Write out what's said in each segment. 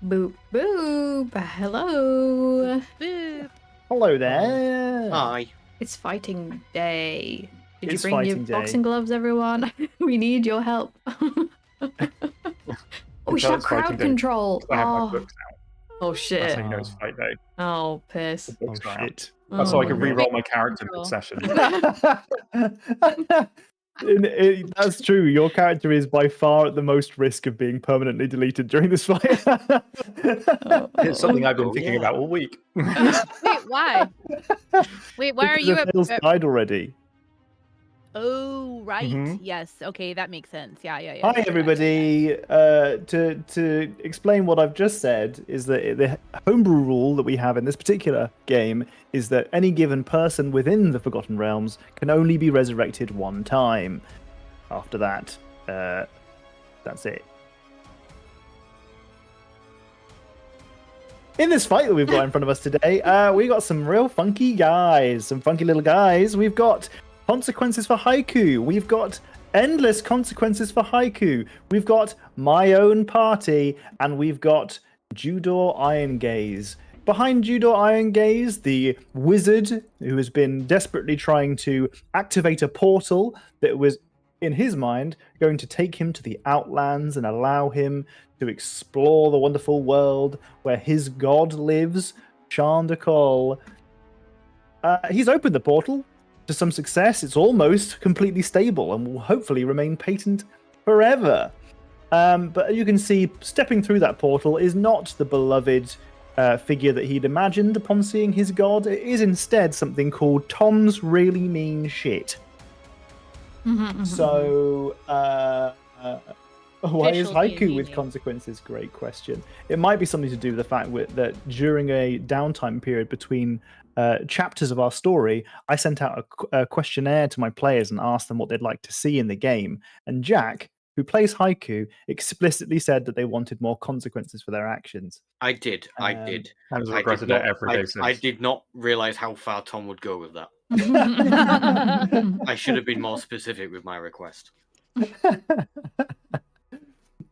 Boop boop. Hello. Boop. Hello there. Hi. It's fighting day. Did you It's bring your fighting day. boxing gloves, everyone? We need your help. Oh, we should have It's fighting crowd day. control. I have my Oh, books out. oh That's shit. how you know it's fight day. Oh, piss. The books are out. shit. That's so I Oh, can no. re-roll my character Control. mid-session. That's true. Your character is by far at the most risk of being permanently deleted during this fight. It's something I've been thinking about all week. Wait, why? Wait, why are Because you the Fails died already. Oh, right. Mhm. Yes. Okay, that makes sense. Yeah. Hi, yeah. everybody. To explain what I've just said is that the homebrew rule that we have in this particular game is that any given person within the Forgotten Realms can only be resurrected one time. After that, that's it. In this fight that we've got in front of us today, we got some real funky guys, some funky little guys. We've got consequences for Haiku. We've got endless consequences for Haiku. We've got my own party, and we've got Judor Iron Gaze. Behind Judor Iron Gaze, the wizard who has been desperately trying to activate a portal that was, in his mind, going to take him to the Outlands and allow him to explore the wonderful world where his god lives, Chandakol. He's opened the portal to some success. It's almost completely stable and will hopefully remain patent forever. But you can see, stepping through that portal is not the beloved figure that he'd imagined upon seeing his god. It is instead something called Tom's Really Mean Shit. So, why is Official Haiku D&D with name. consequences? Great question. It might be something to do with the fact that during a downtime period between chapters of our story, I sent out a questionnaire to my players and asked them what they'd like to see in the game. And Jack, who plays Haiku, explicitly said that they wanted more consequences for their actions. I did. I did. Has I regretted did it not, every day since. I did not realize how far Tom would go with that. I should have been more specific with my request.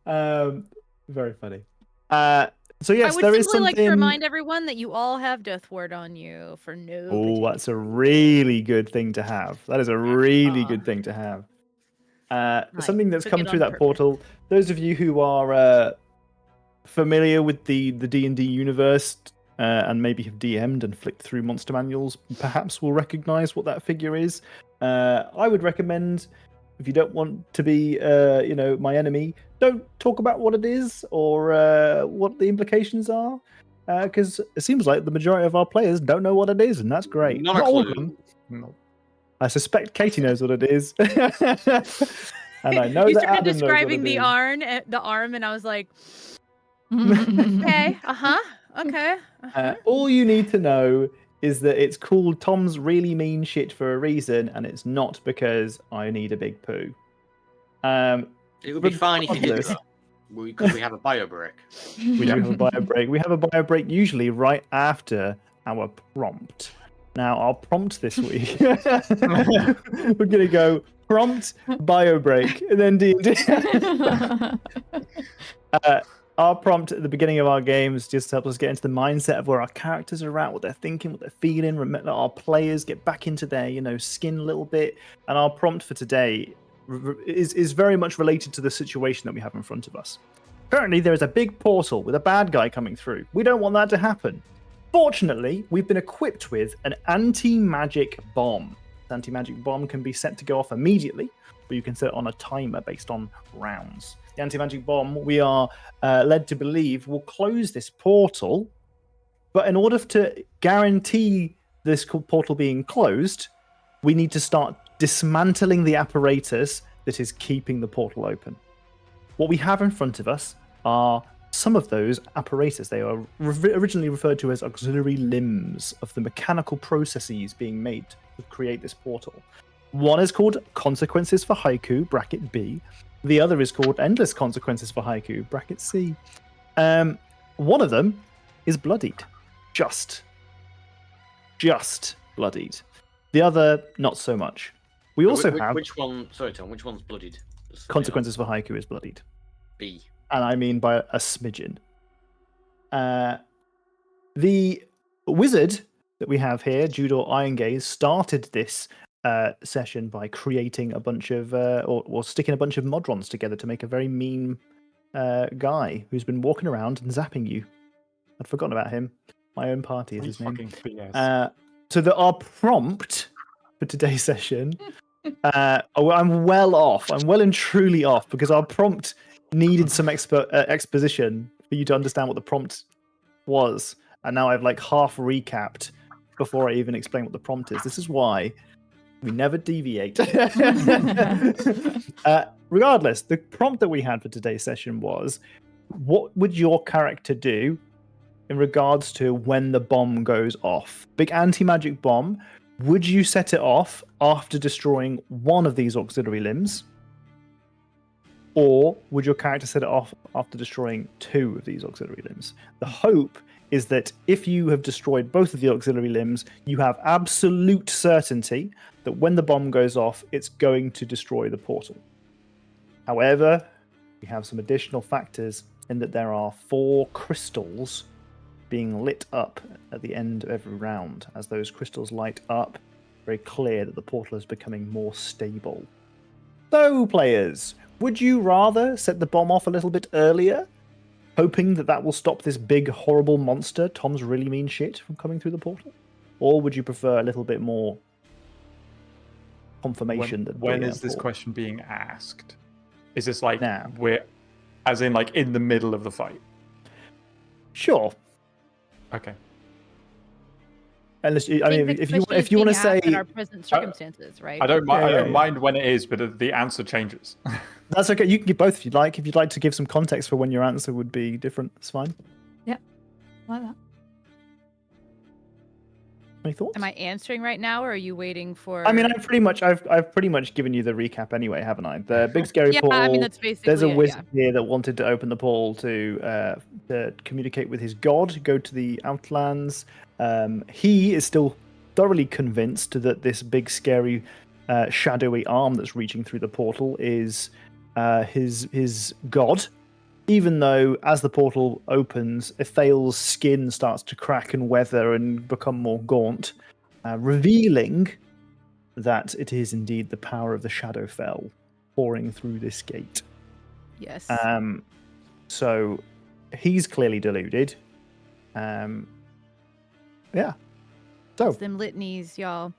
Very funny. So yes, I would there simply is something. like to remind everyone that you all have Death Ward on you for no. Oh, particular- that's a really good thing to have. That is a really good thing to have. Something that's took come it through on that portal. Those of you who are familiar with the D&D universe and maybe have DM'd and flicked through monster manuals, perhaps will recognize what that figure is. I would recommend, if you don't want to be, my enemy, don't talk about what it is or what the implications are, because it seems like the majority of our players don't know what it is, and that's great. Not a all of clue. them. No. I suspect Katie knows what it is, and I know You that started Adam describing knows the what arm, and I was like, okay, okay. all you need to know is that it's called Tom's Really Mean Shit for a reason, and it's not because I need a big poo. It would be fine if you did regardless- that. Because we have a bio break. We do have a bio break. We have a bio break usually right after our prompt. Now, our prompt this week, we're going to go prompt, bio break, and then D&D. Our prompt at the beginning of our games just helps us get into the mindset of where our characters are at, what they're thinking, what they're feeling, let our players get back into their, skin a little bit. And our prompt for today is very much related to the situation that we have in front of us. Currently, there is a big portal with a bad guy coming through. We don't want that to happen. Fortunately, we've been equipped with an anti-magic bomb. This anti-magic bomb can be set to go off immediately, or you can set it on a timer based on rounds. The anti-magic bomb, we are led to believe, will close this portal. But in order to guarantee this portal being closed, we need to start dismantling the apparatus that is keeping the portal open. What we have in front of us are some of those apparatus. They are originally referred to as auxiliary limbs of the mechanical processes being made to create this portal. One is called Consequences for Haiku, bracket B. The other is called Endless Consequences for Haiku, bracket C. One of them is bloodied. Just bloodied. The other, not so much. We also have... Which one... Sorry, Tom. Which one's bloodied? Consequences for Haiku is bloodied. B. And I mean by a smidgen. The wizard that we have here, Judor Irongaze, started this session by creating a bunch of, or sticking a bunch of modrons together to make a very mean guy who's been walking around and zapping you. I'd forgotten about him. My own party is his name. Fucking BS. So our prompt for today's session, I'm well off. I'm well and truly off because our prompt needed some exposition for you to understand what the prompt was. And now I've like half recapped before I even explain what the prompt is. This is why we never deviate. Regardless, the prompt that we had for today's session was, what would your character do in regards to when the bomb goes off? Big anti-magic bomb. Would you set it off after destroying one of these auxiliary limbs? Or would your character set it off after destroying two of these auxiliary limbs? The hope is that if you have destroyed both of the auxiliary limbs, you have absolute certainty that when the bomb goes off, it's going to destroy the portal. However, we have some additional factors in that there are 4 crystals being lit up at the end of every round. As those crystals light up, very clear that the portal is becoming more stable. So, players, would you rather set the bomb off a little bit earlier, hoping that that will stop this big, horrible monster, Tom's really mean shit, from coming through the portal? Or would you prefer a little bit more confirmation that when is this question being asked? Is this like now? We're, as in like in the middle of the fight? Sure. Okay. Unless, I mean, if you want to say in our present circumstances, right? I don't mind. Yeah, I don't mind when it is, but the answer changes. that's okay. You can give both if you'd like. If you'd like to give some context for when your answer would be different, it's fine. Yeah, like that. Any thoughts? Am I answering right now, or are you waiting for? I mean, I've pretty much given you the recap anyway, haven't I? The big scary yeah, portal. I mean that's basically. There's a it, wizard here that wanted to open the portal to communicate with his god, go to the Outlands. He is still thoroughly convinced that this big, scary, shadowy arm that's reaching through the portal is his god. Even though, as the portal opens, Ethael's skin starts to crack and weather and become more gaunt, revealing that it is indeed the power of the Shadowfell pouring through this gate. Yes. So he's clearly deluded. Yeah. So It's them litanies, y'all.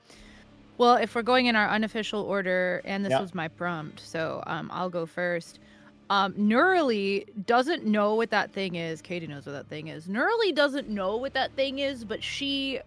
Well, if we're going in our unofficial order, and this was my prompt, so I'll go first. Neurally doesn't know what that thing is. Katie knows what that thing is. Neurally doesn't know what that thing is, but she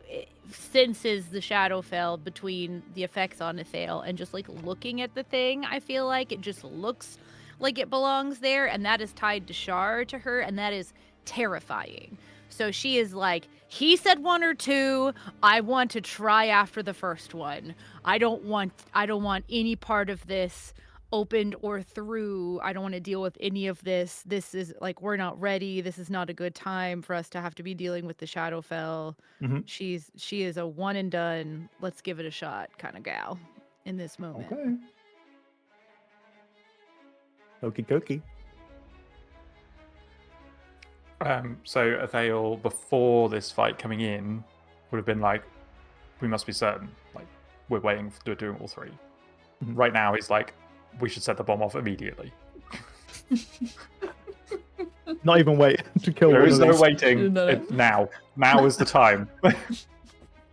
senses the Shadowfell between the effects on Ethael and just like looking at the thing. I feel like it just looks like it belongs there, and that is tied to Shar to her, and that is terrifying. So she is like, he said 1 or 2. I want to try after the first one. I don't want any part of this opened or through. I don't want to deal with any of this. This is like, we're not ready. This is not a good time for us to have to be dealing with the Shadowfell. Mm-hmm. She is a one and done, let's give it a shot kind of gal in this moment. Okay. Okie dokie. So Ethael, before this fight coming in, would have been like, we must be certain. Like, we're waiting to do all 3. Mhm. Right now, he's like, we should set the bomb off immediately. Not even wait to kill There one is of no these. waiting. No. It's now. Now is the time.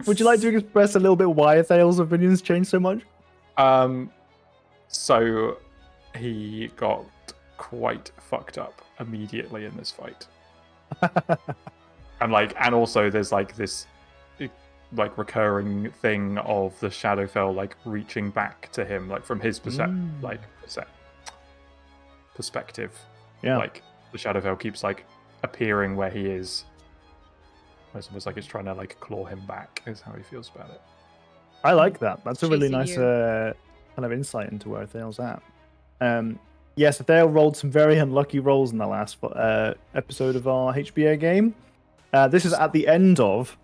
Would you like to express a little bit why Ethael's opinions changed so much? So he got quite fucked up immediately in this fight. and also there's like this like recurring thing of the Shadowfell like reaching back to him, like from his perspective. Yeah. Like the Shadowfell keeps like appearing where he is. It's almost like it's trying to like claw him back, is how he feels about it. I like that. That's a really Chasing nice you. kind of insight into where Ethael's at. Yes, Ethael rolled some very unlucky rolls in the last episode of our HBA game. This is at the end of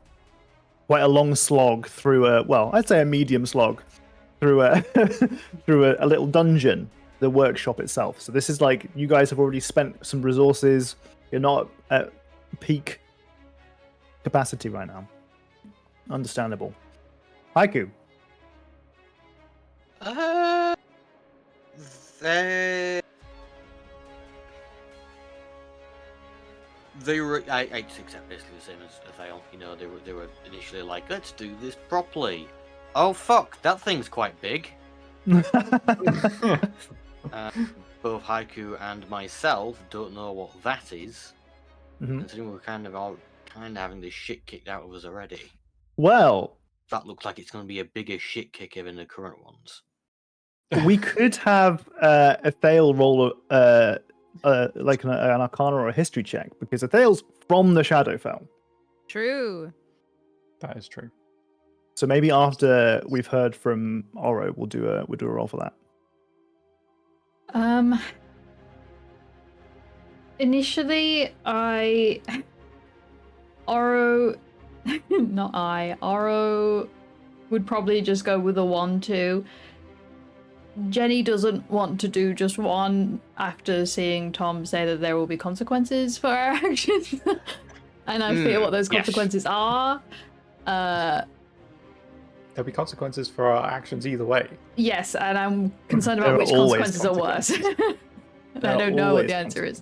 quite a long slog through I'd say a medium slog through through a little dungeon, the workshop itself. So this is like, you guys have already spent some resources. You're not peak capacity right now. Understandable. Haiku. They were. I just accept basically the same as Avail. You know, they were initially like, let's do this properly. Oh fuck, that thing's quite big. Both Haiku and myself don't know what that is. Considering we're kind of having this shit kicked out of us already. Well, that looks like it's going to be a bigger shit kicker than the current ones. We could have a Thale roll like an Arcana or a History check, because a Thale's from the Shadowfell. True. That is true. So maybe after we've heard from Oro, we'll do a roll for that. Initially, Oro would probably just go with a 1-2. Jenny doesn't want to do just one after seeing Tom say that there will be consequences for our actions. And I feel what those consequences are. There'll be consequences for our actions either way. Yes, and I'm concerned about which consequences are worse. And I don't know what the answer is.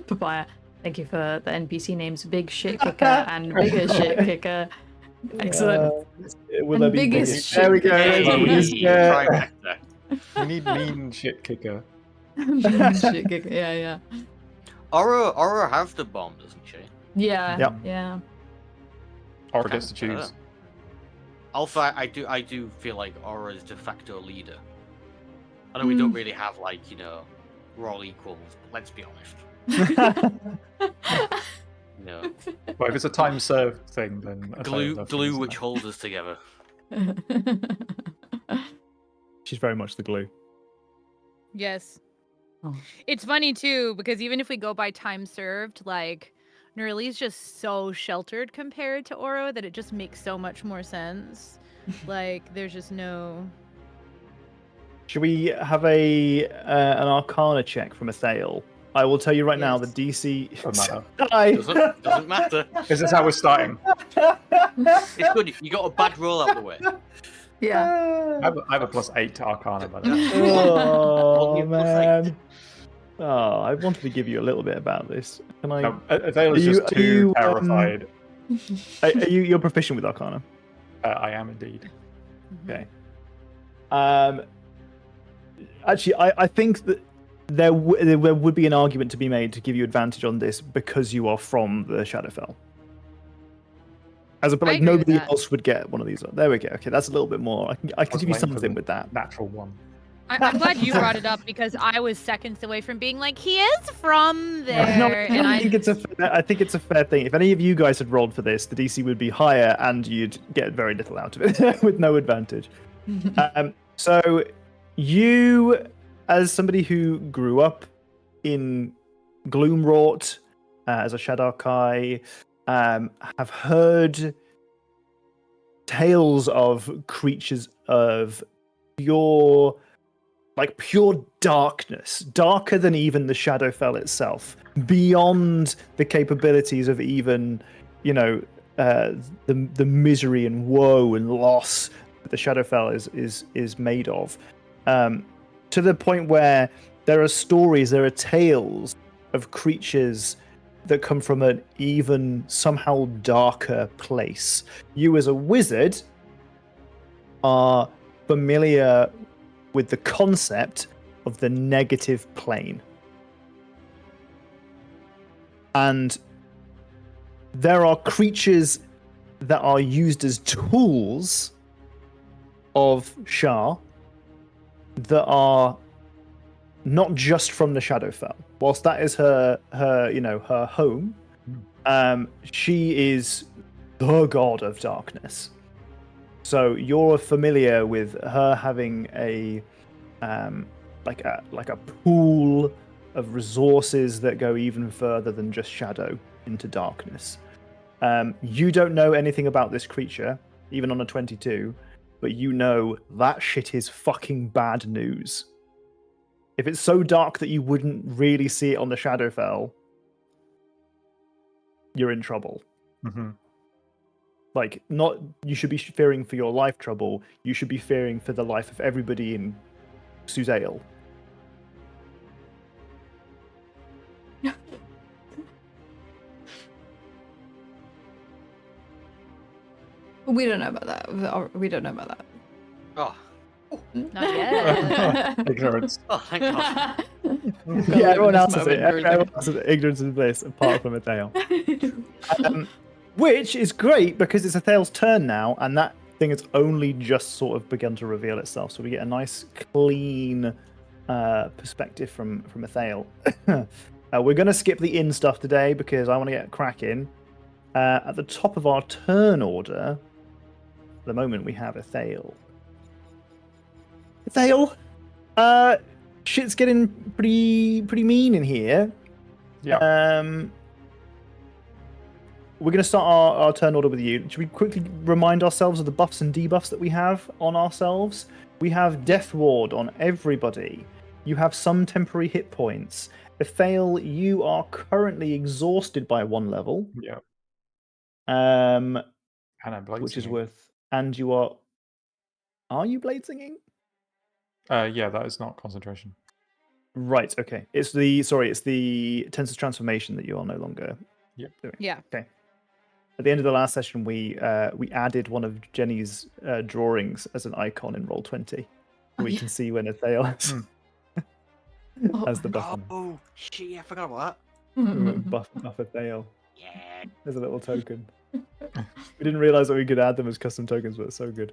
Papaya, thank you for the NPC names. Big Shit Kicker and Bigger Shit Kicker. Excellent. Will And be biggest shit. There we go. We need mean shit kicker. Mean Shit Kicker. Yeah. Oro has the bomb, doesn't she? Yeah. Yep. Yeah. Or gets to choose. Alpha, I do feel like Oro is de facto leader. I know we don't really have, like, we're all equals, but let's be honest. No. Well, if it's a time served thing, then glue which holds us together. She's very much the glue. Yes. Oh. It's funny too, because even if we go by time served, like Nerly's just so sheltered compared to Oro that it just makes so much more sense. Like there's just no. Should we have an Arcana check from a Thale? I will tell you right now, the DC. Doesn't matter. Is this how we're starting? It's good. You got a bad roll out the way. Yeah. I have a +8 to Arcana, by the way. Oh man. Oh, I wanted to give you a little bit about this. Can I? No, Vale is just too terrified. You're proficient with Arcana? I am indeed. Okay. Actually, I think that there would be an argument to be made to give you advantage on this because you are from the Shadowfell. Like nobody else would get one of these. There we go. Okay, that's a little bit more. I can give you something with that. Natural one. I'm glad you brought it up because I was seconds away from being like, he is from there. No, I think it's a fair thing. If any of you guys had rolled for this, the DC would be higher, and you'd get very little out of it with no advantage. So you, as somebody who grew up in Gloomwrought as a Shadowkai, have heard tales of creatures of pure darkness, darker than even the Shadowfell itself, beyond the capabilities of even, the misery and woe and loss that the Shadowfell is made of. To the point where there are tales of creatures that come from an even somehow darker place. You as a wizard are familiar with the concept of the negative plane. And there are creatures that are used as tools of Shah that are not just from the Shadowfell. Whilst that is her home, she is the god of darkness. So you're familiar with her having a pool of resources that go even further than just shadow into darkness. You don't know anything about this creature, even on a 22, but you know that shit is fucking bad news. If it's so dark that you wouldn't really see it on the Shadowfell, you're in trouble. Mm-hmm. Like, not you should be fearing for your life trouble. You should be fearing for the life of everybody in Suzail. We don't know about that. We don't know about that. Oh, Not yet. Ignorance. oh, thank God. Yeah, everyone else has it. Everyone else has ignorance is bliss, apart from Athale. Which is great because it's Athale's turn now, and that thing has only just sort of begun to reveal itself. So we get a nice, clean perspective from Athale. We're going to skip the in stuff today because I want to get cracking. At the top of our turn order, at the moment we have Athale. Athale, shit's getting pretty mean in here. Yeah. We're going to start our turn order with you. Should we quickly remind ourselves of the buffs and debuffs that we have on ourselves? We have Death Ward on everybody. You have some temporary hit points. Athale, you are currently exhausted by 1 level. Yeah. And I'm blade which is singing. worth. And you are. Are you blade singing? Yeah, that is not concentration. Right. Okay. It's the Tensor's transformation that you are no longer doing. Yeah. Okay. At the end of the last session, we added one of Jenny's drawings as an icon in Roll20. We can see when Athale has the buff. Oh, shit, I forgot about that. Buff Athale. Yeah. There's a little token. We didn't realize that we could add them as custom tokens, but it's so good.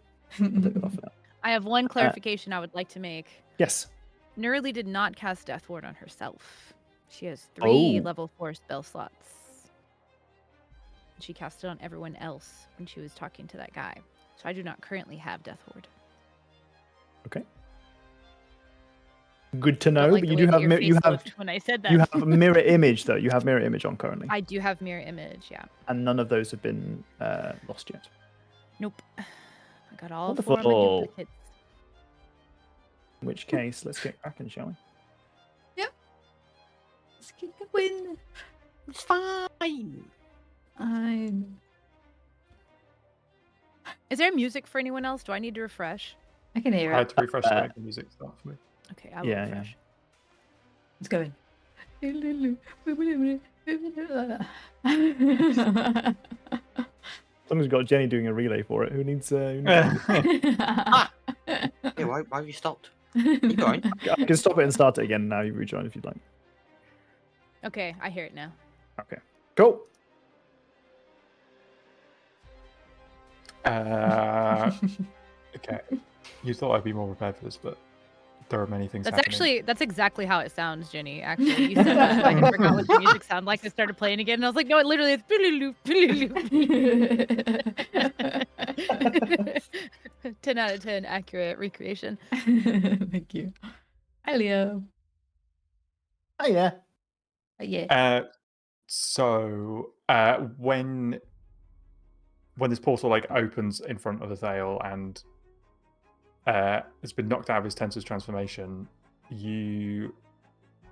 I have one clarification I would like to make. Yes. Nurly did not cast Death Ward on herself. She has 3 Oh. level 4 spell slots. She cast it on everyone else when she was talking to that guy. So I do not currently have Death Ward. Okay. Good to know, Don't like but the you way do that have your face looked when I said that. you have mirror image though. You have mirror image on currently, I do have mirror image, yeah. and none of those have been lost yet. Nope. I got all 4 of my Wonderful. duplicates. In which case, let's get cracking, shall we? Yep. Let's keep going. It's fine. Is there music for anyone else? Do I need to refresh? I can hear I it. had to refresh to make the music start for me. Okay, I will Yeah, refresh. It's going. Someone's got Jenny doing a relay for it. Who needs? Hey, why have you stopped? Keep going. I can stop it and start it again now. You rejoin if you'd like. Okay, I hear it now. Okay. Cool. Okay. You thought I'd be more prepared for this, but there are many things That's exactly how it sounds, Jenny. Actually, you said that. I forgot what the music sounded like. I started playing again, and I was like, no, it literally is. 10 out of 10 accurate recreation. Thank you. Hi, Leo. Oh yeah. Yeah. So when this portal like opens in front of Athale and it's been knocked out of his Tensor's transformation, you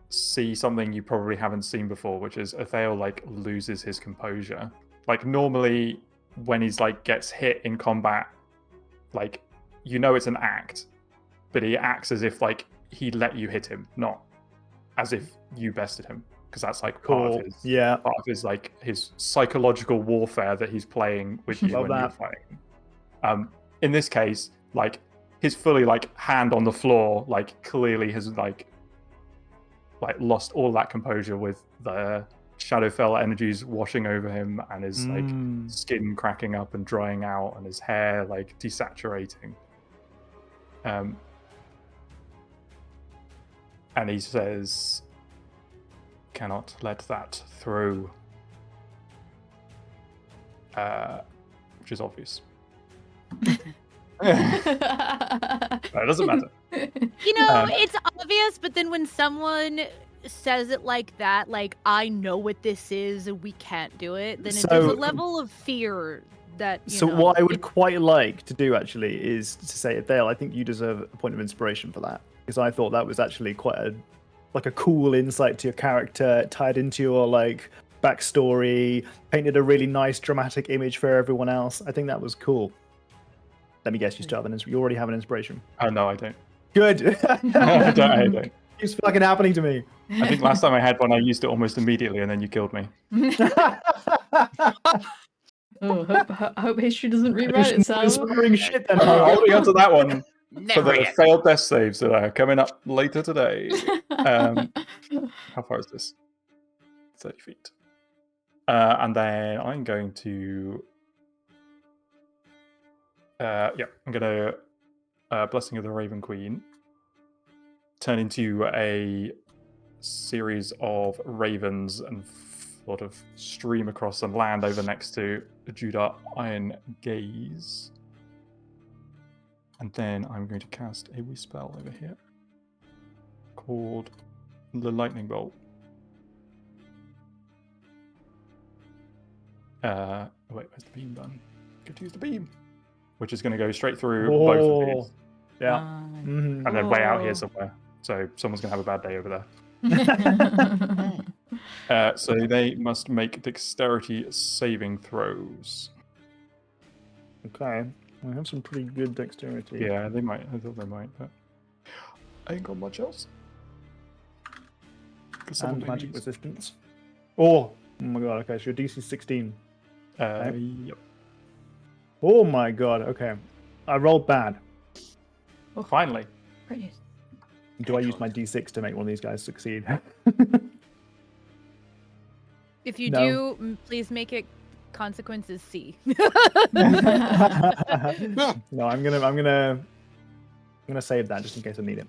see something you probably haven't seen before, which is Athale like loses his composure. Like normally when he's like gets hit in combat, like you know it's an act, but he acts as if like he let you hit him, not as if you bested him, because that's like part of his like his psychological warfare that he's playing with you when you're fighting. In this case, like his fully like hand on the floor, like clearly has like lost all that composure with the Shadowfell energies washing over him and his like skin cracking up and drying out and his hair like desaturating. And he says, "Cannot let that through," which is obvious. It doesn't matter. You know, it's obvious, but then when someone says it like that, like, I know what this is and we can't do it, then there's a level of fear that, you know, what I would quite like to do actually is to say, Dale, I think you deserve a point of inspiration for that, because I thought that was actually quite a cool insight to your character, tied into your like backstory, painted a really nice dramatic image for everyone else. I think that was cool. Let me guess, you still have you already have an inspiration. Oh no, I don't. Good. I don't. It's fucking happening to me. I think last time I had one, I used it almost immediately, and then you killed me. Oh, I hope history doesn't rewrite itself. Inspiring shit then. I'm holding on to that one for Never the yet. failed death saves that are coming up later today. How far is this? 30 feet. And then I'm going to... I'm going to Blessing of the Raven Queen turn into a series of ravens and sort of stream across and land over next to Judah Iron Gaze. And then I'm going to cast a wee spell over here called the Lightning Bolt. Wait, where's the beam done? Good to use the beam. Which is going to go straight through both of these. Yeah. And then way out here somewhere. So someone's going to have a bad day over there. So they must make dexterity saving throws. Okay. We have some pretty good dexterity. Yeah, they might. I thought they might, but I ain't got much else. And magic resistance. Oh my god, okay, so your DC 16. Yep. Oh my god, okay. I rolled bad. Finally. Brilliant. Do I use my D6 to make one of these guys succeed? If you No. do, please make it consequences C. No, I'm gonna save that just in case I need it.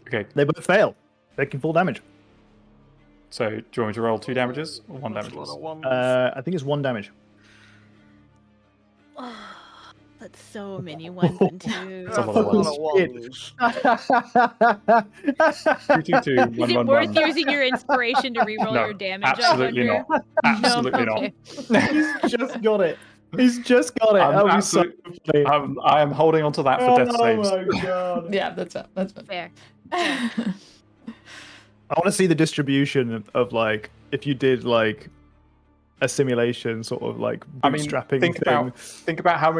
Okay, They both fail. They can full damage. so do you want me to roll 2 damages or 1 damage? I think it's 1 damage. That's so many ones and twos. That's a lot of ones. 2, 2, 2, 1, Is it 1, worth 1. using your inspiration to reroll No, your damage? absolutely I wonder? not. Absolutely No? Okay. He's just got it. He's just got it. That would be so funny. I am holding on to that for death saves. Oh my god. Yeah, that's it. That's it. Fair. I want to see the distribution of like if you did like a simulation sort of like I mean, bootstrapping think about how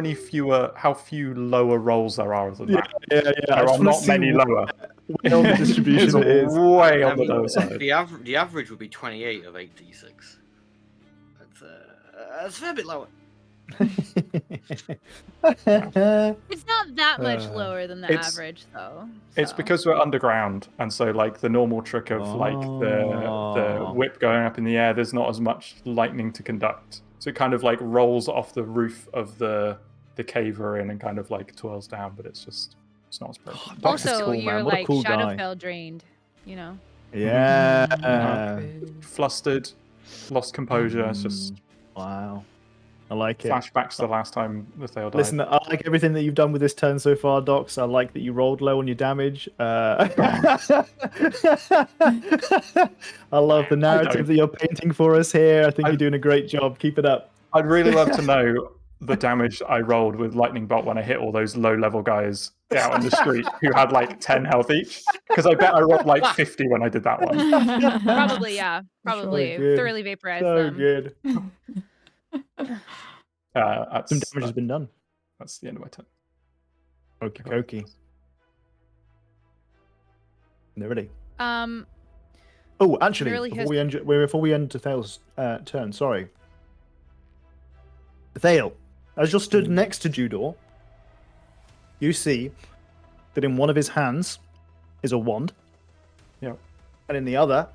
few lower rolls there are than that. Yeah. There are not many lower. Way on the distribution it is. Way on the lower side. The average would be 28 of 8d6. That's a fair bit lower. It's not that much lower than the It's- average, though. It's so. because we're underground, and so like the normal trick of like the whip going up in the air, there's not as much lightning to conduct. So it kind of like rolls off the roof of the cave we're in and kind of like twirls down, but it's not as potent. Dox is Also, cool, you're man. What a like cool guy. Shadowfell drained, you know. Yeah. Flustered, lost composure. It's just Wow. I like it. flashbacks to the last time the Thale died. Listen, I like everything that you've done with this turn so far, Dox. I like that you rolled low on your damage. I love the narrative that you're painting for us here. I think you're doing a great job. Keep it up. I'd really love to know the damage I rolled with Lightning Bolt when I hit all those low-level guys out in the street who had like 10 health each. Because I bet I rolled like 50 when I did that one. Probably, yeah. Probably. good. Thoroughly vaporized So them. good. That's, Some damage has been done. That's the end of my turn. Okie dokie. They're ready. Oh, actually, Really before we end to Thale's turn, sorry. Thale, as you're stood next to Judor, you see that in one of his hands is a wand. Yeah. And in the other,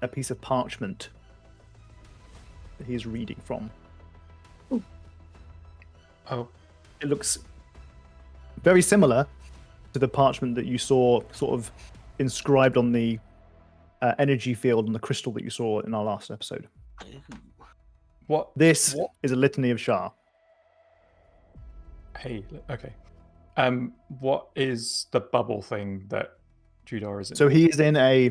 a piece of parchment that he is reading from. Oh. It looks very similar to the parchment that you saw sort of inscribed on the energy field and the crystal that you saw in our last episode. What? This is a litany of Shah. Hey, okay. What is the bubble thing that Judor is in? So he is in a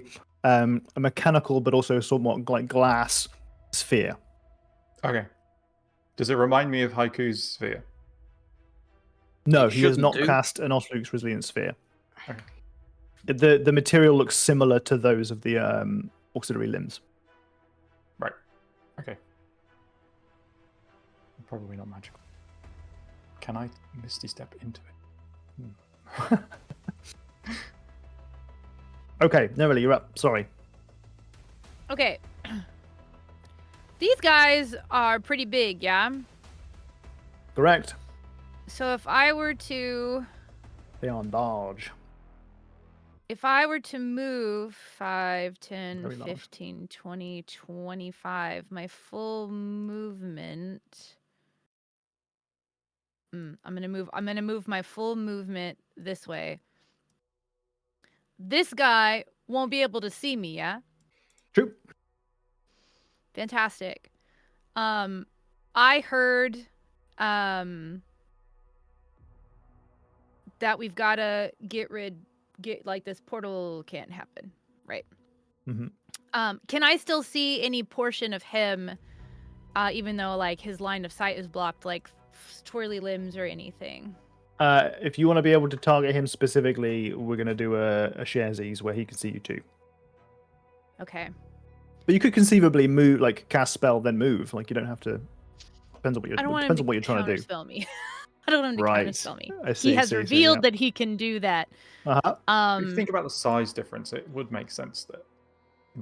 mechanical but also somewhat like glass sphere. Okay. Does it remind me of Haiku's sphere? No, It he has shouldn't not do. cast an Osluke's Resilient Sphere. Okay. The material looks similar to those of the auxiliary limbs. Right. Okay. Probably not magical. Can I Misty Step into it? Okay, Nerily, you're up. Sorry. Okay. These guys are pretty big, yeah? Correct. So if I were to They are large. move 5, 10, Very large. 15, 20, 25, my full movement. I'm gonna move my full movement this way. This guy won't be able to see me, yeah? True. Fantastic. I heard that we've gotta get like this portal can't happen, right? Mm-hmm. Can I still see any portion of him, even though like his line of sight is blocked, like twirly limbs or anything? If you want to be able to target him specifically, we're going to do a sharesies where he can see you too. Okay. But you could conceivably move, like cast spell, then move. Like you don't have to. Depends on what you're. I don't want Depends him on what you're trying to do. counterspell me. I don't want him to Right. counterspell me. I see, He has see, revealed yeah. that he can do that. Uh-huh. If you think about the size difference, it would make sense that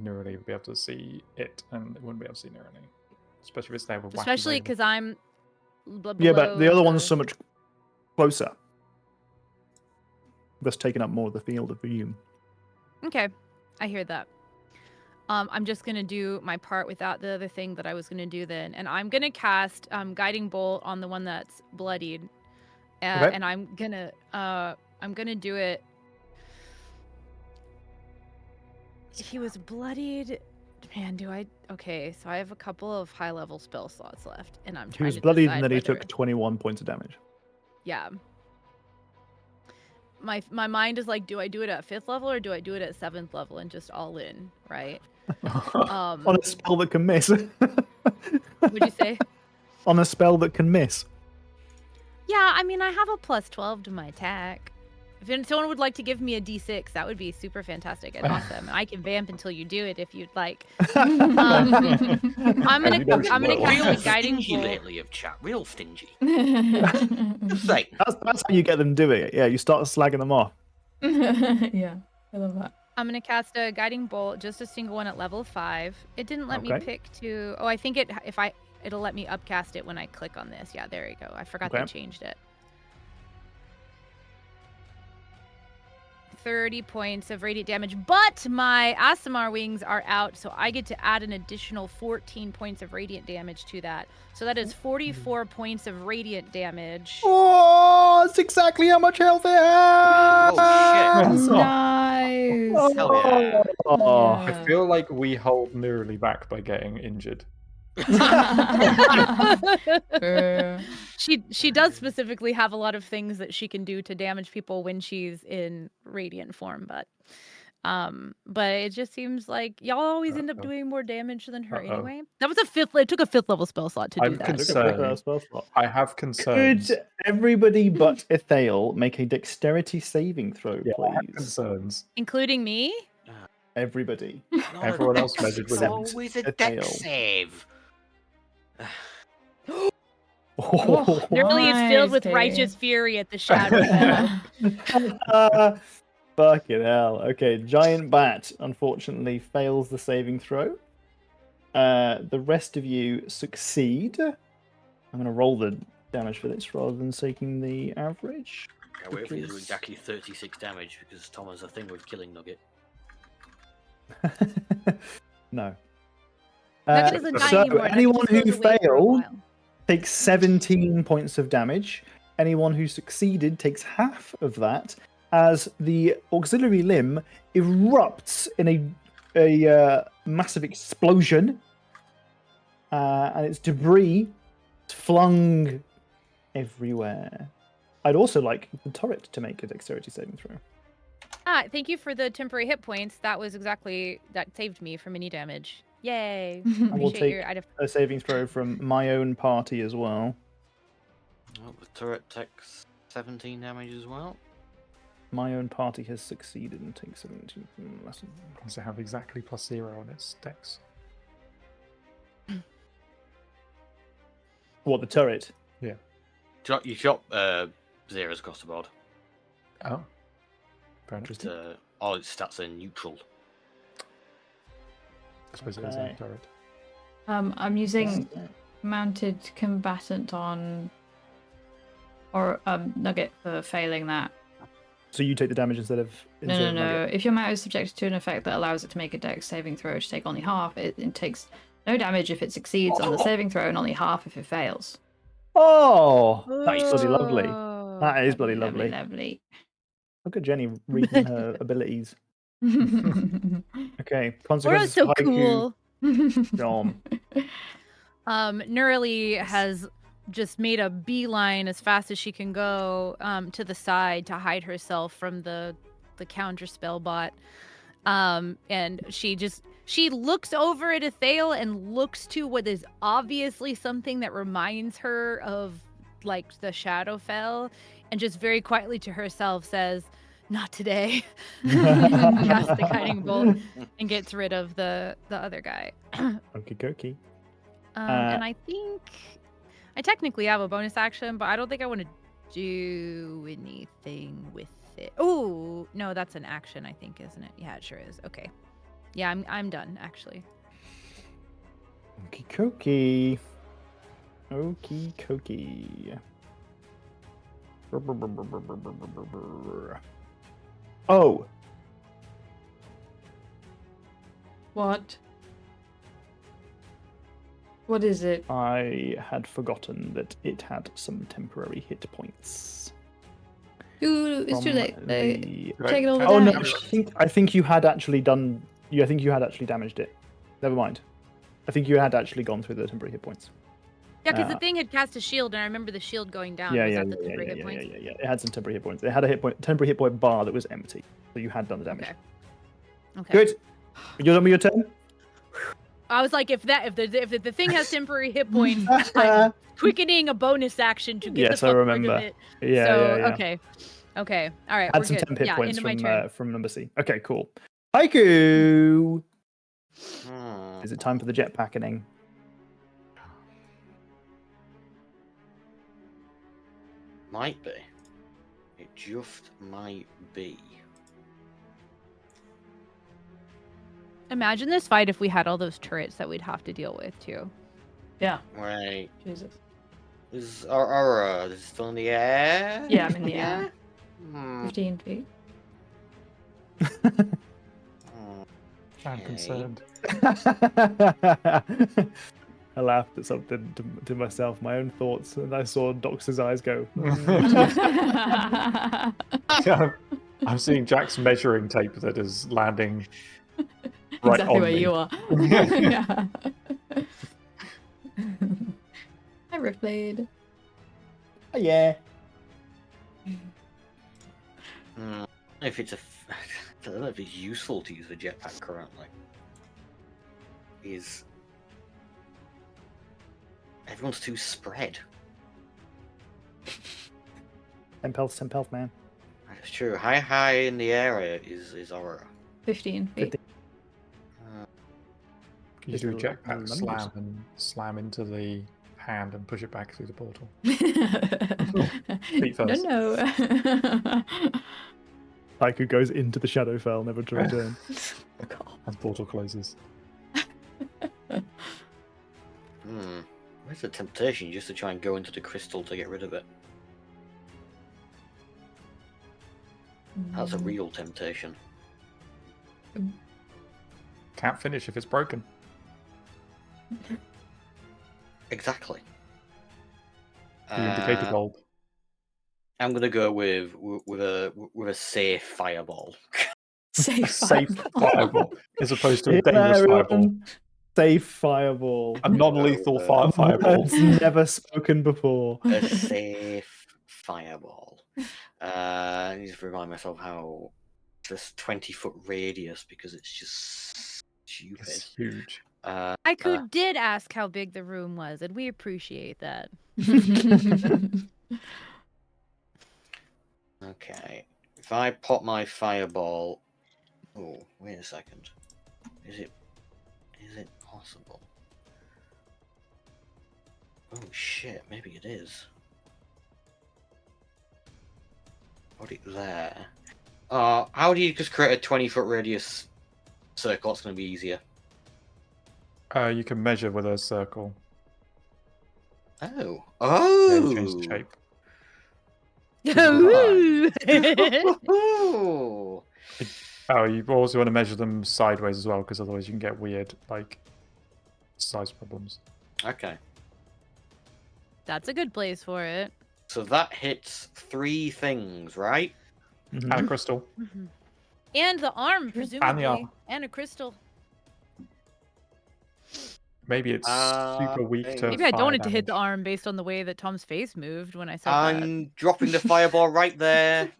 Nerily would be able to see it, and it wouldn't be able to see Nerily. Especially if it's there with wacky Especially raven. because I'm. Yeah, but the other one's the- so much closer. That's taking up more of the field of view. Okay, I hear that. I'm just gonna do my part without the other thing that I was gonna do then, and I'm gonna cast Guiding Bolt on the one that's bloodied, Okay. and I'm gonna do it. He was bloodied. Man, do I? Okay, so I have a couple of high-level spell slots left, and I'm He trying was to bloodied decide and then he whether- took 21 points of damage. Yeah. My mind is like, do I do it at 5th level or do I do it at 7th level and just all in, right? On a spell that can miss. What'd you say? On a spell that can miss. Yeah, I mean, I have a plus 12 to my attack. If someone would like to give me a d6, that would be super fantastic and awesome. I can vamp until you do it if you'd like. I'm gonna cast Real a guiding stingy bolt. lately of chat. Real stingy. Just saying. That's how you get them doing it. Yeah, you start slagging them off. Yeah, I love that. I'm gonna cast a guiding bolt, just a single one at level 5. It didn't let me Okay. pick to. Oh, I think it'll let me upcast it when I click on this. Yeah, there you go. I forgot they Okay. changed it. 30 points of radiant damage, but my Aasimar wings are out, so I get to add an additional 14 points of radiant damage to that. So that is 44 points of radiant damage. Oh, that's exactly how much health it has! Oh, shit. Nice. Hell yeah. Oh. I feel like we hold Nerily back by getting injured. She does specifically have a lot of things that she can do to damage people when she's in radiant form, but it just seems like y'all always end up doing more damage than her anyway. That was it took a 5th level spell slot to do I'm that. concerned. I have concerns. Could everybody but Ethale make a dexterity saving throw, Yeah, I have please? concerns. Including me? Everybody. Not a Everyone else dex- measured it's with always a a dex tail. save. Oh, Nerily is filled Nice, with Katie. righteous fury at the shadow. fucking hell. Okay, Giant Bat unfortunately fails the saving throw. The rest of you succeed. I'm going to roll the damage for this rather than taking the average. I wait for you to do because- exactly 36 damage because Tom has a thing with killing Nugget. No. Nugget doesn't die so anymore. Nugget anyone just who goes away for a failed while. takes 17 points of damage. Anyone who succeeded takes half of that as the auxiliary limb erupts in a massive explosion, and its debris is flung everywhere. I'd also like the turret to make a dexterity saving throw. Thank you for the temporary hit points. That saved me from any damage. Yay. I will Appreciate take your a saving throw from my own party as well. Oh, the turret takes 17 damage as well. My own party has succeeded and takes 17 less. Does it have exactly +0 on its dex? What, the turret? You shot zeros across the board. Oh, very interesting. All its stats are neutral. I suppose it is a turret. I'm using mounted combatant on or Nugget for failing that. So you take the damage instead of No. Nugget. If your mount is subjected to an effect that allows it to make a dex saving throw to take only half, it takes no damage if it succeeds on the saving throw and only half if it fails. Oh, that is bloody lovely. Oh. That is bloody lovely. Lovely. Look at Jenny reading her abilities. Okay, We're consequences so for Haiku. cool. Neurali has just made a beeline as fast as she can go to the side to hide herself from the counter spell bot. And she looks over at Athale and looks to what is obviously something that reminds her of like the Shadowfell, and just very quietly to herself says, "Not today." And casts the guiding bolt and gets rid of the other guy. Okie dokie. And I think I technically have a bonus action, but I don't think I want to do anything with it. Oh no, that's an action, I think, isn't it? Yeah, it sure is. Okay. Yeah, I'm done actually. Okie dokie. Okie dokie. Oh. What? What is it? I had forgotten that it had some temporary hit points. Ooh, it's too from late. the- Taking all the Oh no, damage. I think you had actually done. I think you had actually damaged it. Never mind. I think you had actually gone through the temporary hit points. Yeah, because the thing had cast a shield, and I remember the shield going down. Yeah, Was yeah, that the yeah, temporary yeah, hit yeah, points? yeah. It had some temporary hit points. It had a temporary hit point bar that was empty, so you had done the damage. Okay. Good. You're done with your turn. I was like, if the thing has temporary hit points, I'm quickening a bonus action to get Yes, the I fuck remember. rid of it. Yeah, So yeah. okay, all right. Had we're some good. temp hit Yeah, points into my turn. from number C. Okay, cool. Haiku. Hmm. Is it time for the jetpacking? Might be. It just might be. Imagine this fight if we had all those turrets that we'd have to deal with too. Yeah. Right. Jesus. Is Aura still in the air? Yeah, I'm in the air. Hmm. 15 feet. I'm concerned. I laughed at something to myself, my own thoughts, and I saw Dox's eyes go. Yeah, I'm seeing Jack's measuring tape that is landing right exactly on where me. you are. Yeah. I replayed. Oh, yeah. If it's I don't know if it's useful to use the jetpack currently. Everyone's too spread. 10 pelts, man. That's true. How high in the area is Aura? 15 feet. Can you do a Is it jetpack numbers? slam and slam into the hand and push it back through the portal? Feet first. No. Haiku goes into the Shadowfell, never to return. As portal closes. Where's the temptation just to try and go into the crystal to get rid of it? That's a real temptation. Can't finish if it's broken. Exactly. The indicator bulb. I'm gonna go with a safe fireball. Safe fireball, as opposed to a Here, dangerous everyone. fireball. Safe fireball. A non-lethal fireball. Words never spoken before. A safe fireball. I need to remind myself how this 20-foot radius because it's just stupid. It's huge. Haiku did ask how big the room was, and we appreciate that. Okay. If I pop my fireball. Oh, wait a second. Is it possible? Oh shit, maybe it is. Put it there. How do you just create a 20-foot radius circle? It's going to be easier. You can measure with a circle. Oh. Yeah, you change the shape. Oh. Oh, you also want to measure them sideways as well, because otherwise you can get weird, like, size problems. Okay. That's a good place for it. So that hits 3 things, right? And a crystal. And the arm, presumably. arm. And a crystal. Maybe it's super weak to Maybe I don't fire need to hit the damage. arm based on the way that Tom's face moved when I said that. I'm dropping the fireball right there.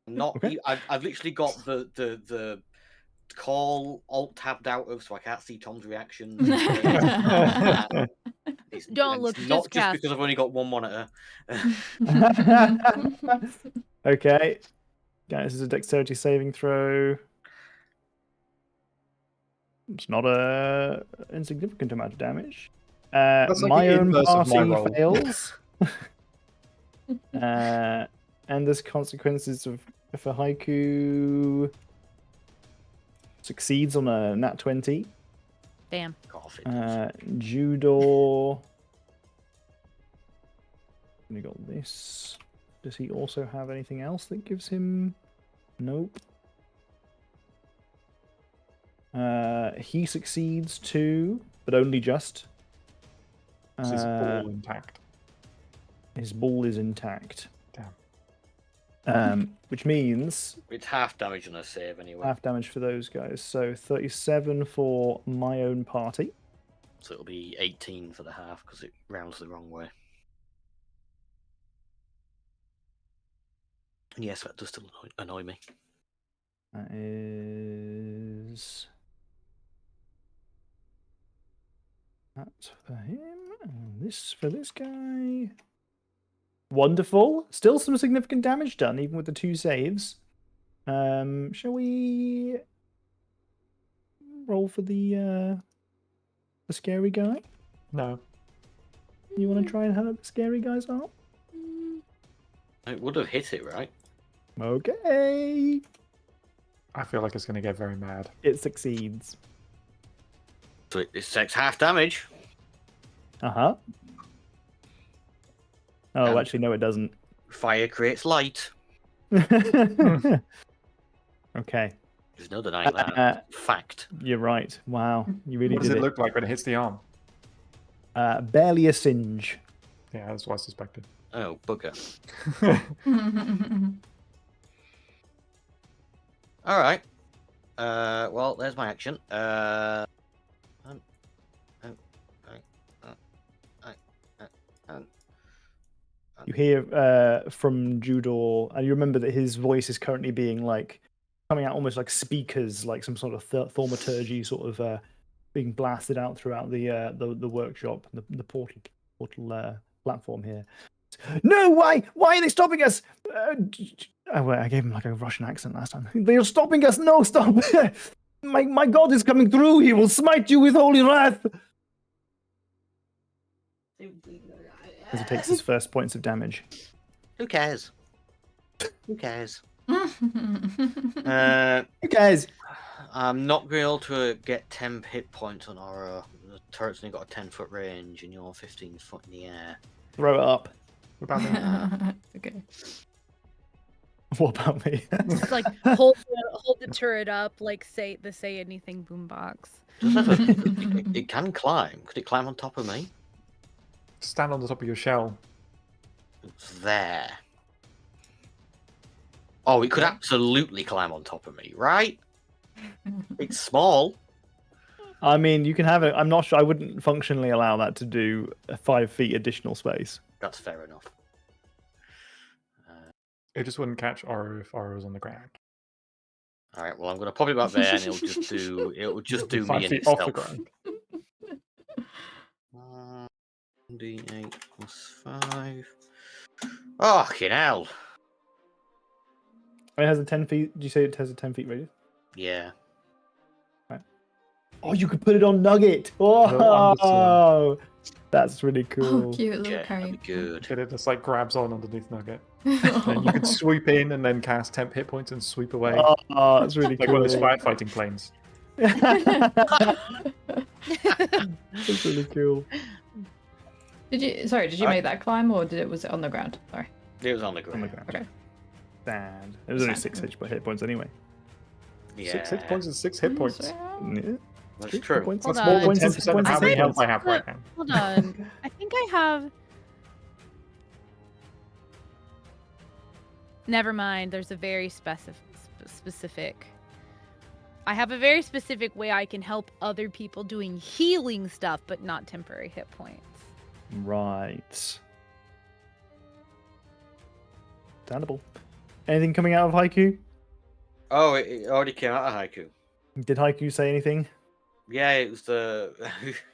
Not. Okay. I've literally got the call alt tabbed out of, so I can't see Tom's reaction. Don't look, Not just just cast. because I've only got one monitor. Okay. Guys, this is a dexterity saving throw. It's not a insignificant amount of damage. That's like my the own inverse of my party roll. fails. And there's consequences of if a haiku succeeds on a nat 20. Damn. Judo. We got this. Does he also have anything else that gives him? Nope. He succeeds too, but only just. Is his ball intact? His ball is intact. Damn. Which means It's half damage on a save anyway. half damage for those guys. So 37 for my own party. So it'll be 18 for the half because it rounds the wrong way. And yes, that does still annoy me. That is. That's for him. And this for this guy. Wonderful. Still some significant damage done, even with the 2 saves. Shall we roll for the scary guy? No. You want to try and hurt the scary guy's arm? It would have hit it, right? Okay. I feel like it's going to get very mad. It succeeds. So it takes half damage. Uh-huh. Oh, And- actually, no, it doesn't. Fire creates light. Okay. There's no denying that. Fact. You're right. Wow. You really What does did it it. look like when it hits the arm? Barely a singe. Yeah, that's what I suspected. Oh, bugger. All right. Well, there's my action. You hear from Judor, and you remember that his voice is currently being like coming out almost like speakers, like some sort of thaumaturgy, sort of being blasted out throughout the workshop, the portal platform here. No, why are they stopping us? I gave him like a Russian accent last time. They are stopping us. No, stop! my God is coming through. He will smite you with holy wrath. As he takes his first points of damage. Who cares? Who cares? You guys. I'm not going to be able to get 10 hit points on Aura. The turret's only got a 10-foot range, and you're 15 foot in the air. Throw it up. What about me? Okay. What about me? Just like hold the turret up, like say anything boombox. It can climb. Could it climb on top of me? Stand on the top of your shell. It's there. Oh, it could absolutely climb on top of me, right? It's small. I mean, you can have it. I'm not sure. I wouldn't functionally allow that to do a 5 feet additional space. That's fair enough. It just wouldn't catch Oro if Oro was on the ground. All right. Well, I'm going to pop it back there, and it'll just do 5 me and feet off the itself. ground. D8 plus 5. Oh, fucking hell. It has a 10 feet. Did you say it has a 10 feet radius? Yeah. Oh, you could put it on Nugget. Little Oh, That's really Oh, cool. cute little Yeah, that'd carry. be good. And it just like grabs on underneath Nugget. And you could swoop in and then cast temp hit points and sweep away. Oh, that's really Like cool. one of those firefighting planes. That's really cool. Did you make that climb, or was it on the ground? Sorry. It was on the On the ground. ground. Okay. Stand. It was only Stand. 6 hit points anyway. Yeah. 6 hit points is 6 hit points. Yeah. That's Hit true. points. Hold That's more on. points than 10% of points how than many hit health points. I have right now. Hold on. I think I have. Never mind. There's a very specific. I have a very specific way I can help other people doing healing stuff, but not temporary hit points. Right. Understandable. Anything coming out of Haiku? Oh, it already came out of Haiku. Did Haiku say anything? Yeah, it was the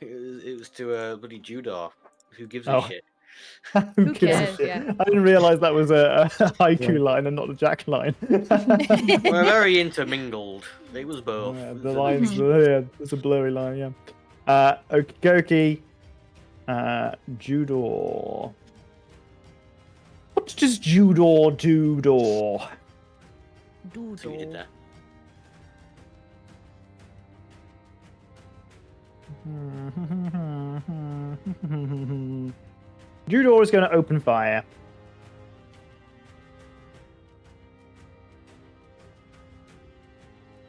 it was to bloody Judor. Who gives a Oh. shit? Who gives a cares, shit? yeah. I didn't realize that was a Haiku Yeah. line and not a Jack line. We're very intermingled. It was both. Yeah, the lines, yeah, there's a blurry line, yeah. Okie dokie. Judor. What does Judor do? So we did that. Judor is going to open fire.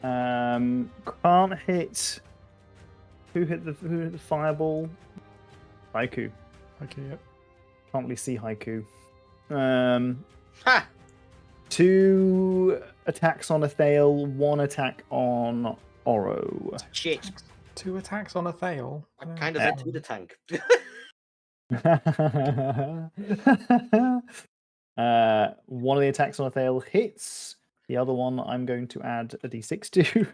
Can't hit. Who hit the fireball? Haiku. Okay, yep. Can't really see Haiku. Ha! 2 attacks on Athale, 1 attack on Oro. Shit. 2 attacks on a Thale. I kind of meant to be the tank. One of the attacks on Athale hits. The other one I'm going to add a d6 to.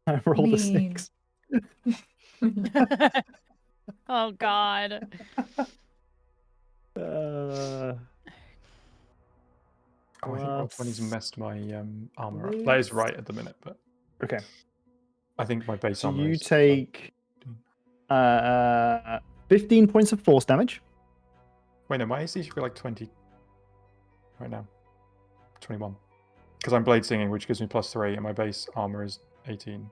I rolled a Mean. 6. Oh God. Uh, Oh, I think Roll 20's plus messed my armor up. That is right at the minute, but okay. I think my base So armor you is take 15 points of force damage. Wait, no, my AC should be like 20 right now. 21. Because I'm blade singing, which gives me +3, and my base armor is 18.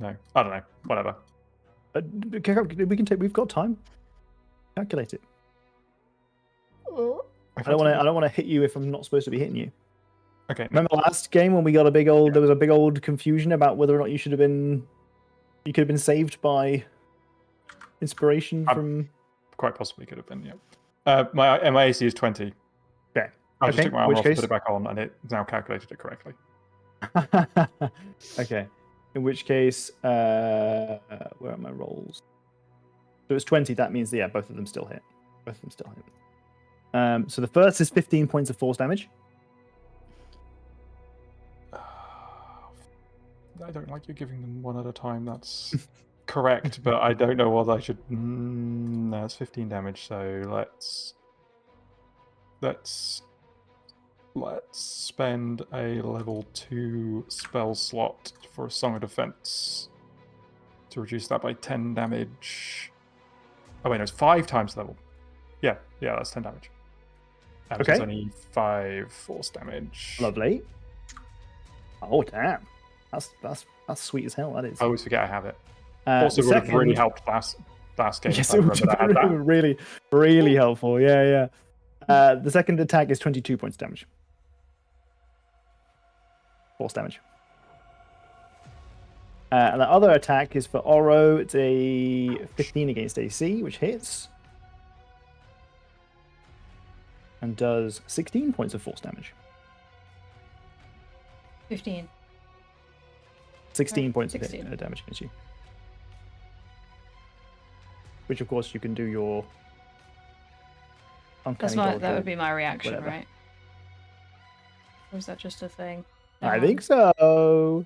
No, I don't know. Whatever. We've got time. Calculate it. If I don't want to hit you if I'm not supposed to be hitting you. Okay. Remember last game when we got there was a big old confusion about whether or not you could have been saved by inspiration from. Quite possibly could have been, yeah. My AC is 20. Okay. I just took my armor off and case... put it back on, and it now calculated it correctly. Okay. In which case, where are my rolls? So it's 20. That means both of them still hit. So the first is 15 points of force damage. I don't like you giving them one at a time. That's correct, but I don't know what I should. No, it's 15 damage. So let's spend a level 2 spell slot for a Song of Defense to reduce that by 10 damage. Oh wait, no, it's 5 times the level. Yeah, that's 10 damage. Okay. It's only 5 force damage. Lovely. Oh damn, that's sweet as hell. That is. I always forget I have it. the Also, would have really second- helped last game. Yes, if I it would remembered I had have that. been really, really helpful. Yeah. The second attack is 22 points damage. Force damage. And the other attack is for Oro. It's a 15 against AC, which hits. And does 16 points of force damage. 15. 16 Right, points 16. of damage against you. Which, of course, you can do your uncanny dodge That or would be my reaction, whatever. right? Or is that just a thing? I think so.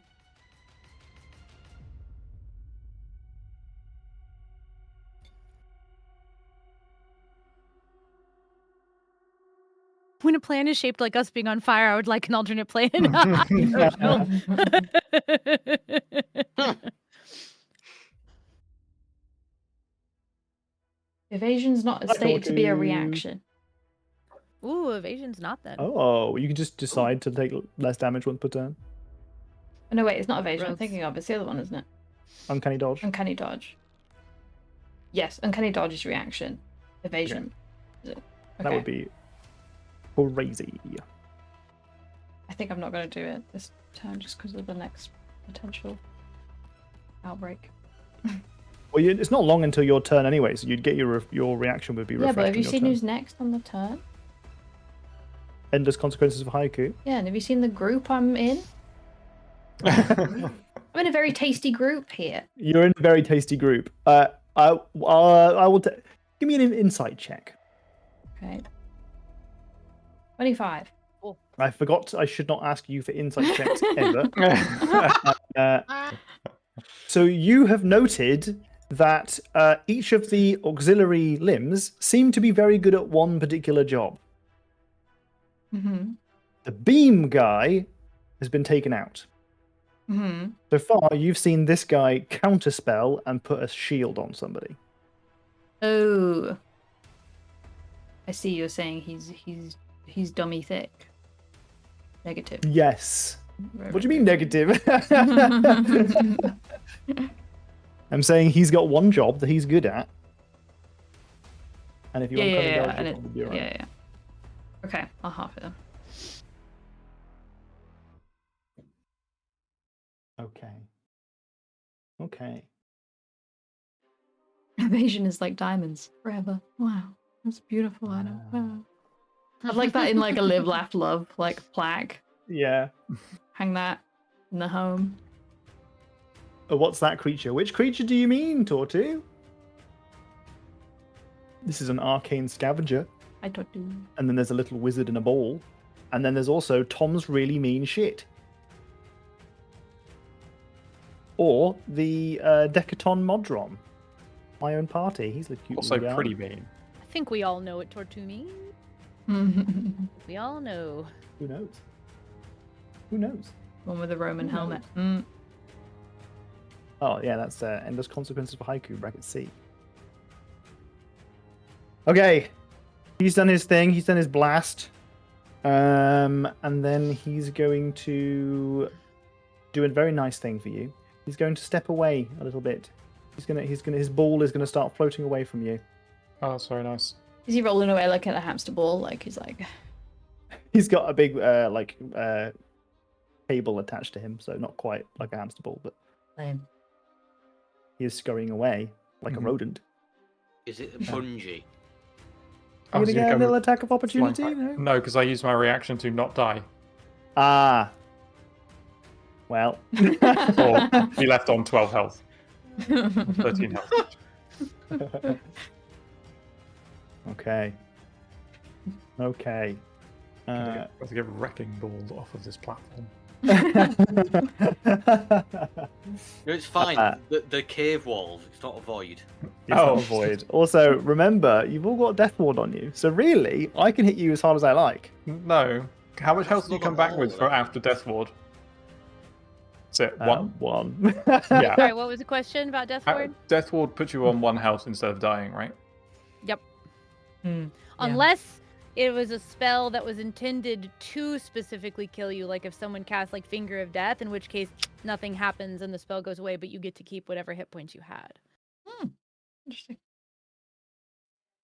When a plan is shaped like us being on fire, I would like an alternate plan. Evasion's not Hi, stated to be a Tortu. reaction. Ooh, evasion's not then. Oh, you can just decide to take less damage once per turn. Oh, no, wait, it's not evasion. I'm Rogues. thinking of. It's the other one, isn't it? Uncanny dodge. Uncanny dodge. Yes, uncanny dodge is reaction. Evasion. Is it? That Okay. would be crazy. I think I'm not going to do it this turn just because of the next potential outbreak. Well, it's not long until your turn anyway, so you'd get your reaction would be Yeah, refreshed. but have you on your seen turn. who's next on the turn? Endless consequences of haiku? Yeah, and have you seen the group I'm in? I'm in a very tasty group here. You're in a very tasty group. I will give me an insight check. Okay. 25. I forgot I should not ask you for insight checks ever. So you have noted that each of the auxiliary limbs seem to be very good at one particular job. Mm-hmm. The beam guy has been taken out. Mm-hmm. So far, you've seen this guy counterspell and put a shield on somebody. Oh. I see you're saying he's dummy thick. Negative. Yes. Right, What do you right, mean negative? I'm saying he's got one job that he's good at. And if you Yeah, uncanny yeah, dodge, yeah. you'll And probably be alright. yeah. Okay, I'll half it then. Okay. Evasion is like diamonds forever. Wow, that's beautiful. I know. Wow. I'd like that in like a live, laugh, love like plaque. Yeah. Hang that in the home. What's that creature? Which creature do you mean, Tortu? This is an arcane scavenger. I don't do. And then there's a little wizard in a ball. And then there's also Tom's really mean shit. Or the Decaton Modron. My own party. He's the cute Also little guy. pretty mean. I think we all know what Tortu means. We all know. Who knows? Who knows? One with a Roman Who helmet. Oh, yeah, that's Endless Consequences for Haiku, bracket C. Okay. He's done his thing. He's done his blast. And then he's going to do a very nice thing for you. He's going to step away a little bit. His ball is gonna start floating away from you. Oh, that's very nice. Is he rolling away like in a hamster ball? Like he's like. He's got a big cable attached to him, so not quite like a hamster ball, but Lame. he is scurrying away like a rodent. Is it a bungee? Are you was gonna get a gonna go little with attack of opportunity? flying back. No? No, because I used my reaction to not die. Ah. Well. Or be left on 12 health. 13 health. Okay. Okay. I have to get wrecking balled off of this platform. No, it's fine. The cave walls. It's not a void. It's not a void. Also, remember, you've all got Death Ward on you. So really, I can hit you as hard as I like. No. How much health do you come back with for after Death Ward? Is it one? One. Yeah. Sorry, what was the question about Death Ward? Death Ward puts you on 1 health instead of dying, right? Yep. Yeah. Unless it was a spell that was intended to specifically kill you, like if someone casts like Finger of Death, in which case nothing happens and the spell goes away, but you get to keep whatever hit points you had. Interesting.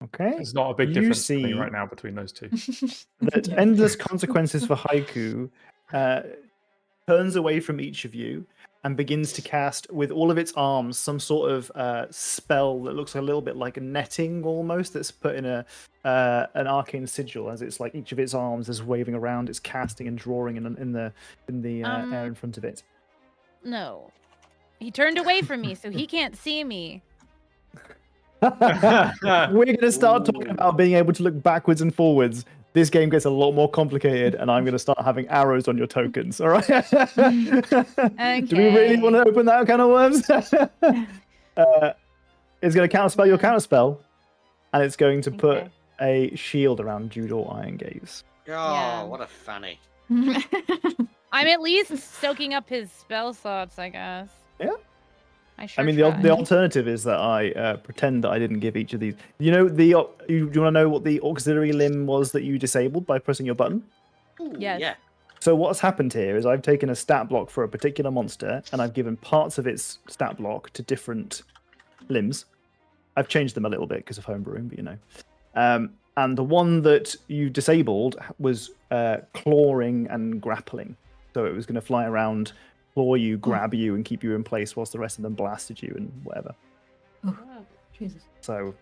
Okay. There's not a big You difference for me see- right now between those two. That Endless Consequences for Haiku turns away from each of you and begins to cast with all of its arms some sort of spell that looks a little bit like a netting almost, that's put in an arcane sigil, as it's like each of its arms is waving around, it's casting and drawing in the air in front of it. No. He turned away from me, so he can't see me. We're going to start talking about being able to look backwards and forwards. This game gets a lot more complicated, and I'm going to start having arrows on your tokens. All right? Do we really want to open that can of worms? It's going to counterspell your counterspell, and it's going to put a shield around Judor Iron Gaze. Oh, Yeah. what a fanny. I'm at least soaking up his spell slots, I guess. Yeah. sure I mean, tried. the alternative is that I pretend that I didn't give each of these. You know, do you want to know what the auxiliary limb was that you disabled by pressing your button? Ooh, Yes. Yeah. So what's happened here is I've taken a stat block for a particular monster, and I've given parts of its stat block to different limbs. I've changed them a little bit because of homebrewing, but you know. And the one that you disabled was clawing and grappling. So it was going to fly around, claw you, grab you, and keep you in place whilst the rest of them blasted you and whatever. Oh, Jesus. So,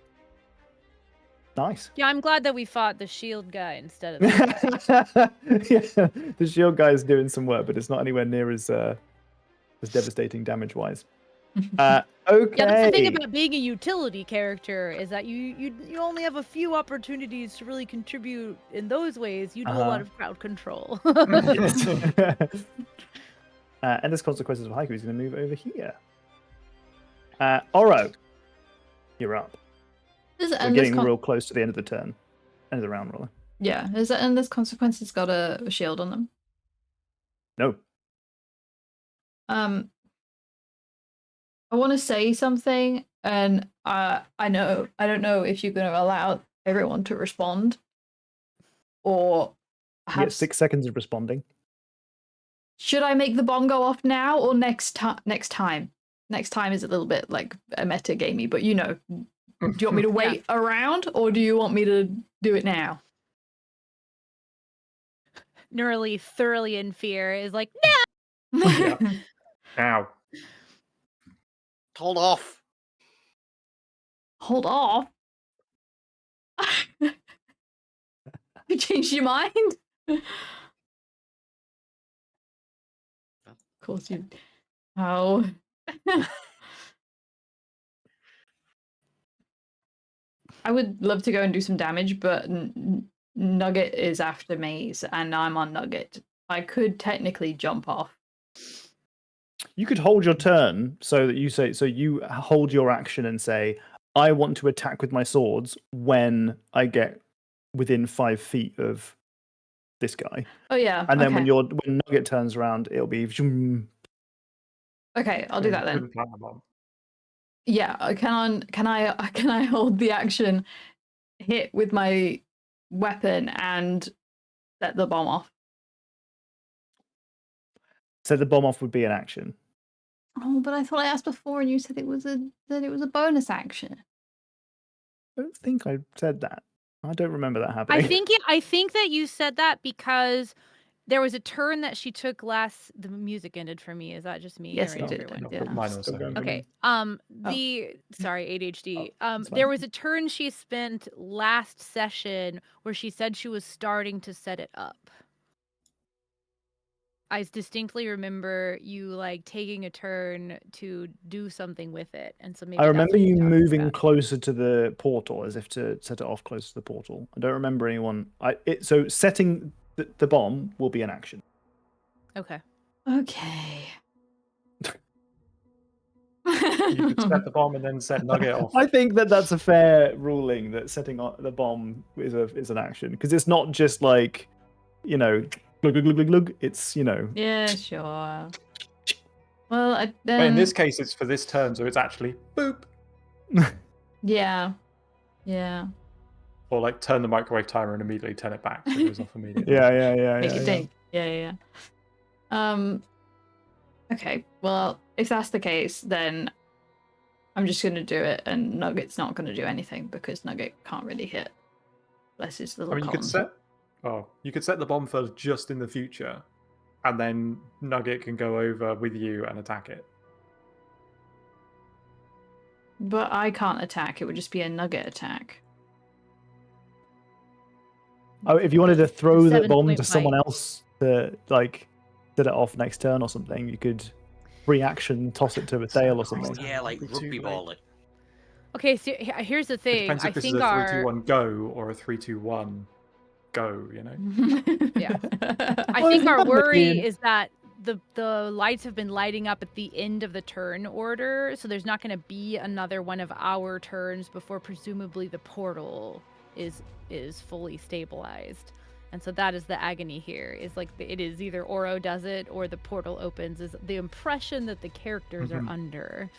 nice. Yeah, I'm glad that we fought the shield guy instead of the Yeah, the shield guy is doing some work, but it's not anywhere near as devastating damage-wise. Okay. Yeah, that's the thing about being a utility character is that you only have a few opportunities to really contribute in those ways. You do a lot of crowd control. Yes. And there's consequences of Haiku. He's going to move over here. Oro, you're up. We're getting real close to the end of the turn. End of the round, rather. Yeah, is that endless consequences got a shield on them? No. I want to say something, and I don't know if you're going to allow everyone to respond, or You get 6 seconds of responding. Should I make the bomb go off now or next time? Next time is a little bit like a meta gamey, but you know, do you want me to wait around or do you want me to do it now? Neurally, thoroughly in fear, is like, no! Yeah. Now. Hold off. Hold off? You changed your mind? Of course you... Oh. I would love to go and do some damage, but Nugget is after Maze, and I'm on Nugget. I could technically jump off. You could hold your turn so that you hold your action and say, I want to attack with my swords when I get within 5 feet of this guy. Oh yeah. And then when Nugget turns around, it'll be. Okay, I'll do that then. Yeah, can I hold the action, hit with my weapon, and set the bomb off? Set the bomb off would be an action. Oh, but I thought I asked before, and you said it was a bonus action. I don't think I said that. I don't remember that happening. I think that you said that because there was a turn that she took last. The music ended for me. Is that just me? Yes, or it did. everyone? Yeah. Mine also. Okay. Sorry, ADHD. There was a turn she spent last session where she said she was starting to set it up. I distinctly remember you like taking a turn to do something with it, and so maybe I remember that's what you you're moving about. closer to the portal as if to set it off close to the portal. I don't remember anyone. So setting the bomb will be an action. Okay. Okay. You could set the bomb and then set Nugget off. I think that's a fair ruling that setting the bomb is an action because it's not just like, you know, glug glug glug glug glug. It's, you know. Yeah, sure. Well, But in this case, it's for this turn, so it's actually boop. Yeah. Or like turn the microwave timer and immediately turn it back so it goes off immediately. Yeah. Make it ding. Yeah. Okay. Well, if that's the case, then I'm just gonna do it, and Nugget's not gonna do anything because Nugget can't really hit. Bless his little. I mean, you could set the bomb for just in the future, and then Nugget can go over with you and attack it. But I can't attack. It would just be a Nugget attack. Oh, if you wanted to throw the bomb 7-point to someone else to like set it off next turn or something, you could reaction toss it to a tail or something. Yeah, like rugby ball it. Okay, so here's the It thing. depends if this is a 3-2-1 go or a 3-2-1 go, you know? Yeah. I think our worry is that the lights have been lighting up at the end of the turn order, so there's not going to be another one of our turns before presumably the portal is fully stabilized. And so that is the agony here, is like it is either Oro does it or the portal opens, is the impression that the characters are under.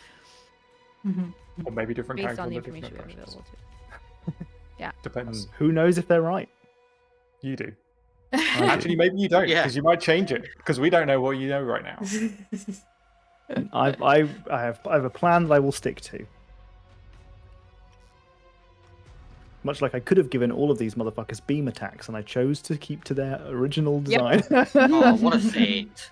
Mhm. Or maybe different based characters on the under different information we have impressions. available to. Depends. Who knows if they're right? You do. I Actually, do. maybe you don't, Yeah. because you might change it, because we don't know what you know right now. I have a plan that I will stick to. Much like I could have given all of these motherfuckers beam attacks, and I chose to keep to their original design. Oh, what a saint!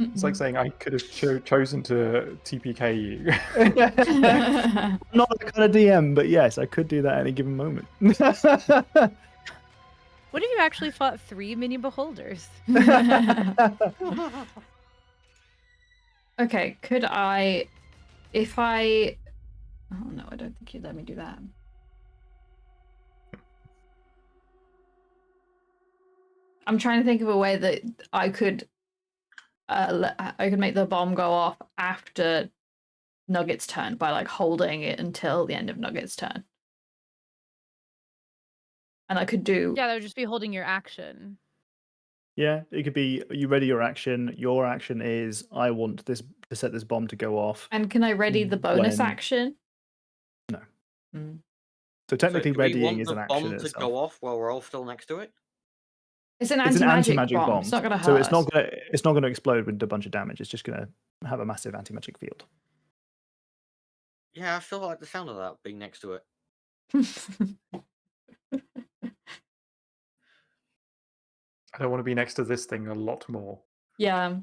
It's like saying I could have chosen to TPK you. I'm not that kind of DM, but yes, I could do that at any given moment. What if you actually fought 3 mini beholders? Okay, could I, if I, oh no, I don't think you'd let me do that. I'm trying to think of a way that I could make the bomb go off after Nugget's turn by like holding it until the end of Nugget's turn. And I could do Yeah, that would just be holding your action. Yeah, it could be you ready your action. Your action is I want this to set this bomb to go off. And can I ready the bonus When- action? No. Mm. So technically, So do we readying want is the an action bomb in to itself. go off while we're all still next to it? It's an It's an anti-magic anti-magic bomb. It's not gonna hurt. So it's not gonna explode with a bunch of damage. It's just gonna have a massive anti-magic field. Yeah, I still like the sound of that being next to it. I don't want to be next to this thing a lot more. Yeah.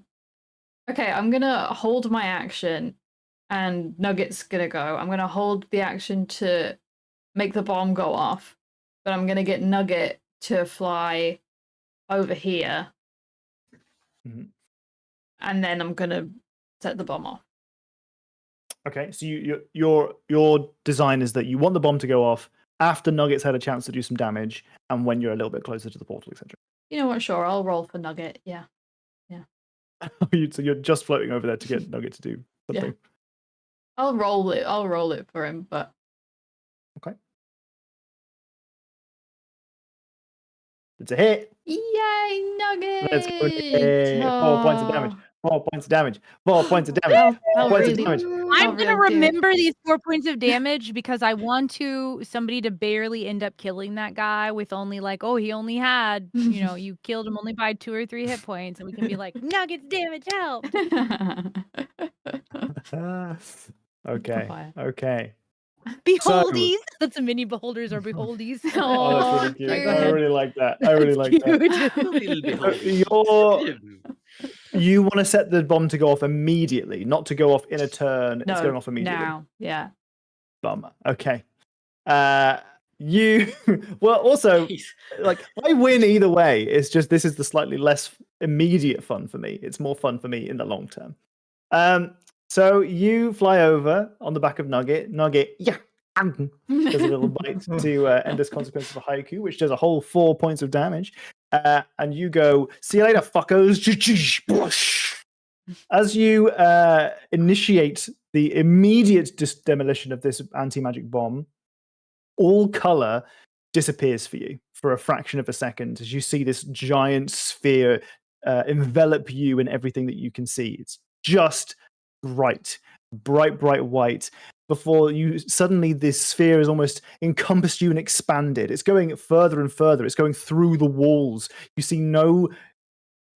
Okay, I'm gonna hold my action and Nugget's gonna go. I'm gonna hold the action to make the bomb go off, but I'm gonna get Nugget to fly over here. Mhm. And then I'm gonna set the bomb off. Okay, so your design is that you want the bomb to go off after Nuggets had a chance to do some damage, and when you're a little bit closer to the portal, etc. You know what? Sure, I'll roll for Nugget. Yeah. So you're just floating over there to get Nugget to do something. I'll roll it. I'll roll it for him, but Okay. It's a hit. yay, Nugget! Let's go. Yay. 4 points of damage. 4 points of damage. 4 points of damage. I'll 4 points of really- damage. I'm I'll gonna really do it. remember these 4 points of damage because I want somebody to barely end up killing that guy with only like, oh, he only had, you killed him only by 2 or 3 hit points, and we can be like, Nuggets damage help. Okay. Fire. Okay. Beholdies. That's a mini beholders or beholdies. Oh, that's really cute. I cute. really like that. I really like that. Little You want to set the bomb to go off immediately, not to go off in a turn. It's going off immediately. Now, yeah. Bummer. Okay. You well also like I win either way. It's just this is the slightly less immediate fun for me. It's more fun for me in the long term. So you fly over on the back of Nugget. Nugget, yeah. There's a little bite to Endless Consequences of a Haiku, which does a whole 4 points of damage. And you go, see you later, fuckers. As you initiate the immediate demolition of this anti-magic bomb, all color disappears for you for a fraction of a second as you see this giant sphere envelop you in everything that you can see. It's just bright white. Before you suddenly this sphere is almost encompassed you and expanded. It's going further and further. It's going through the walls. You see no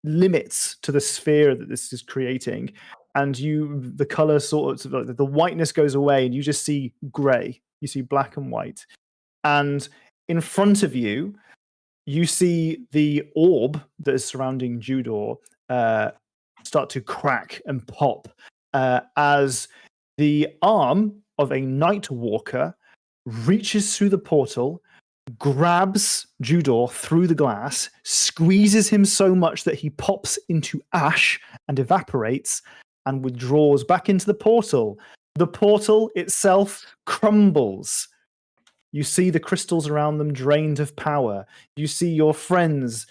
limits to the sphere that this is creating, and the color sort of the whiteness goes away, and you just see gray. You see black and white, and in front of you, you see the orb that is surrounding Judor start to crack and pop as the arm of a Night Walker reaches through the portal, grabs Judor through the glass, squeezes him so much that he pops into ash and evaporates and withdraws back into the portal. The portal itself crumbles. You see the crystals around them drained of power. You see your friends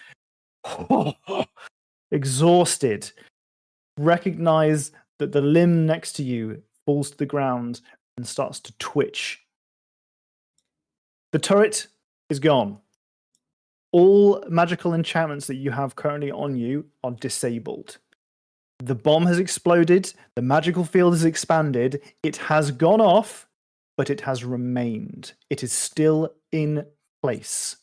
exhausted. Recognize that the limb next to you falls to the ground and starts to twitch. The turret is gone. All magical enchantments that you have currently on you are disabled. The bomb has exploded. The magical field has expanded. It has gone off, but it has remained. It is still in place.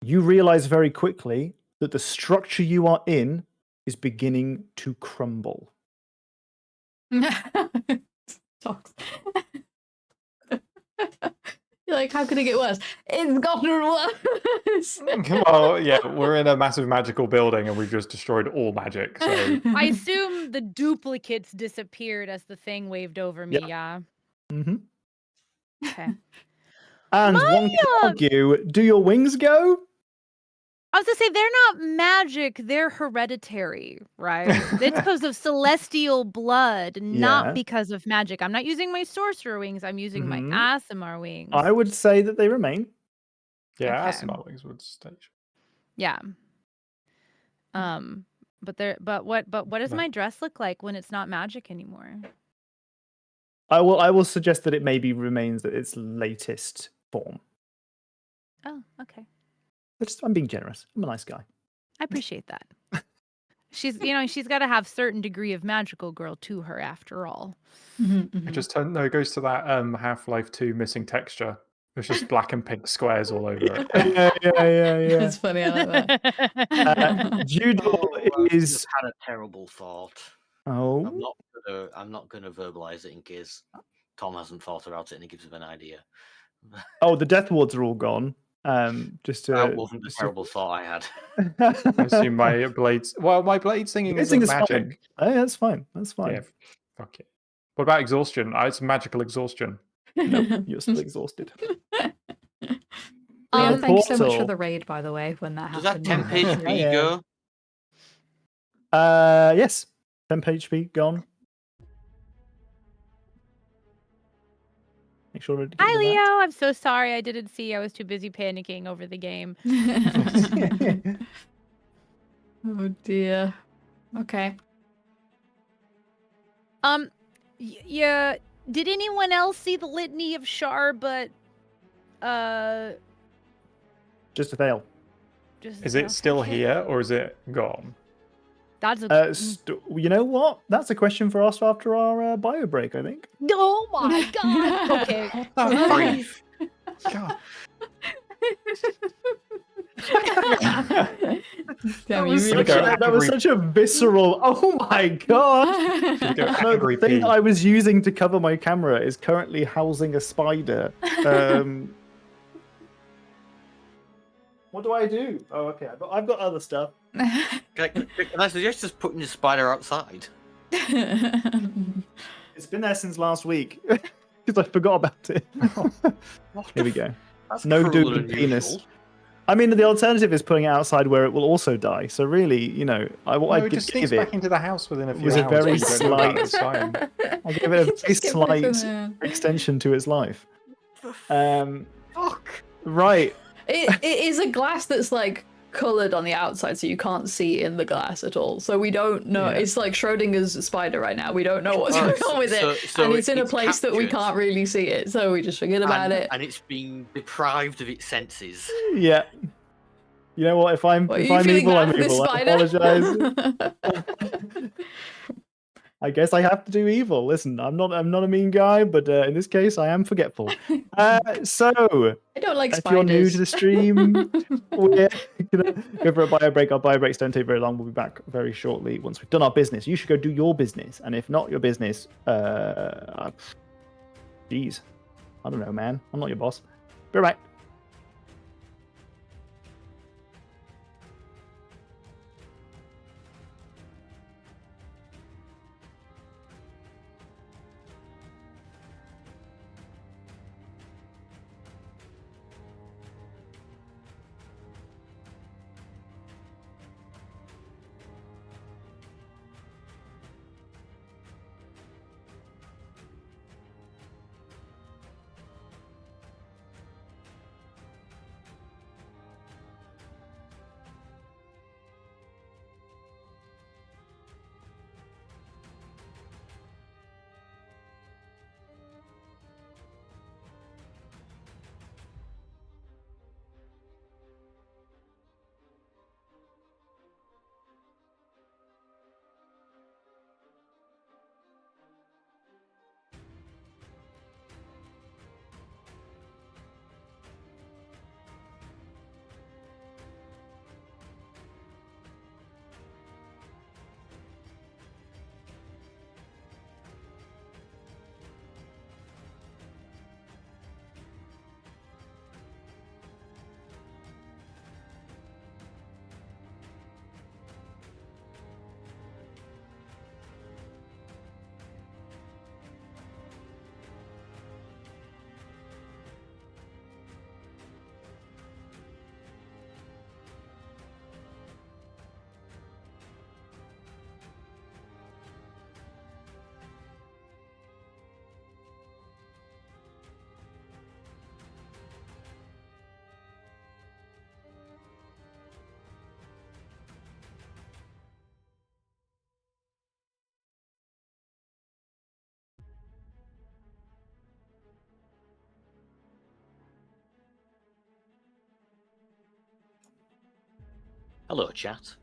You realize very quickly that the structure you are in is beginning to crumble. Talks. You're like, how could it get worse? It's gotten worse. Well, yeah, we're in a massive magical building and we've just destroyed all magic. So I assume the duplicates disappeared as the thing waved over me. Yep. Yeah. Mm-hmm. Okay. And one can argue, do your wings go? I was gonna say they're not magic; they're hereditary, right? It's because of celestial blood, not Yeah. because of magic. I'm not using my sorcerer wings. I'm using my Mhm. Aasimar wings. I would say that they remain. yeah, Okay. Aasimar wings would stay. Yeah. But what does No. my dress look like when it's not magic anymore? I will suggest that it maybe remains at its latest form. Oh, okay. I'm being generous. I'm a nice guy. I appreciate that. She's got to have certain degree of magical girl to her after all. It just it goes to that Half-Life 2 missing texture. There's just black and pink squares all over it. Yeah. It's funny, I like that. Judo I've is. just had a terrible thought. Oh. I'm not gonna verbalize it in case Tom hasn't thought about it and he gives him an idea. Oh, the death wards are all gone. Just to. That wasn't the terrible thought I had. I assume my blades. Well, my blade singing Blade isn't singing is magic. fine. Oh, yeah, that's fine. That's fine. Yeah, fuck it. What about exhaustion? It's magical exhaustion. Nope, you're still exhausted. Leah, The thanks so much for portal. the raid, by the way, when that Does that happened. 10 HP Yeah. go? Yes. 10 HP gone. Make sure to get Hi, rid of Leo. that. I'm so sorry. I didn't see. I was too busy panicking over the game. Oh dear. Okay. Yeah. Did anyone else see the litany of Shar? But Just a fail. just Is it still okay. here or is it gone? That's a You know what? That's a question for us after our bio break, I think. oh my god. Okay. Grief. God. Damn, was you really such a- tried. that was such a visceral. Oh my god! Go No, the angry thing pea. I was using to cover my camera is currently housing a spider. What do I do? Oh, okay. I've got other stuff. Can I suggest just putting the spider outside? It's been there since last week because I forgot about it. Here we go. That's No cruel doomed and penis. unusual. I mean, the alternative is putting it outside where it will also die. So really, what No, I it just sneaks gave back it into the house within a few was hours. a very but you don't know about it, it's fine. I gave it a very Just get rid of slight it. extension to its life. Fuck. Right. It is a glass that's like colored on the outside, so you can't see in the glass at all. So we don't know. Yeah. It's like Schrodinger's spider right now. We don't know what's Oh, going on with it, so and it's in a it's place that we captured. can't really see it. So we just forget about it. And it's been deprived of its senses. Yeah. You know what? If I'm What, are if you I'm feeling evil, bad I'm for this evil. I spider? apologize. I guess I have to do evil. Listen, I'm not a mean guy, but in this case, I am forgetful. So I don't like if spiders. you're new to the stream, we're gonna go for a bio break. Our bio breaks don't take very long. We'll be back very shortly once we've done our business. You should go do your business, and if not your business, geez, I don't know, man. I'm not your boss. Be right back. Hello, chat.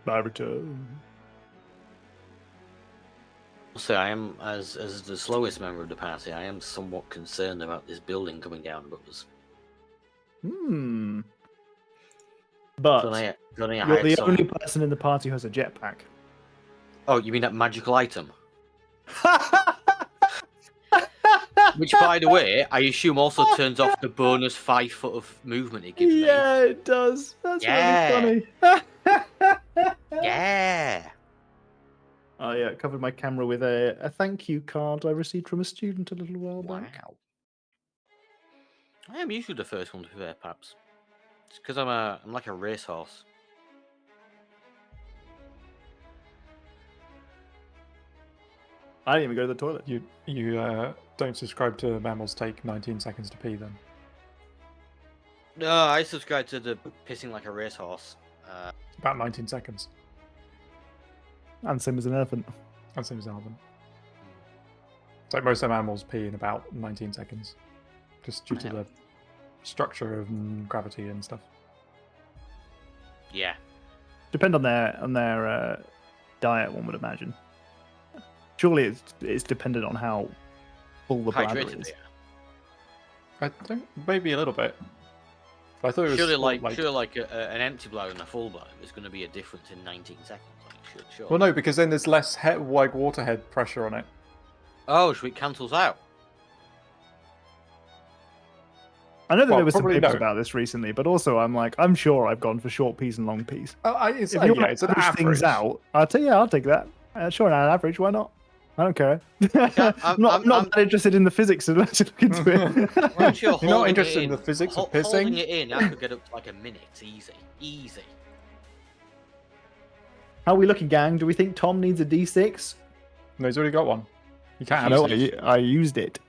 Naruto. So I am, as the slowest member of the party, I am somewhat concerned about this building coming down above us. But You're you're the only person in the party who has a jetpack. Oh, you mean that magical item? Which, by the way, I assume also turns off the bonus 5 foot of movement it gives me. Yeah, it does. That's really funny. Yeah. Oh yeah, it covered my camera with a thank you card I received from a student a little while back. Wow. I am usually the first one to wear, perhaps. It's because I'm like a racehorse. I didn't even go to the toilet. You don't subscribe to Mammals Take 19 seconds to pee then? No, I subscribe to the pissing like a racehorse. About 19 seconds. And same as an elephant. And same as an elephant. It's like most of animals pee in about 19 seconds. Just due to the structure of gravity and stuff. Yeah. Depend on their diet, one would imagine. Surely it's dependent on how full the bladder Hydrated is. I don't, maybe a little bit. But I thought it was surely an empty bladder and a full bladder is going to be a difference in 19 seconds. Like, sure. Well, no, because then there's less water head pressure on it. Oh, so it cancels out. I know that there were some papers about this recently, but also I'm sure I've gone for short peas and long peas. It's if you an push average. things out, I'll take that. Sure, on average, why not? I don't care. I'm not that interested in the physics of it. Look into it. You're not interested in the physics of pissing? Holding it in, I could get up to like a minute. Easy. How are we looking, gang? Do we think Tom needs a D6? No, he's already got one. You can't No, have it. I used it.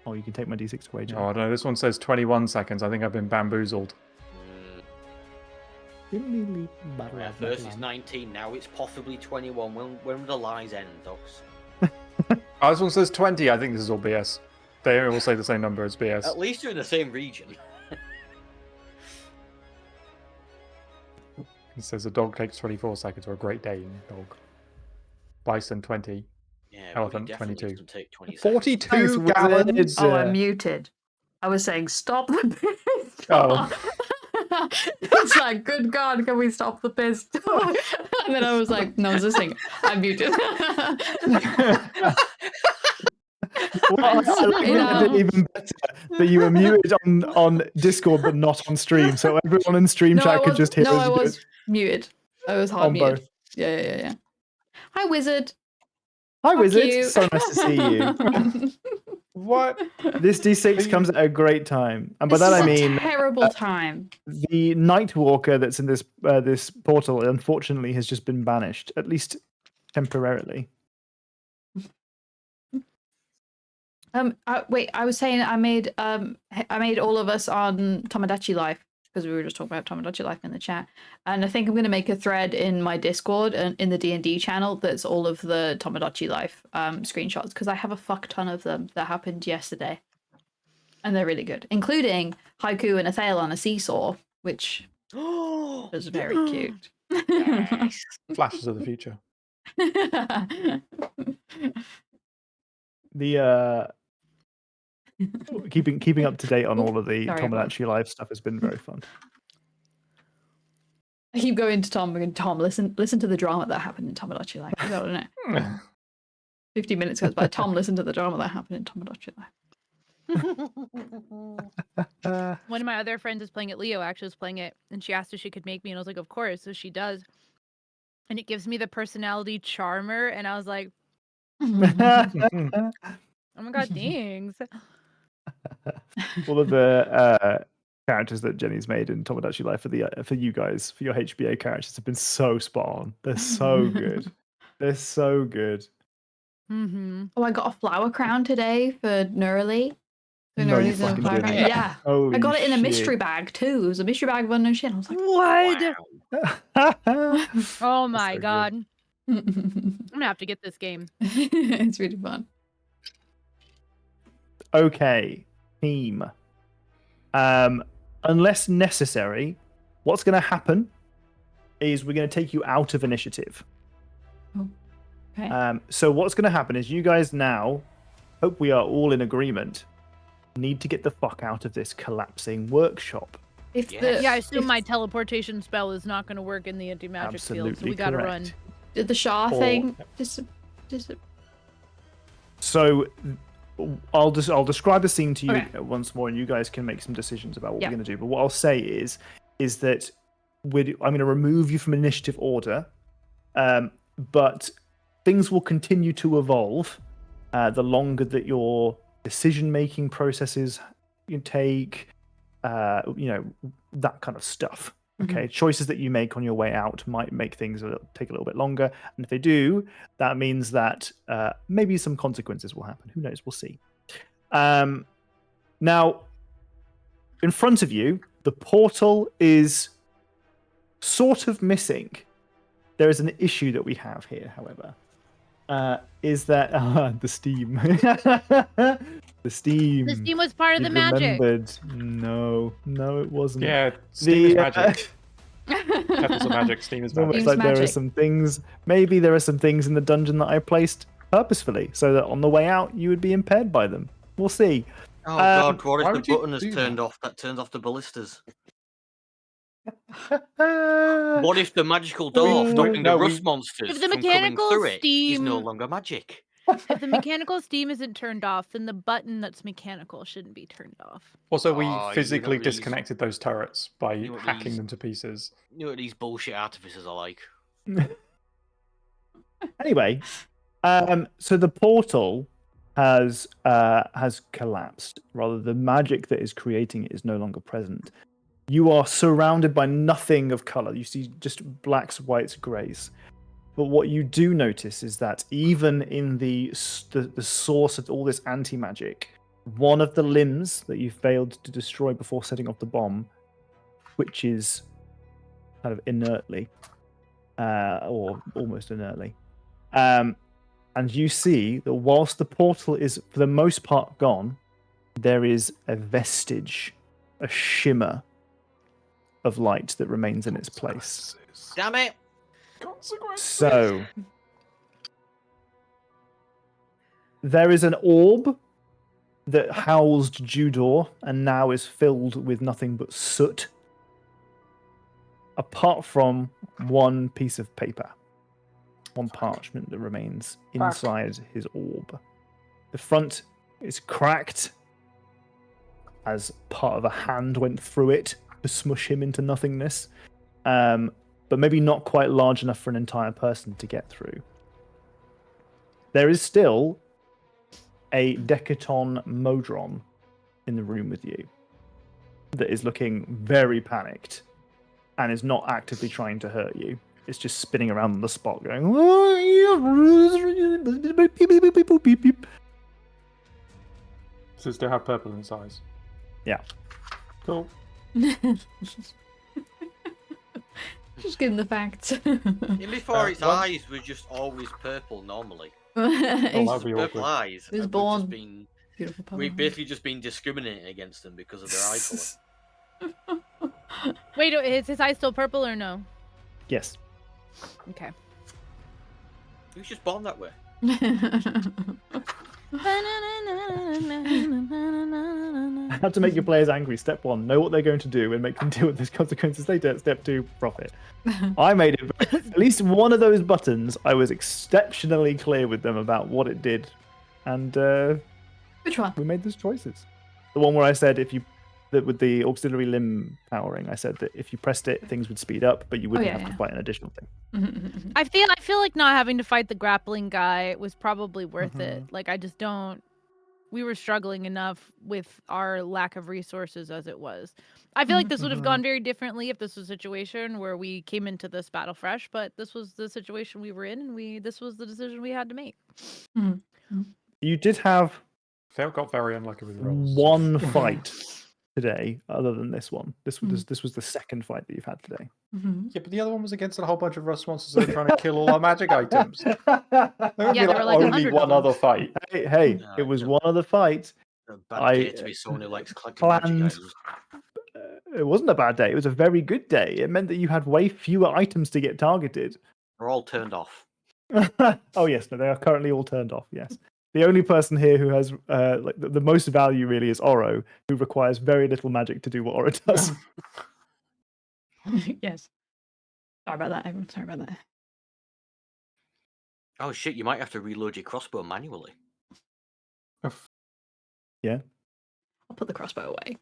Oh, you can take my D6 away, Joe. Oh, I don't know. This one says 21 seconds. I think I've been bamboozled. At first it's 19, now it's possibly 21. When will the lies end, Docs? Oh, this one says 20. I think this is all BS. They all say the same number as BS. At least you're in the same region. It says a dog takes 24 seconds, or a Great Dane dog. Bison 20. Yeah, Elephant 22. Take 20 42 gallons. Oh, I'm muted. I was saying stop the piss. Oh. It's like, good God, can we stop the piss? And then I was like, no, it's a thing. I'm muted. Even better that you were muted on Discord but not on stream, so everyone in stream chat could just hear. No, I was muted. I was hard muted. Both. Yeah. Hi, Wizard. Hi, Wizard. You. So nice to see you. What? This D6 comes at a great time, and by that I mean terrible time. The Nightwalker that's in this this portal, unfortunately, has just been banished, at least temporarily. Wait, I was saying I made all of us on Tomodachi Life because we were just talking about Tomodachi Life in the chat, and I think I'm going to make a thread in my Discord and in the D&D channel that's all of the Tomodachi Life screenshots because I have a fuck ton of them that happened yesterday, and they're really good, including Haiku and Athale on a seesaw, which was very cute. Nice. Flashes of the future. The keeping up to date on all of the Sorry, Tomodachi Life stuff has been very fun. I keep going to Tom and Tom, listen to the drama that happened in Tomodachi Life. I don't know. 50 minutes goes by. Tom, listen to the drama that happened in Tomodachi Life. One of my other friends is playing it. Leo actually was playing it, and she asked if she could make me, and I was like, of course. So she does, and it gives me the personality charmer, and I was like, oh my god, thanks. All of the characters that Jenny's made in Tomodachi Life for you guys, for your HBA characters, have been so spot on. They're so good. They're so good. Mm-hmm. Oh, I got a flower crown today for Nurley. No, you fucking didn't. Yeah. Holy I got it in a shit. mystery bag too. It was a mystery bag of unknown shit. I was like, What? Oh my so god. I'm gonna have to get this game. it's really fun. Okay, team. Unless necessary, what's going to happen is we're going to take you out of initiative. Oh, okay. So what's going to happen is you guys now, hope we are all in agreement, need to get the fuck out of this collapsing workshop. If Yeah, I assume my teleportation spell is not going to work in the anti-magic field, so we got to run. Did the Shah thing So I'll describe the scene to you once more, and you guys can make some decisions about what we're going to do. But what I'll say is that I'm going to remove you from initiative order, but things will continue to evolve the longer that your decision-making processes you take, that kind of stuff. Okay, choices that you make on your way out might make things take a little bit longer, and if they do, that means that maybe some consequences will happen. Who knows? We'll see. Now, in front of you, the portal is sort of missing. There is an issue that we have here, however, is that the steam. The steam. The steam was part of the magic. No, it wasn't. Yeah, steam is magic. Kettles of magic, steam is magic. It's like there are some things. Maybe there are some things in the dungeon that I placed purposefully, so that on the way out you would be impaired by them. We'll see. Oh god, what if the button is turned off? That turns off the ballistas. What if the magical door stopping the rust monsters from coming through it is no longer magic? If the mechanical steam isn't turned off, then the button that's mechanical shouldn't be turned off. Also, we physically disconnected those turrets by hacking them to pieces. You know what these bullshit artificers are like. Anyway, so the portal has collapsed. Rather, the magic that is creating it is no longer present. You are surrounded by nothing of color. You see just blacks, whites, grays. But what you do notice is that even in the source of all this anti-magic, one of the limbs that you failed to destroy before setting off the bomb twitches kind of inertly, or almost inertly. And you see that whilst the portal is, for the most part, gone, there is a vestige, a shimmer of light that remains in its place. Damn it! So, there is an orb that housed Judor and now is filled with nothing but soot, apart from one piece of paper, one parchment that remains inside his orb. The front is cracked as part of a hand went through it to smush him into nothingness. But maybe not quite large enough for an entire person to get through. There is still a Decaton Modron in the room with you that is looking very panicked and is not actively trying to hurt you. It's just spinning around on the spot going... So still have purple in its eyes? Yeah. Cool. Just give him the facts. Before its eyes were just always purple normally. Purple eyes. He was born. We've basically just been discriminating against them because of their eye colour. Wait, is his eye still purple or no? Yes. Okay. He was just born that way. How to make your players angry. Step 1, know what they're going to do and make them deal with those consequences later. Step 2, profit. I made it. At least one of those buttons, I was exceptionally clear with them about what it did. And Which one? we made those choices. The one where I said that with the auxiliary limb powering, I said that if you pressed it, things would speed up, but you wouldn't have to fight an additional thing. I feel like not having to fight the grappling guy was probably worth it. Like, I just don't. We were struggling enough with our lack of resources as it was. I feel like this would have gone very differently if this was a situation where we came into this battle fresh, but this was the situation we were in, and this was the decision we had to make. You did have Phil got very unlucky with rolls. one fight today, other than this one. This was the second fight that you've had today. Yeah, but the other one was against a whole bunch of rust monsters that are trying to kill all our magic items. There would Yeah, be there were like only 100 of one them. other fight. Hey, it was one other fight. A bad day to be someone who likes collecting magic planned- items. It wasn't a bad day. It was a very good day. It meant that you had way fewer items to get targeted. They're all turned off. Oh yes, no, they are currently all turned off. Yes, the only person here who has like the most value really is Oro, who requires very little magic to do what Oro does. Yes. Sorry about that, everyone. Sorry about that. Oh shit, you might have to reload your crossbow manually. Yeah. I'll put the crossbow away.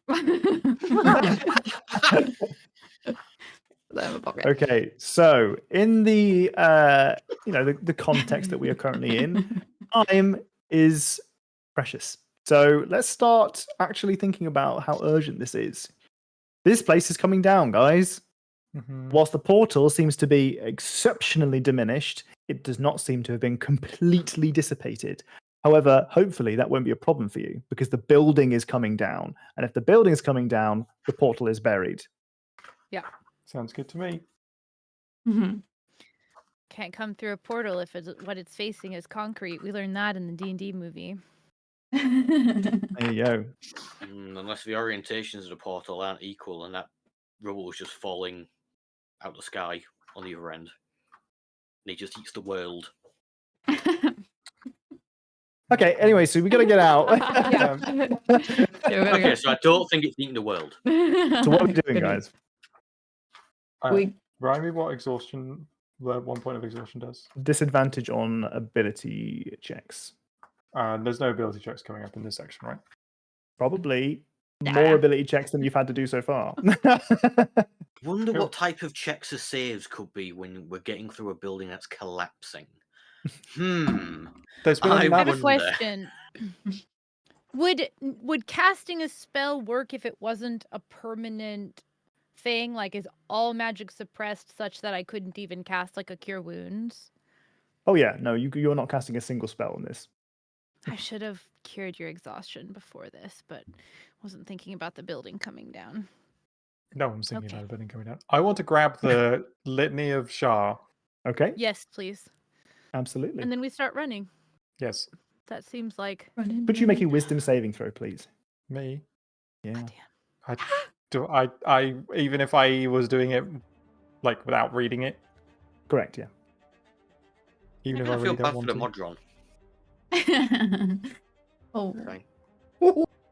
Okay, so in the the context that we are currently in, time is precious. So let's start actually thinking about how urgent this is. This place is coming down, guys. Whilst the portal seems to be exceptionally diminished, it does not seem to have been completely dissipated. However, hopefully that won't be a problem for you because the building is coming down. And if the building is coming down, the portal is buried. Yeah. Sounds good to me. Can't come through a portal if what it's facing is concrete. We learned that in the D&D movie. There you go. Unless the orientations of the portal aren't equal and that rubble is just falling out the sky on the other end. And it just eats the world. Okay, anyway, so we got to get out. Okay, so I don't think it's eating the world. So what are we doing, guys? Remind me what exhaustion, the 1 point of exhaustion does. Disadvantage on ability checks. There's no ability checks coming up in this section, right? Probably more ability checks than you've had to do so far. Wonder what type of checks or saves could be when we're getting through a building that's collapsing. There's been I have a question. Would casting a spell work if it wasn't a permanent thing? Like, is all magic suppressed such that I couldn't even cast like a cure wounds? Oh yeah, no, you're not casting a single spell on this. I should have cured your exhaustion before this, but wasn't thinking about the building coming down. No, I'm thinking about the building coming down. I want to grab the Litany of Shah. Okay. Yes, please. Absolutely. And then we start running. Yes. That seems like. Could you make a wisdom saving throw, please? Me? Yeah. I even if I was doing it like without reading it. Correct. Yeah. Even if I feel really bad don't for the want Modron. Oh. Okay.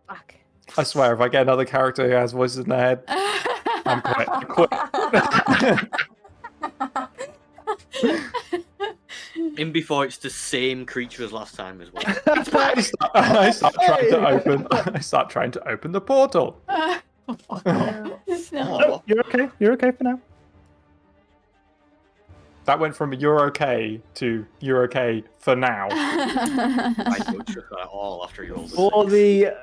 Fuck. I swear, if I get another character who has voices in their head, I'm quit. In before it's the same creature as last time as well. I start trying to open the portal. No, you're okay. You're okay for now. That went from you're okay to you're okay for now. I don't trust that at all after you rolled For the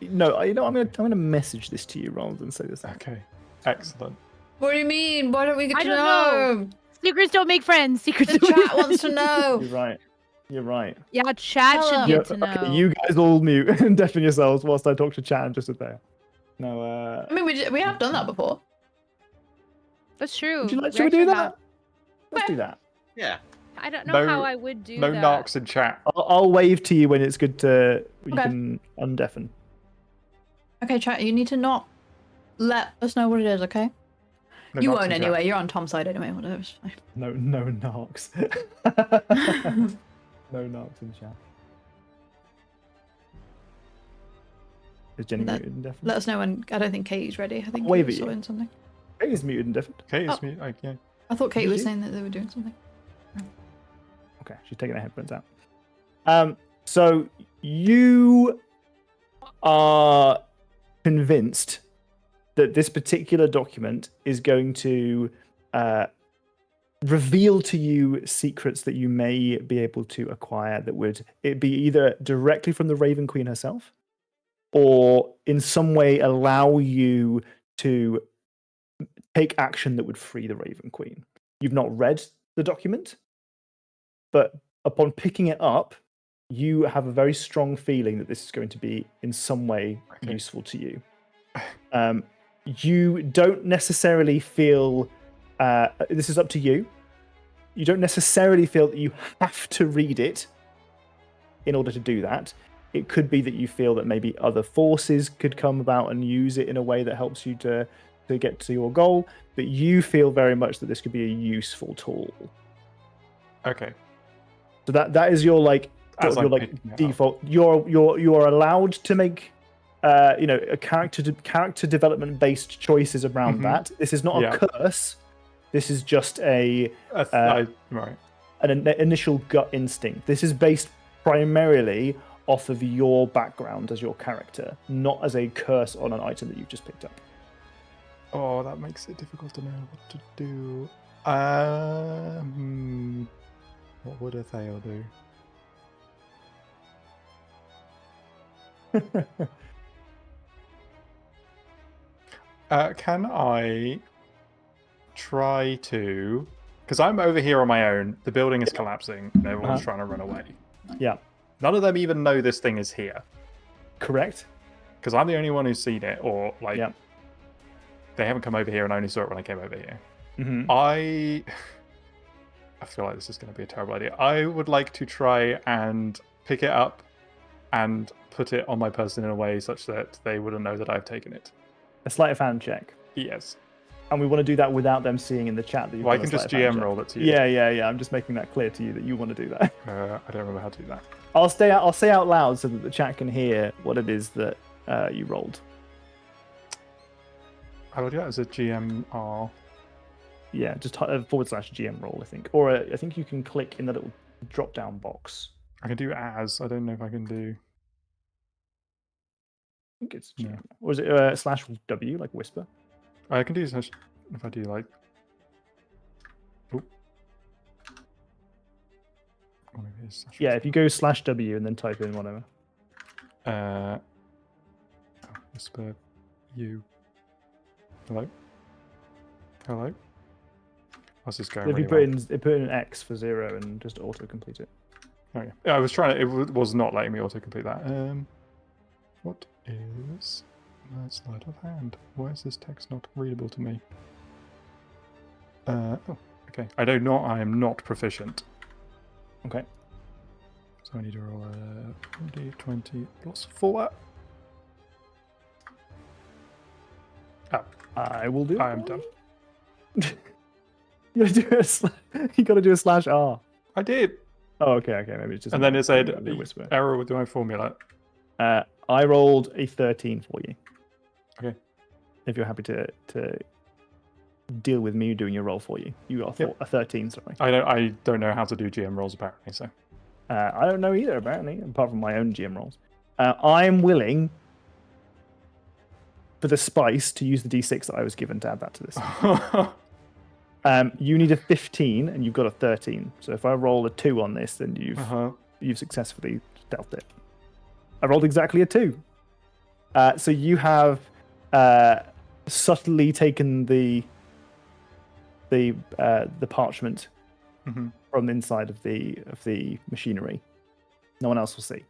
no, I'm gonna message this to you rather than say this. Okay, excellent. What do you mean? Why don't we get I to don't know? Secrets don't make friends. Secrets The don't chat wants to know. You're right. Yeah, chat should get to know. Okay, you guys all mute and deafen yourselves whilst I talk to chat and just sit there. No, I mean, we have done that before. That's true. should we do that? Let's do that. Yeah. I don't know how I would do no that. No narcs in chat. I'll wave to you when it's good to. You can undeafen. Okay, chat. You need to not let us know what it is, okay? No you narcs won't in anyway. chat. You're on Tom's side anyway. Whatever. It's fine. No narcs. No narcs in chat. Is Jenny Let- muted indefinitely? Let us know when. I don't think Katie's ready. I think wave Kate was at you. sorting something. Kate is muted indefinite. Okay, it's Oh. me. Yeah. I thought Kate Did was you? saying that they were doing something. Okay, she's taking her headphones out. So you are convinced that this particular document is going to reveal to you secrets that you may be able to acquire that would it be either directly from the Raven Queen herself or in some way allow you to take action that would free the Raven Queen. You've not read the document, but upon picking it up, you have a very strong feeling that this is going to be in some way useful to you. You don't necessarily feel, this is up to you. You don't necessarily feel that you have to read it in order to do that. It could be that you feel that maybe other forces could come about and use it in a way that helps you to get to your goal, but you feel very much that this could be a useful tool. Okay. So that is your As your I'm picking it up. default. You're allowed to make a character development based choices around Mhm. that. This is not Yeah. a curse. This is just Right. an initial gut instinct. This is based primarily off of your background as your character, not as a curse on an item that you've just picked up. Oh, that makes it difficult to know what to do. What would a Thale do? Can I try to... Because I'm over here on my own, the building is collapsing, and everyone's trying to run away. Yeah. None of them even know this thing is here. Correct. Because I'm the only one who's seen it, or Yeah. they haven't come over here and I only saw it when I came over here. Mm-hmm. I feel like this is going to be a terrible idea. I would like to try and pick it up and put it on my person in a way such that they wouldn't know that I've taken it. A sleight of hand check. Yes. And we want to do that without them seeing in the chat that you've Well, I done a can just sleight of hand GM check. roll it to you. Yeah. I'm just making that clear to you that you want to do that. I don't remember how to do that. I'll say out loud so that the chat can hear what it is that you rolled. How do I do that? As a GMR? Yeah, just /GM roll, I think. Or I think you can click in the little drop-down box. I can do as. I don't know if I can do... I think it's No. GM. Or is it /W, like whisper? I can do this if I do like... Oh. Or maybe it's Yeah, if you go /W and then type in whatever. Whisper you. Hello? Hello? How's this going? If you really put in an X for 0 and just auto-complete it. well? Yeah, I was trying to... It was not letting me auto-complete that. What is... sleight of hand? Why is this text not readable to me? Oh, okay. I am not proficient. Okay. So I need to roll a d20 plus 4. Oh, I will do it. I am done. You gotta do a /R. I did! Oh, okay. Maybe it's just. And then it said, whisper. error with my formula. I rolled a 13 for you. Okay. If you're happy to deal with me doing your roll for you. You got a 13, sorry. I don't know how to do GM rolls apparently, so. I don't know either, apparently, apart from my own GM rolls. I'm willing, for the spice, to use the d6 that I was given to add that to this. You need a 15, and you've got a 13. So if I roll a 2 on this, then you've successfully stealthed it. I rolled exactly a 2. So you have subtly taken the parchment from inside of the machinery. No one else will see.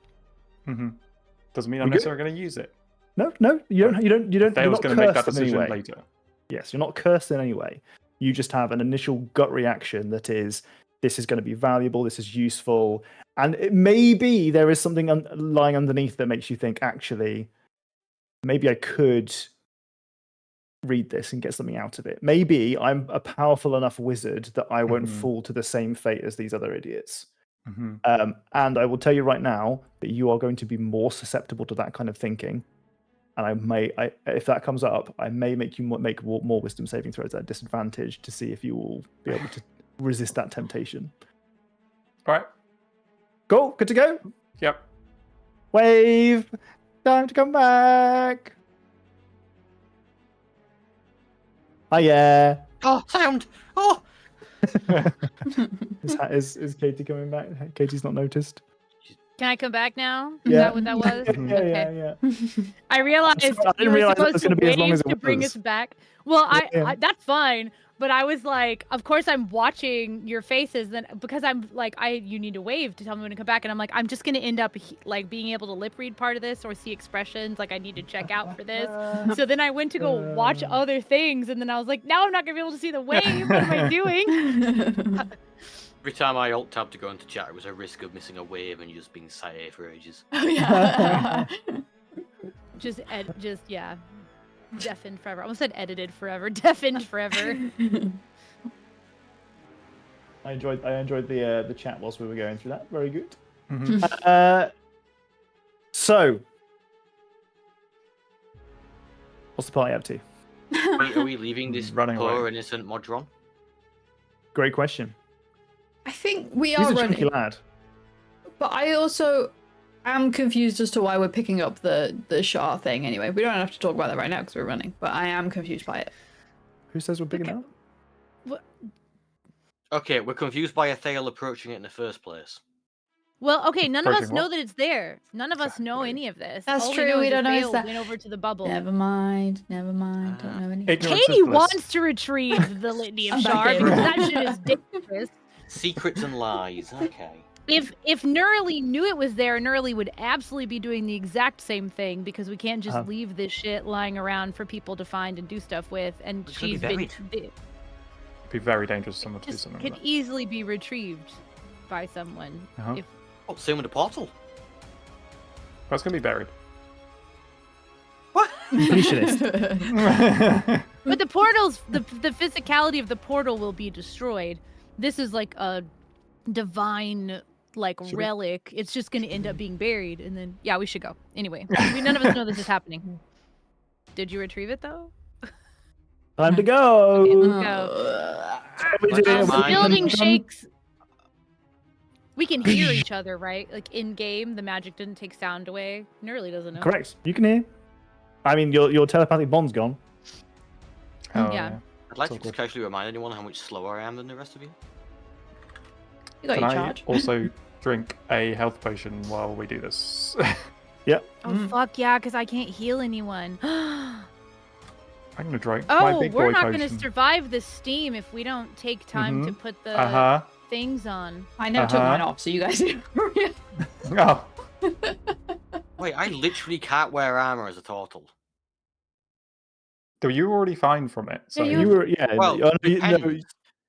Doesn't mean I'm necessarily going to use it. No, you don't. You're not going to make that cursed in any decision way. later. Yes, you're not cursed in any way. You just have an initial gut reaction that is, this is going to be valuable, this is useful, and it may be there is something lying underneath that makes you think, actually, maybe I could read this and get something out of it. Maybe I'm a powerful enough wizard that I won't fall to the same fate as these other idiots. And I will tell you right now that you are going to be more susceptible to that kind of thinking and if that comes up, I may make you make more wisdom saving throws at a disadvantage to see if you will be able to resist that temptation. All right. Cool. Good to go. Yep. Wave. Time to come back. Oh yeah. Oh, sound! Oh! Is Katie coming back? Katie's not noticed. Can I come back now? Is Yeah. that what that was? Yeah. I realized I didn't you were realize it supposed was to gonna be as long wave as it to bring was. us back. Well, Yeah. I that's fine. But I was like, of course I'm watching your faces, then because I'm like, you need to wave to tell me when to come back, and I'm like, I'm just gonna end up like being able to lip read part of this or see expressions. Like I need to check out for this. So then I went to go watch other things, and then I was like, now I'm not gonna be able to see the wave. What am I doing? Every time I alt tab to go into chat, it was a risk of missing a wave and just being sat here for ages. Oh yeah. just yeah. Deafened forever. I almost said edited forever. Deafened forever. I enjoyed the chat whilst we were going through that. Very good. Mhm. So, what's the party up to? Are we leaving this Running poor away. innocent Modron? Great question. I think we He's are a chunky running, lad. but I also am confused as to why we're picking up the Shah thing. Anyway, we don't have to talk about that right now because we're running. But I am confused by it. Who says we're big enough? Okay, we're confused by a Thale approaching it in the first place. Well, okay, none of us Approaching know what? that it's there. None of us know Exactly. any of this. That's All true, know we is don't know Vale it's that- went over to the bubble. Never mind. Don't know anything. Ignorance is Katie bliss. wants to retrieve the litany of I'm back Shar in. because that shit is dangerous. Secrets and lies. Okay. If Nurly knew it was there, Nurly would absolutely be doing the exact same thing because we can't just leave this shit lying around for people to find and do stuff with. And It's gonna be she's been buried. It'd be very dangerous for someone to do just something could like that. easily be retrieved by someone. Uh-huh. If Oh, same with the portal. That's gonna be buried. What? Completionist. but the portals, the physicality of the portal will be destroyed. This is like a divine relic. It's just going to end up being buried, and then yeah, we should go anyway. None of us know this is happening. Did you retrieve it though? Time to go. Okay, let's go. We did it. The Mine. building shakes. We can hear each other, right? Like in game, the magic didn't take sound away. Nurly doesn't know. Correct. You can hear. I mean, your telepathic bond's gone. Oh, Yeah. I'd like It's all to just casually remind anyone how much slower I am than the rest of you. You got Can your I charge. also drink a health potion while we do this? Oh fuck yeah, because I can't heal anyone. I'm gonna drink my Oh, big we're boy not potion. going to survive this steam if we don't take time to put the Uh-huh. things on. I never took Uh-huh. mine off, so you guys. Oh, Wait, I literally can't wear armor as a turtle. so you were already fine from it. So you You were, yeah. Well, no, you- no, depends.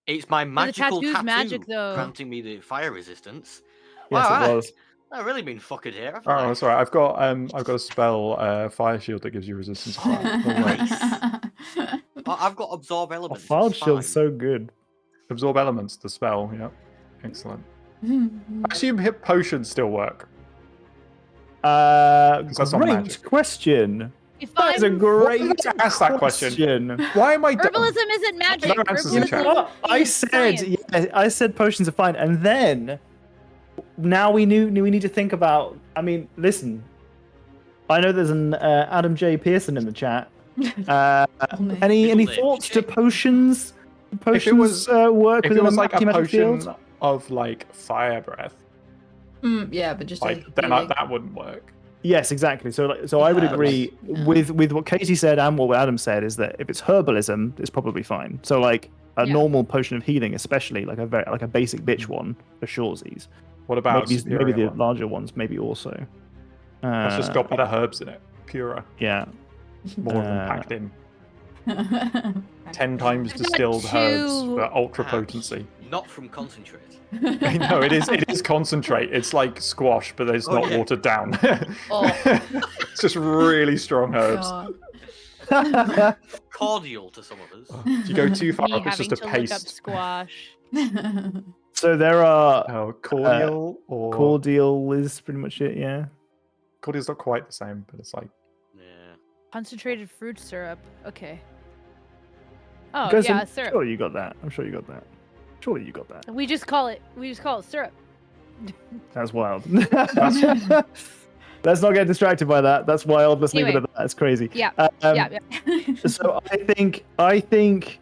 It's my magical tattoo's tattoo magic, though. granting me the fire resistance. yes, Wow, it was. I've really been fucking here. haven't Oh, I? that's all right. I've got a spell, fire shield that gives you resistance to fire. Oh, wait. Nice. I've got absorb A elements. filed it's shield's fine. so good. Absorb elements, the spell. Yep. Excellent. I assume hit potions still work. Great that's not magic. question. If That is a great Why did I ask that question? Why am I dumb? Herbalism isn't magic. No answers in Herbalism chat. Well, I is said, science. yeah, I said potions are fine, and then now we knew we need to think about. I mean, listen, I know there's an Adam J. Pearson in the chat. Any Middle name, thoughts to Jake. potions? Potions was- work If it within was a like a magic potion field? of like fire breath, Yeah, but just like then that wouldn't work. Yes, exactly. So I would Yeah, agree yeah. with what Katie said and what Adam said is that if it's herbalism, it's probably fine. So like a Yeah. normal potion of healing, especially like a basic bitch one for shortsies. What about Maybe superior the one? larger ones, maybe also. That's just got better herbs in it, purer, Yeah. more of them packed in. 10 times I've got distilled herbs two- for ultra Ah, potency. Not from concentrate. No, it is concentrate. It's like squash, but it's Oh, not yeah. watered down. Oh. It's just really strong herbs. God. Cordial to some of us. If you go too far Me up, it's having just a to look up paste. squash. So there are Oh, cordial or cordial is pretty much it, yeah. cordial's not quite the same, but it's like Yeah. Concentrated fruit syrup. Okay. Oh Because yeah, I'm syrup. sure you got that. I'm sure you got that. Surely you got that. We just call it syrup. That's wild. Let's not get distracted by that. That's wild. Let's leave it Anyway. at that. That's crazy. Yeah. Yeah. So I think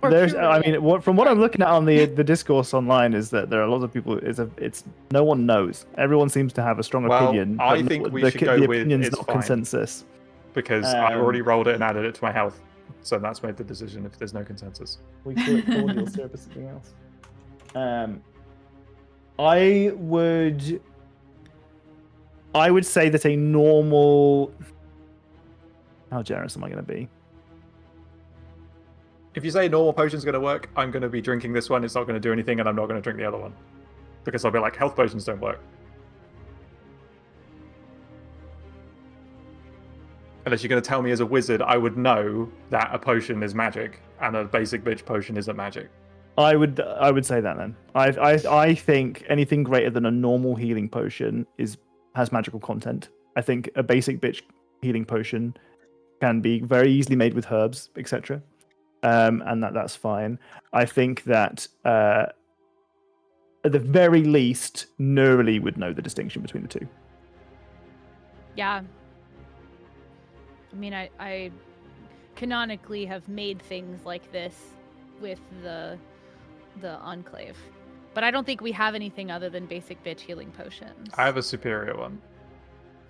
Or there's. I puree. mean, from what I'm looking at on the discourse online is that there are lots of people. It's no one knows. Everyone seems to have a strong Well, opinion. I but think we the, should the go with opinion's it's not fine. consensus. Because I've already rolled it and added it to my health. So that's made the decision if there's no consensus. We call it cordial syrup or something else. I would say that a normal. How generous am I going to be? If you say normal potion's going to work, I'm going to be drinking this one. It's not going to do anything, and I'm not going to drink the other one. Because I'll be like, health potions don't work. Unless you're going to tell me as a wizard, I would know that a potion is magic and a basic bitch potion isn't magic. I would say that then. I think anything greater than a normal healing potion has magical content. I think a basic bitch healing potion can be very easily made with herbs, etc. And that's fine. I think that at the very least, Neurally would know the distinction between the two. Yeah. I mean, I canonically have made things like this with the Enclave. But I don't think we have anything other than basic bitch healing potions. I have a superior one.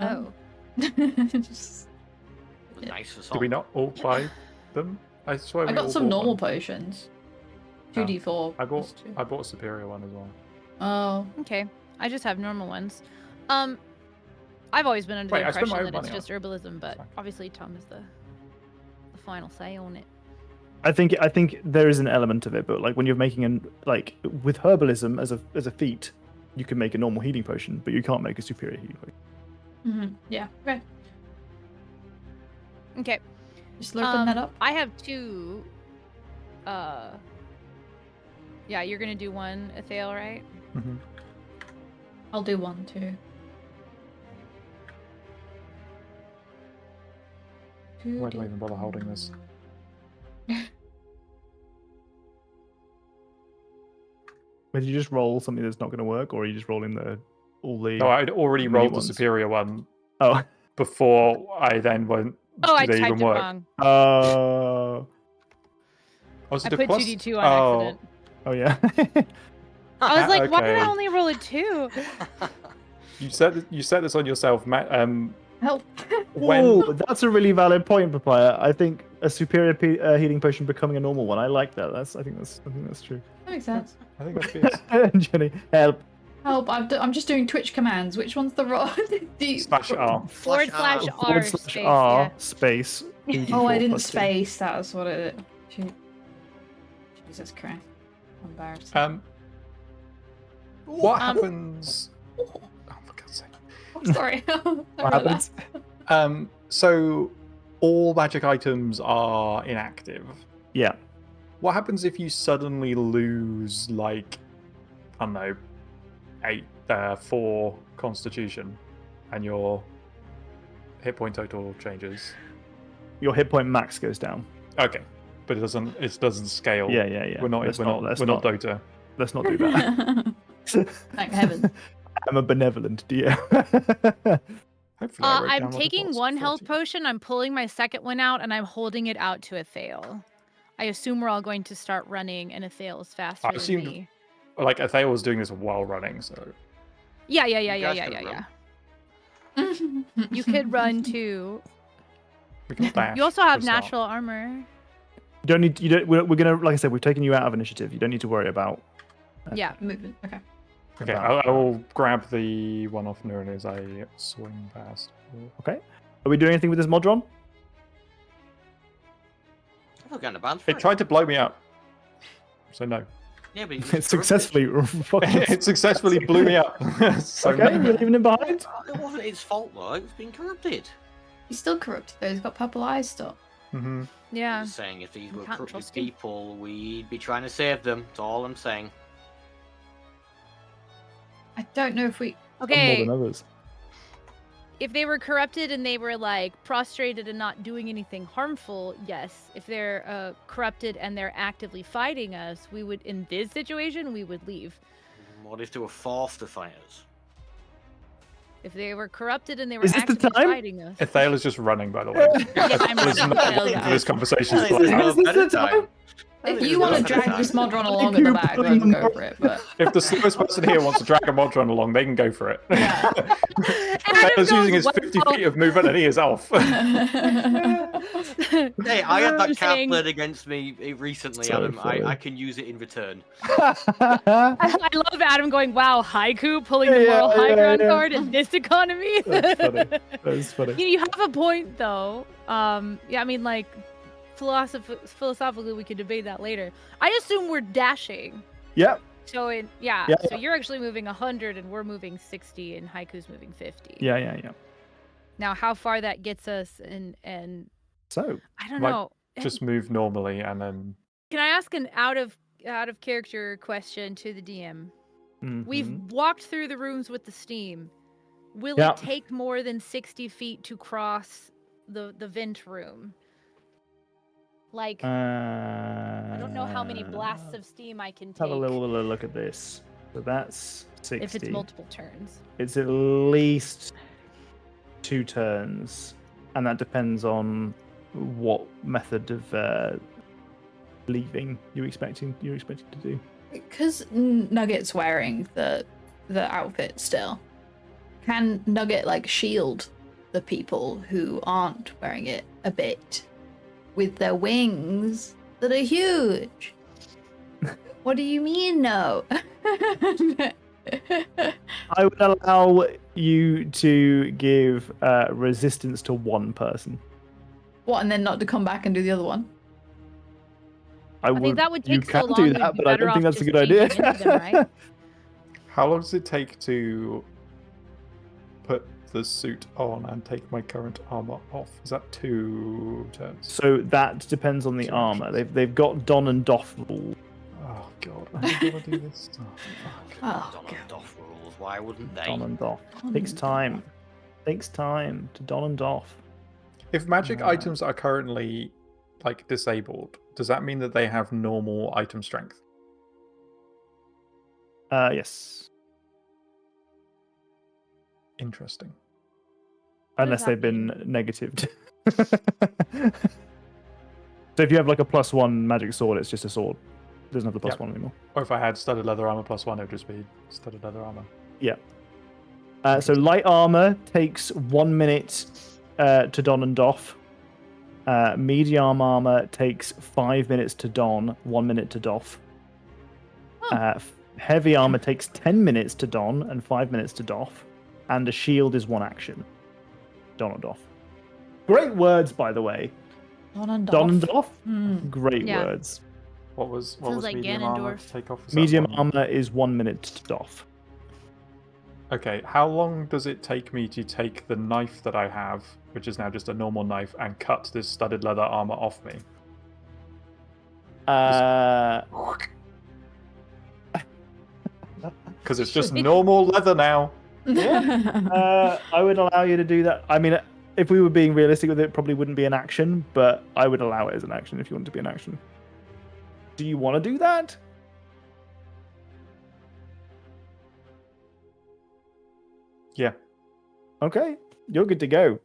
Oh. Just- It was nice for Do some. we not all buy them? I swear I we all got some bought normal one. potions. 2d4. I plus bought 2. a superior one as well. Oh. Okay. I just have normal ones. I've always been under Wait, the I spent impression my that it's money just herbalism, but Fine. obviously Tom is the final say on it. I think there is an element of it, but like when you're making with herbalism as a feat, you can make a normal healing potion, but you can't make a superior healing potion. Mm-hmm. Yeah. Okay. Okay. Just looking that up. I have two. Yeah, you're gonna do one, Athale, right? Mm-hmm. I'll do one too. Why do I even bother holding this? But did you just roll something that's not going to work, or are you just rolling all the? No, I'd already mini rolled the ones? superior one Oh. before I then went. Oh, I do they typed even it work? wrong. Oh. Was I it a put plus? 2d2 on accident. Oh yeah. I was like, why did I Okay. only roll a 2? You set this on yourself, Matt. Help. When Ooh, that's a really valid point, Papaya. I think a superior healing potion becoming a normal one. I like that. I think that's true. That makes sense. I think that's fierce. Jenny, help. Help. I'm just doing Twitch commands. Which one's the wrong? Slash R. Forward slash R. R / space, R yeah. space. Oh, I 2d4 didn't plus 2. space. That was what it. Jesus Christ. Embarrassing. What happens? Oh, for God's sake. I'm sorry. What happens? So all magic items are inactive. Yeah. What happens if you suddenly lose, like, I don't know, 4 constitution, and your hit point total changes? Your hit point max goes down. Okay, but it doesn't scale. Yeah. We're not Dota. Let's not do that. Thank heaven. I'm a benevolent DM. Hopefully, I wrote down I'm what it taking was, one health 40. potion, I'm pulling my second one out, and I'm holding it out to Athale. I assume we're all going to start running, and Athale is faster than assumed- me. Like Athale was doing this while running, so Yeah. guys could You could run too. we can dash. You also for a have start. natural armor. You don't need. You don't. We're gonna. Like I said, we've taken you out of initiative. You don't need to worry about. Yeah. Movement. Okay. Okay, about- I will grab the one off Neuron as I swing past. Okay. Are we doing anything with this Modron? I feel kind of bad for It tried to blow me up, so no. Yeah, but It successfully. It successfully blew me up. So Okay, no. you're leaving him behind. It wasn't its fault though. It was being corrupted. He's still corrupted though. He's got purple eyes still. Mm-hmm. Yeah. I'm just saying, if these were Can't corrupted trust him. people, we'd be trying to save them. That's all I'm saying. I don't know if we. Some Okay. more than others. if they were corrupted and they were like prostrated and not doing anything harmful, yes. If they're corrupted and they're actively fighting us, we would, in this situation, we would leave. What if they were forced to fight us? If they were corrupted and they were Is this the actively time? fighting us. Ethel is just running, by the way. Yeah, I'm Ethel is running. not Ethel waiting for is this conversation to I think play there's out. no better time. If you want to drag this mod run along at the back, let's go for it. But If the slowest person here wants to drag a Modron along, they can go for it. yeah. Ethel's using his goes, 50 "Wow." feet of movement and he is off. Hey, I had I'm that cat saying- played against me recently, So Adam. funny. I can use it in return. I love Adam going, wow, haiku, pulling the moral high ground card in this economy. That's funny. That's funny. You have a point, though. Yeah, I mean, like, philosophically, we could debate that later. I assume we're dashing. Yep. So, Yeah. so you're actually moving 100 and we're moving 60 and Haiku's moving 50. Yeah. Now, how far that gets us and So, I don't Like, know. Just move normally and then. Can I ask an out of character question to the DM? We've walked through the rooms with the steam. Will Yeah. it take more than 60 feet to cross the vent room? Like, I don't know how many blasts of steam I can take. Have a little look at this. So that's 60. If it's multiple turns. It's at least 2 turns, and that depends on what method of leaving you're expecting to do. Because Nugget's wearing the outfit still, can Nugget like shield the people who aren't wearing it a bit with their wings that are huge? What do you mean no? I would allow you to give resistance to one person. What, and then not to come back and do the other one? I think that would You take so can long. do we'd that, be but I better don't think off that's a just good idea. changing into them, right? How long does it take to put the suit on and take my current armor off? Is that 2 turns? So that depends on the Two armor. actions. They've got Don and Doff rule. Oh god, I gotta do this. Oh, fuck. Oh, Don God. and Doff rules. Why wouldn't they? Don and Doff. Don Takes and time. Takes time to Don and Doff. If magic Uh, items are currently like disabled, does that mean that they have normal item strength? Yes. Interesting. Unless that they've been negatived. So if you have like a +1 magic sword, it's just a sword. It doesn't have the Yep. +1 anymore. Or if I had studded leather armor +1, it would just be studded leather armor. So light armor takes 1 minute to don and doff. Medium armor takes 5 minutes to don, 1 minute to doff. Heavy armor takes 10 minutes to don and 5 minutes to doff. And a shield is 1 action. Don and doff. Great words, by the way. Don and Don and Doff. doff. Great Yeah. words. What was Sounds like medium armor Ganondorf. to take off? Is that Medium 1? armor is 1 minute to doff. Okay, how long does it take me to take the knife that I have, which is now just a normal knife, and cut this studded leather armor off me? Because it's just normal leather now. I would allow you to do that. I mean, if we were being realistic with it, it probably wouldn't be an action, but I would allow it as an action if you want it to be an action. Do you want to do that? Yeah, Okay, you're good to go.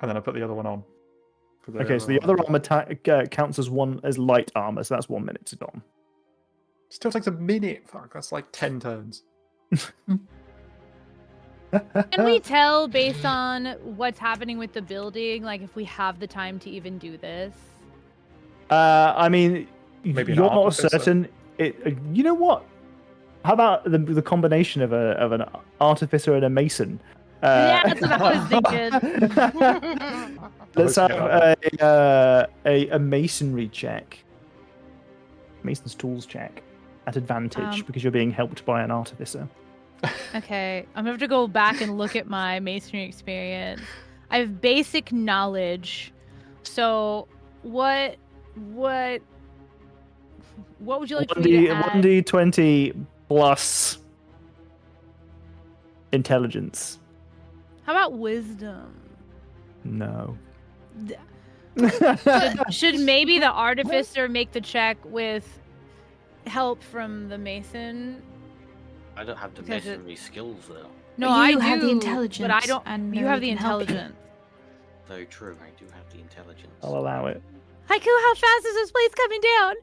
and then I put the other one on. Okay, so the other armor counts as light armor, so that's 1 minute to don. Still takes a minute. Fuck, that's like 10 turns. Can we tell based on what's happening with the building, like if we have the time to even do this? I mean, Maybe an you're not artificer. certain. You know what? How about the combination of an artificer and a mason? Yeah, that's what I was thinking. Let's have a masonry check. Mason's tools check at advantage because you're being helped by an artificer. Okay, I'm gonna have to go back and look at my masonry experience. I have basic knowledge. So what would you like for me to add? 1d20 plus intelligence. How about wisdom? No. Should maybe the artificer make the check with help from the mason? I don't have the Because masonry skills though. No, But I you do. have the intelligence, but I don't. and You Nerly have the can help you. intelligence. Very true. I do have the intelligence. I'll allow it. Haiku, how fast is this place coming down?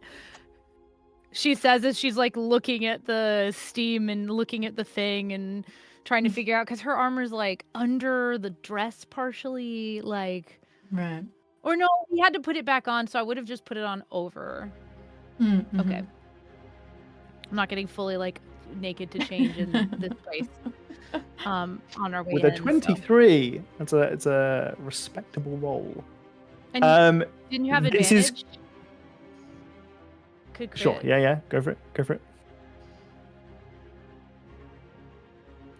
She says as she's like looking at the steam and looking at the thing and trying to figure out because her armor's like under the dress partially, like. Right. Or no, we had to put it back on, so I would have just put it on over. Mm-hmm. Okay. I'm not getting fully like naked to change in this place. On our way With a in, 23, it's a respectable roll. And didn't you have this advantage? is- Could crit. Sure, yeah, go for it.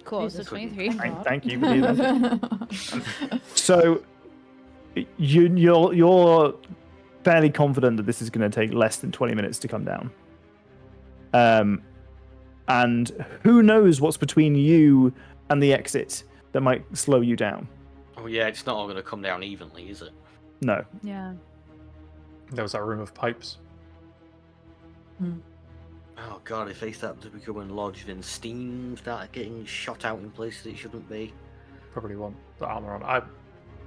Cool, so Jesus. 23. Thank you for doing that. So you're fairly confident that this is going to take less than 20 minutes to come down. And who knows what's between you and the exit that might slow you down. Oh yeah, it's not all going to come down evenly, is it? No. Yeah. There was that room of pipes. Oh god, if they start to become lodged in steam, start getting shot out in places it shouldn't be. Probably want the armor on.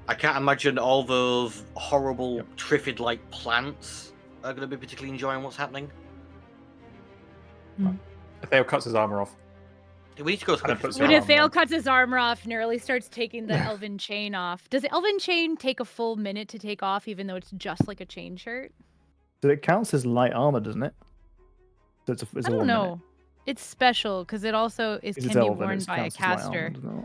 I can't imagine all those horrible triffid-like plants are going to be particularly enjoying what's happening. Thale cuts his armor off. We need to go as And then quick as puts we it When on. can. Athale cuts his armor off, Nerly starts taking the elven chain off. Does the elven chain take a full minute to take off, even though it's just like a chain shirt? So it counts as light armor, doesn't it? So it's I a don't 1 know. minute. It's special because it also It's can be elven, worn it by a counts as light armor, caster. doesn't it?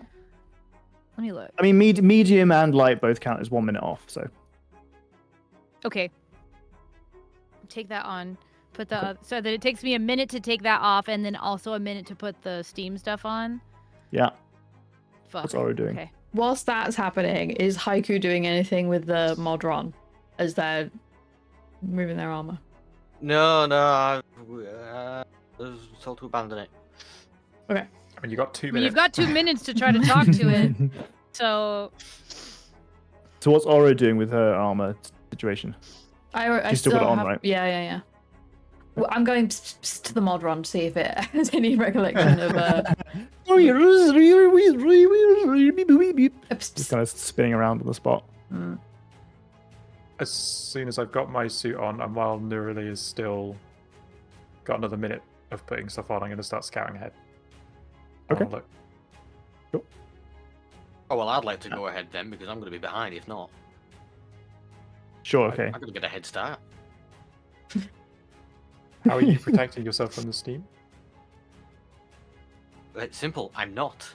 Let me look. I mean, medium and light both count as 1 minute off. So Okay. Take that on. Put the so that it takes me a minute to take that off, and then also a minute to put the steam stuff on. yeah, Fuck. what's Oro doing? Okay. Whilst that's happening, is Haiku doing anything with the Modron as they're moving their armor? No, I was told to abandon it. I mean, you got 2 I mean, minutes. you've got 2 minutes to try to talk to it. So So what's Oro doing with her armor situation? I She's still got it on, have, right? Yeah. Well, I'm going to the Modron to see if it has any recollection of Just kind of spinning around on the spot. As soon as I've got my suit on, and while Nerly is still got another minute of putting stuff on, I'm going to start scouting ahead. I wanna Okay. look. Oh well, I'd like to go ahead then because I'm going to be behind if not. Sure, okay. I'm going to get a head start. How are you protecting yourself from the steam? It's simple. I'm not.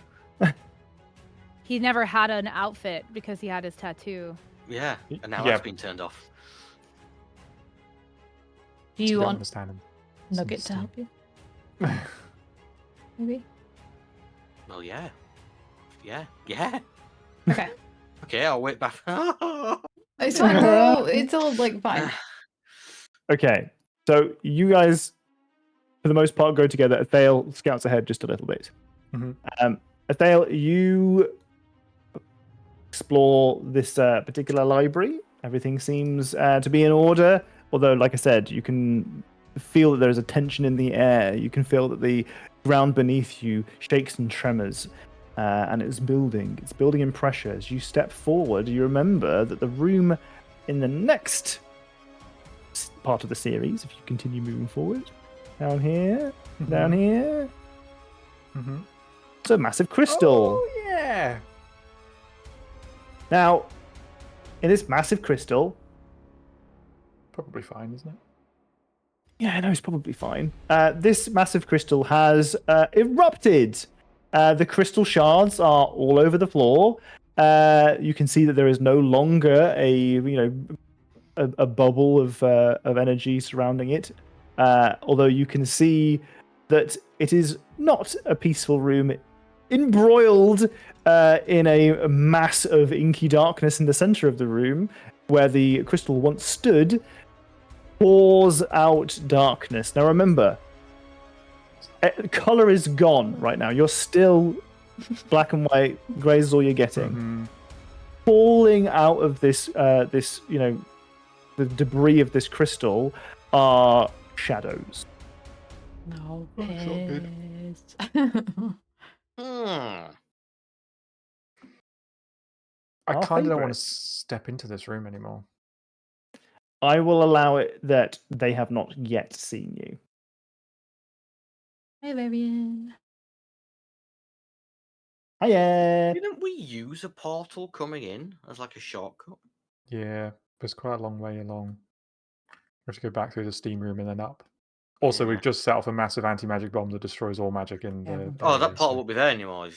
he never had an outfit because he had his tattoo. Yeah, and now Yeah. that's been turned off. Do You you don't want understand him. Nugget to help you? Maybe? Well, yeah. Yeah. Okay. Okay, I'll wait back. It's fine. It's all like fine. Okay, so you guys, for the most part, go together. Athale scouts ahead just a little bit. Mhm. Athale, you explore this particular library. Everything seems to be in order. Although, like I said, you can feel that there is a tension in the air. You can feel that the ground beneath you shakes and tremors. And it's building. It's building in pressure. As you step forward, you remember that the room in the next part of the series, if you continue moving forward, down here, down here, Mm-hmm. it's a massive crystal. Oh, yeah. Now, in this massive crystal, Probably fine, isn't it? yeah, no, it's probably fine. This massive crystal has erupted. The crystal shards are all over the floor. You can see that there is no longer a bubble of energy surrounding it. Although you can see that it is not a peaceful room, embroiled in a mass of inky darkness in the center of the room, where the crystal once stood, pours out darkness. Now remember, color is gone right now. You're still black and white, grey is all you're getting. Mhm. Falling out of this, the debris of this crystal are shadows. No, Oh, it's not good. Hmm. I Our kind of don't favourite. want to step into this room anymore. I will allow it that they have not yet seen you. Hey, Vivian. Hiya! Didn't we use a portal coming in as like a shortcut? Yeah, but it's quite a long way along. We have to go back through the steam room and then up. Also, Yeah. we've just set off a massive anti-magic bomb that destroys all magic in Yeah, the well- Oh, that area, portal so- won't be there anymore.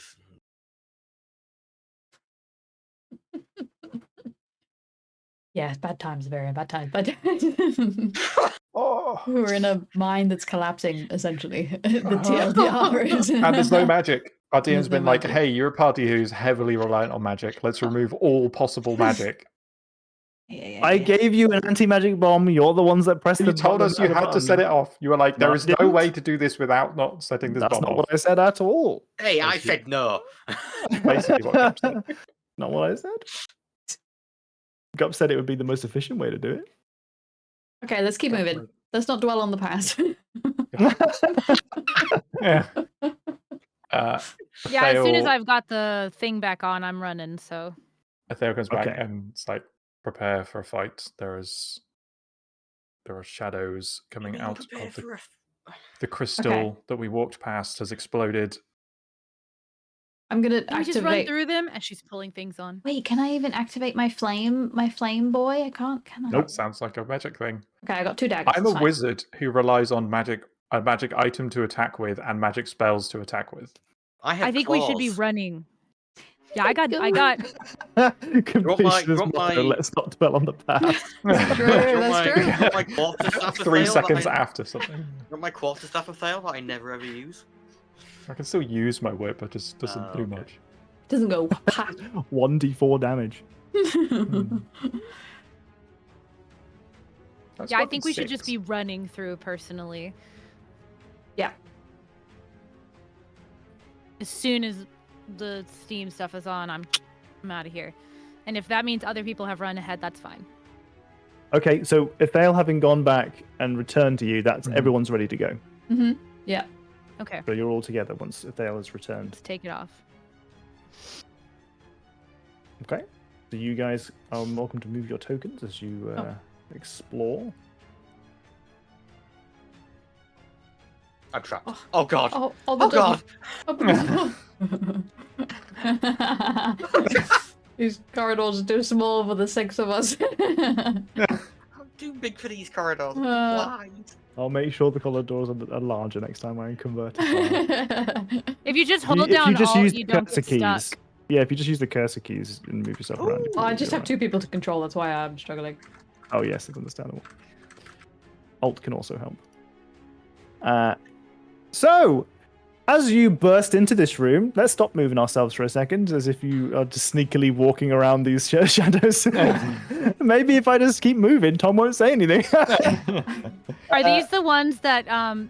Yeah, it's bad times, very bad times. Bad times. Oh! We're in a mine that's collapsing, essentially. The TLDR is. And there's no magic. Our There's DM's no been like, magic. hey, you're a party who's heavily reliant on magic. Let's remove all possible magic. I gave you an anti-magic bomb. You're the ones that pressed You the told button. us you had to set it off. You were like, No, there I is no didn't. way to do this without not setting this That's bomb not off. what I said at all. Hey, I Basically- said no. Basically what Gup said. Not what I said. Gup said it would be the most efficient way to do it. Okay, let's keep moving. Let's not dwell on the past. Yeah. Yeah, as soon as Athel- I've got the thing back on, I'm running. So Athel comes back Okay. and it's like, prepare for a fight. There are shadows coming out of the crystal that we walked past has exploded. I'm gonna can we just run activate. through them? And she's pulling things on. Wait, can I even activate my flame boy? I can't. Can I? That sounds like a magic thing. Okay, I got 2 daggers. I'm it's a fine. wizard who relies on a magic item to attack with and magic spells to attack with. I think we should be claws. running. Yeah, I got. Completionist want motto, my- let's not dwell on the past. That's true. Do you want That's my- true. do you want my quarterstaff of 3 Thale seconds that I, after something. you want my quarterstaff of Thale that I never ever use? I can still use my whip, but it just doesn't Oh, do okay. much. Doesn't go. Pa. 1d4 damage. That's Yeah, I fucking think we should 6. just be running through personally. Yeah. As soon as the Steam stuff is on, I'm out of here. And if that means other people have run ahead, that's fine. Okay, so Athel having gone back and returned to you, that's Mhm. everyone's ready to go. Mm-hmm. Yeah. Okay, So you're all together once Athel has returned. let's take it off. Okay. So you guys are welcome to move your tokens as you explore. I'm trapped. Oh god. Oh God. These corridors are too small for the 6 of us. I'm too big for these corridors. I'm blind. I'll make sure the corridors are larger next time I convert it. If you just If you- hold if down you just Alt, use you the don't cursor get stuck. keys. Yeah, if you just use the cursor keys and move yourself around. Well, I just have 2 people to control, that's why I'm struggling. Oh yes, it's understandable. Alt can also help. So, as you burst into this room, let's stop moving ourselves for a second, as if you are just sneakily walking around these shadows. Maybe if I just keep moving, Tom won't say anything. Are these the ones that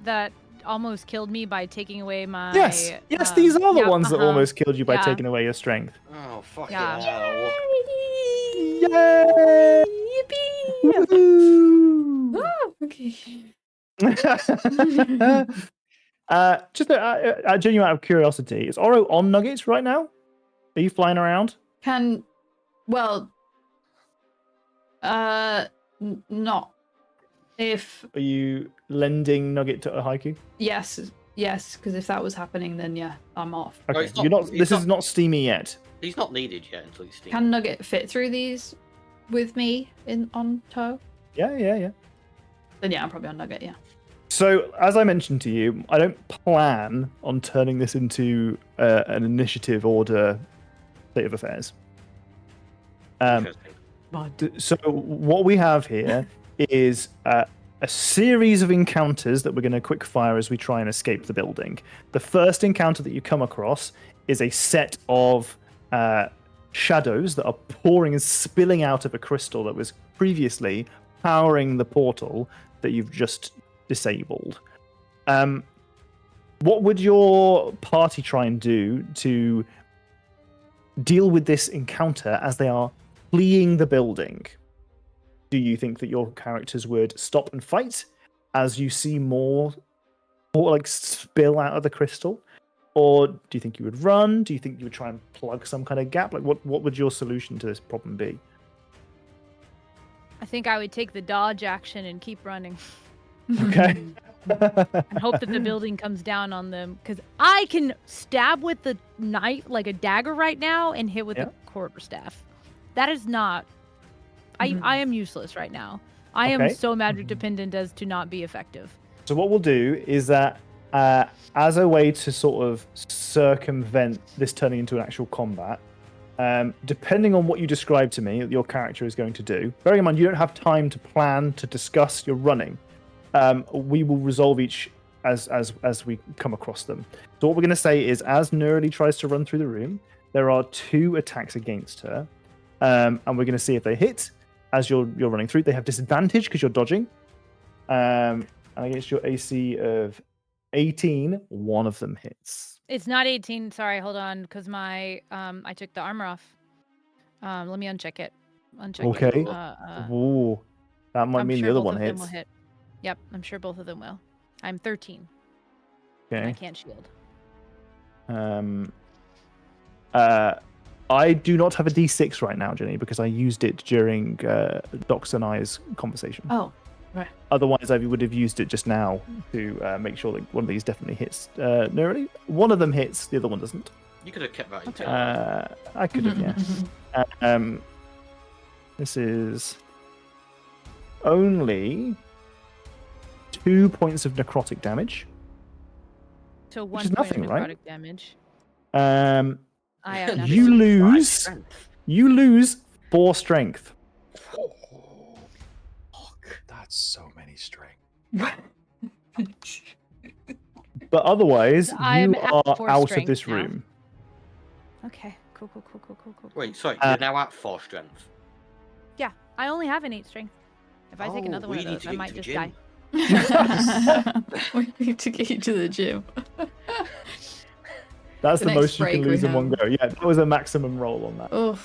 that almost killed me by taking away my? Yes, these are the yeah, ones that almost killed you by Yeah. taking away your strength. Oh fucking Yeah. hell. Yay! Woohoo! Oh, okay. Just genuine out of curiosity, is Oro on Nuggets right now? Are you flying around? Not. If, Are you lending Nugget to a Haiku? yes, because if that was happening, then yeah, I'm off. Okay, it's not- you're not. it's This is not- not steamy yet. He's not needed yet until he's steamed. Can Nugget fit through these with me on tow? Yeah. Then yeah, I'm probably on Nugget, yeah. So, as I mentioned to you, I don't plan on turning this into an initiative order state of affairs. Interesting. So, what we have here is a series of encounters that we're going to quick fire as we try and escape the building. The first encounter that you come across is a set of shadows that are pouring and spilling out of a crystal that was previously powering the portal that you've just disabled. What would your party try and do to deal with this encounter as they are fleeing the building? Do you think that your characters would stop and fight as you see more like spill out of the crystal? Or do you think you would run? Do you think you would try and plug some kind of gap? Like, what would your solution to this problem be? I think I would take the dodge action and keep running. Okay. And hope that the building comes down on them. Because I can stab with the knife, like a dagger right now, and hit with a quarterstaff. That is not... I am useless right now. I am so magic dependent as to not be effective. So what we'll do is that as a way to sort of circumvent this turning into an actual combat, depending on what you describe to me that your character is going to do, bearing in mind you don't have time to plan to discuss your running, we will resolve each as we come across them. So what we're going to say is, as Nerly tries to run through the room, there are 2 attacks against her, and we're going to see if they hit. As you're running through, they have disadvantage because you're dodging, and against your AC of 18, one of them hits. It's not 18. Sorry, hold on, because my I took the armor off. Let me uncheck it. Okay. Ooh, that might mean sure the other both one of them hits. will hit. Yep, I'm sure both of them will. I'm 13. Okay. And I can't shield. I do not have a D6 right now, Jenny, because I used it during Docs and I's conversation. Oh, right. Otherwise, I would have used it just now to make sure that one of these definitely hits. Nerly, one of them hits, the other one doesn't. You could have kept that in I could have, yeah. This is only 2 points of necrotic damage. So Which 1 is point nothing, of right? necrotic damage. I have nothing. You lose 4 strength. Fuck, that's so many strength. But otherwise, I'm you at are 4 out of strength this now. room. Okay, cool. Wait, sorry, you're now at 4 strength. Yeah, I only have an 8 strength. If I take another one we of need those, to I get might to the just gym. die. We need to get you to the gym. That's The the next most you can break we lose in one have. go. Yeah, that was a maximum roll on that. Oh,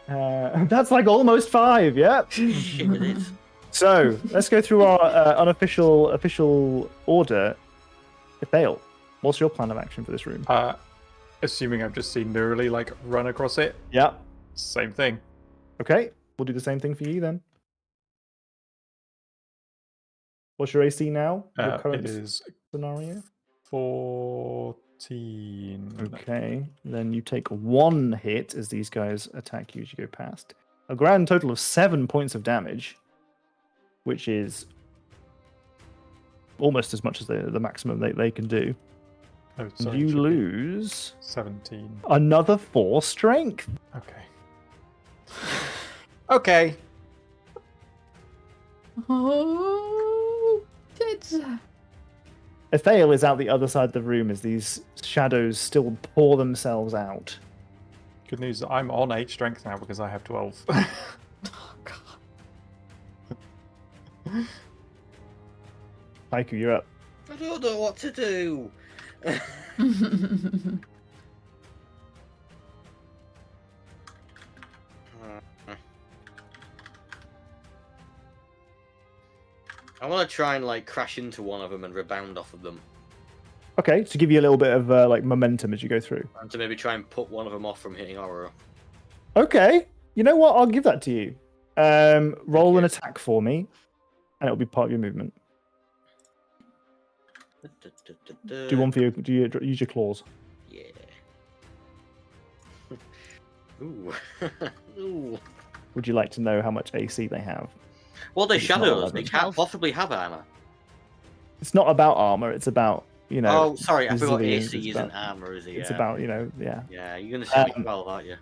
That's like almost 5, yeah. Shit, it is. So, let's go through our official order. Fail. What's your plan of action for this room? Assuming I've just seen Nerly like run across it. Yeah. Same thing. Okay, we'll do the same thing for you then. What's your AC now? Your current It is scenario? 14. Okay, then you take 1 hit as these guys attack you as you go past. A grand total of 7 points of damage, which is almost as much as the maximum they can do. Oh, And sorry, you it should be lose 17. another 4 strength. Okay. Okay. oh, tits. Ethael is out the other side of the room as these shadows still pour themselves out. Good news, I'm on 8 strength now because I have 12. Oh god. Haiku, you're up. I don't know what to do. I want to try and like crash into one of them and rebound off of them, Okay, to give you a little bit of like momentum as you go through. and to maybe try and put one of them off from hitting Aurora. Okay, you know what? I'll give that to you. Roll an you. attack for me, and it'll be part of your movement. Do one for you. Do you use your claws? Yeah. Ooh. Ooh. Would you like to know how much AC they have? Well, they're It's not shadows. They 11. can't possibly have armor. It's not about armor. It's about Oh, sorry, I forgot resilience. AC It's isn't about- armor, is it? It's Yeah. about yeah. Yeah, you're gonna say 12, aren't you?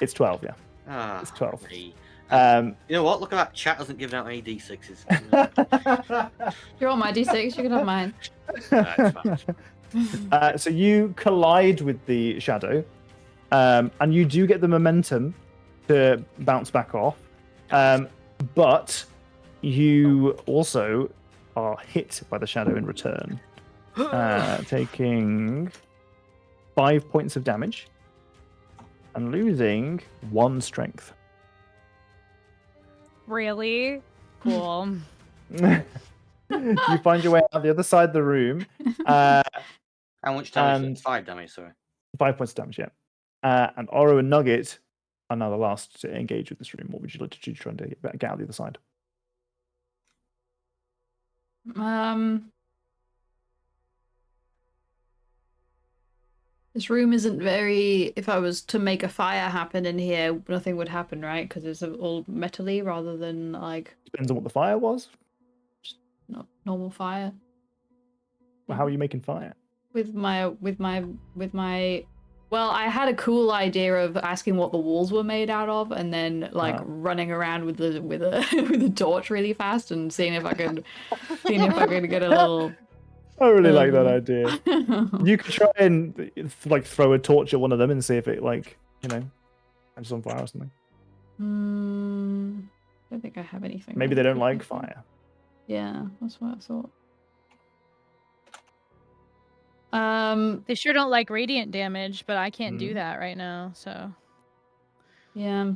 It's 12. Yeah. Ah, It's 12. me. Um, You know what? Look at that. Chat hasn't given out any D6s. You're on my D6, you can have mine. That's fine. So you collide with the shadow, and you do get the momentum to bounce back off, but you also are hit by the shadow in return. taking 5 points of damage and losing 1 strength. Really? Cool. You find your way out the other side of the room. How much damage? And 5 damage, sorry. 5 points of damage, yeah. And Oro and Nugget are now the last to engage with this room. What would you like to do to try and get out the other side? This room isn't very. If I was to make a fire happen in here, nothing would happen, right? Because it's all metally rather than like Depends on what the fire was. not normal fire. Well, how are you making fire? With my. Well, I had a cool idea of asking what the walls were made out of, and then like running around with a with a torch really fast and seeing if I could get a little. I really like that idea. You could try and like throw a torch at one of them and see if it catches on fire or something. I don't think I have anything. Maybe they don't like fire. Yeah, that's what I thought. They sure don't like radiant damage, but I can't do that right now, so. Yeah.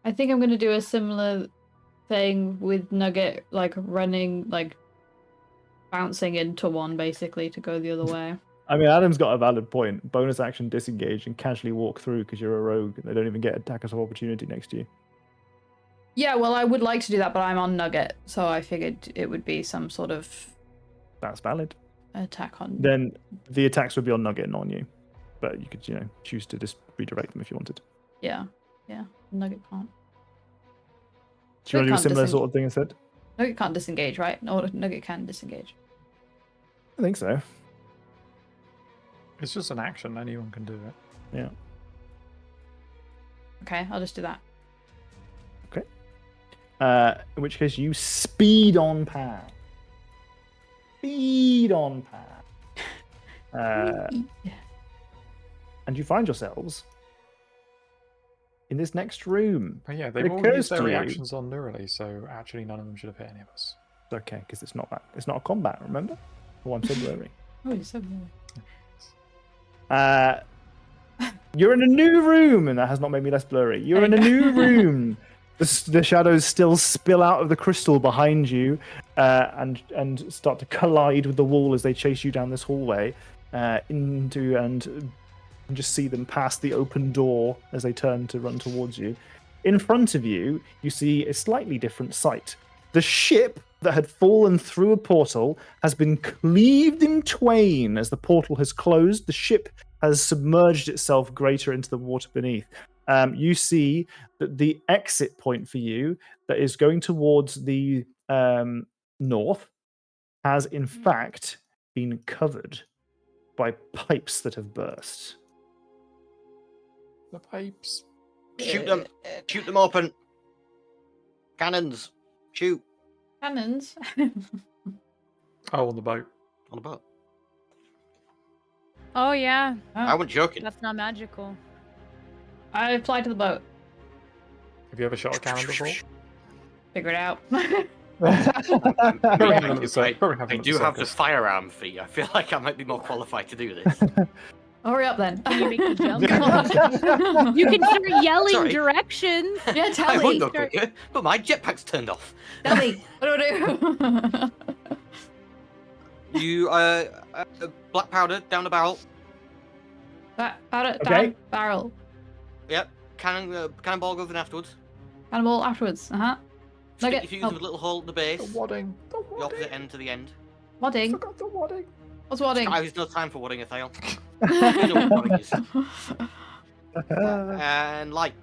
I think I'm gonna do a similar thing with Nugget, like running, like bouncing into one basically to go the other way. I mean, Adam's got a valid point. Bonus action disengage and casually walk through because you're a rogue and they don't even get attackers of opportunity next to you. Yeah, well, I would like to do that, but I'm on Nugget, so I figured it would be some sort of That's valid. attack on. Then the attacks would be on Nugget and on you, but you could choose to just redirect them if you wanted. Yeah, Nugget can't. Do you want to do a similar sort of thing instead? Nugget can't disengage, right? No, Nugget can disengage. I think so. It's just an action. Anyone can do it. Yeah. Okay, I'll just do that. Okay. In which case you speed on Pam. Speed on Pam. And you find yourselves in this next room. But yeah, they've all used their reactions on Neurally, so actually none of them should have hit any of us. It's okay, because it's not a combat, remember? Oh, I'm so blurry. Oh, you're so blurry. You're in a new room, and that has not made me less blurry. You're in a new room. The shadows still spill out of the crystal behind you, and start to collide with the wall as they chase you down this hallway, and just see them pass the open door as they turn to run towards you. In front of you, you see a slightly different sight. The ship that had fallen through a portal has been cleaved in twain as the portal has closed. The ship has submerged itself greater into the water beneath. You see that the exit point for you that is going towards the north has in fact been covered by pipes that have burst. The pipes. Shoot them! Shoot them open! Cannons! Shoot! Cannons? Oh, on the boat. On the boat. Oh, yeah. I wasn't joking. That's not magical. I fly to the boat. Have you ever shot a cannon before? Figure it out. I do have the firearm feat. I feel like I might be more qualified to do this. Hurry up then. Can you make the jump? You can start yelling directions. Yeah, tell I me. wouldn't go quicker, but my jetpack's turned off. Tell me. What do I do? You, black powder down the barrel. Powder Okay. down barrel. Yep. Cannonball goes in afterwards. Cannonball afterwards. Stick Nugget. your fuse in a little hole at the base. The wadding. The opposite end to the end. Wadding. Forgot the wadding. What's wadding? There's no time for wadding, Athale. You know what wadding is. And light.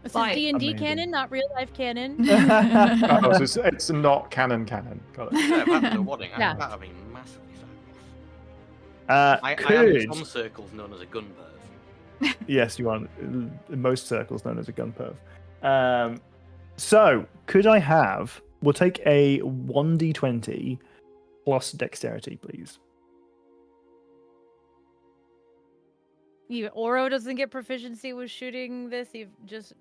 This Light. is D&D Amazing. canon, not real life canon. Oh, so it's not canon. Got it. Yeah, that's the wadding. Yeah. That would be massively fabulous. I am in some circles known as a gun perv. Yes, you are in most circles known as a gun perv. So, could I have... We'll take a 1d20 plus dexterity, please. Oro doesn't get proficiency with shooting this,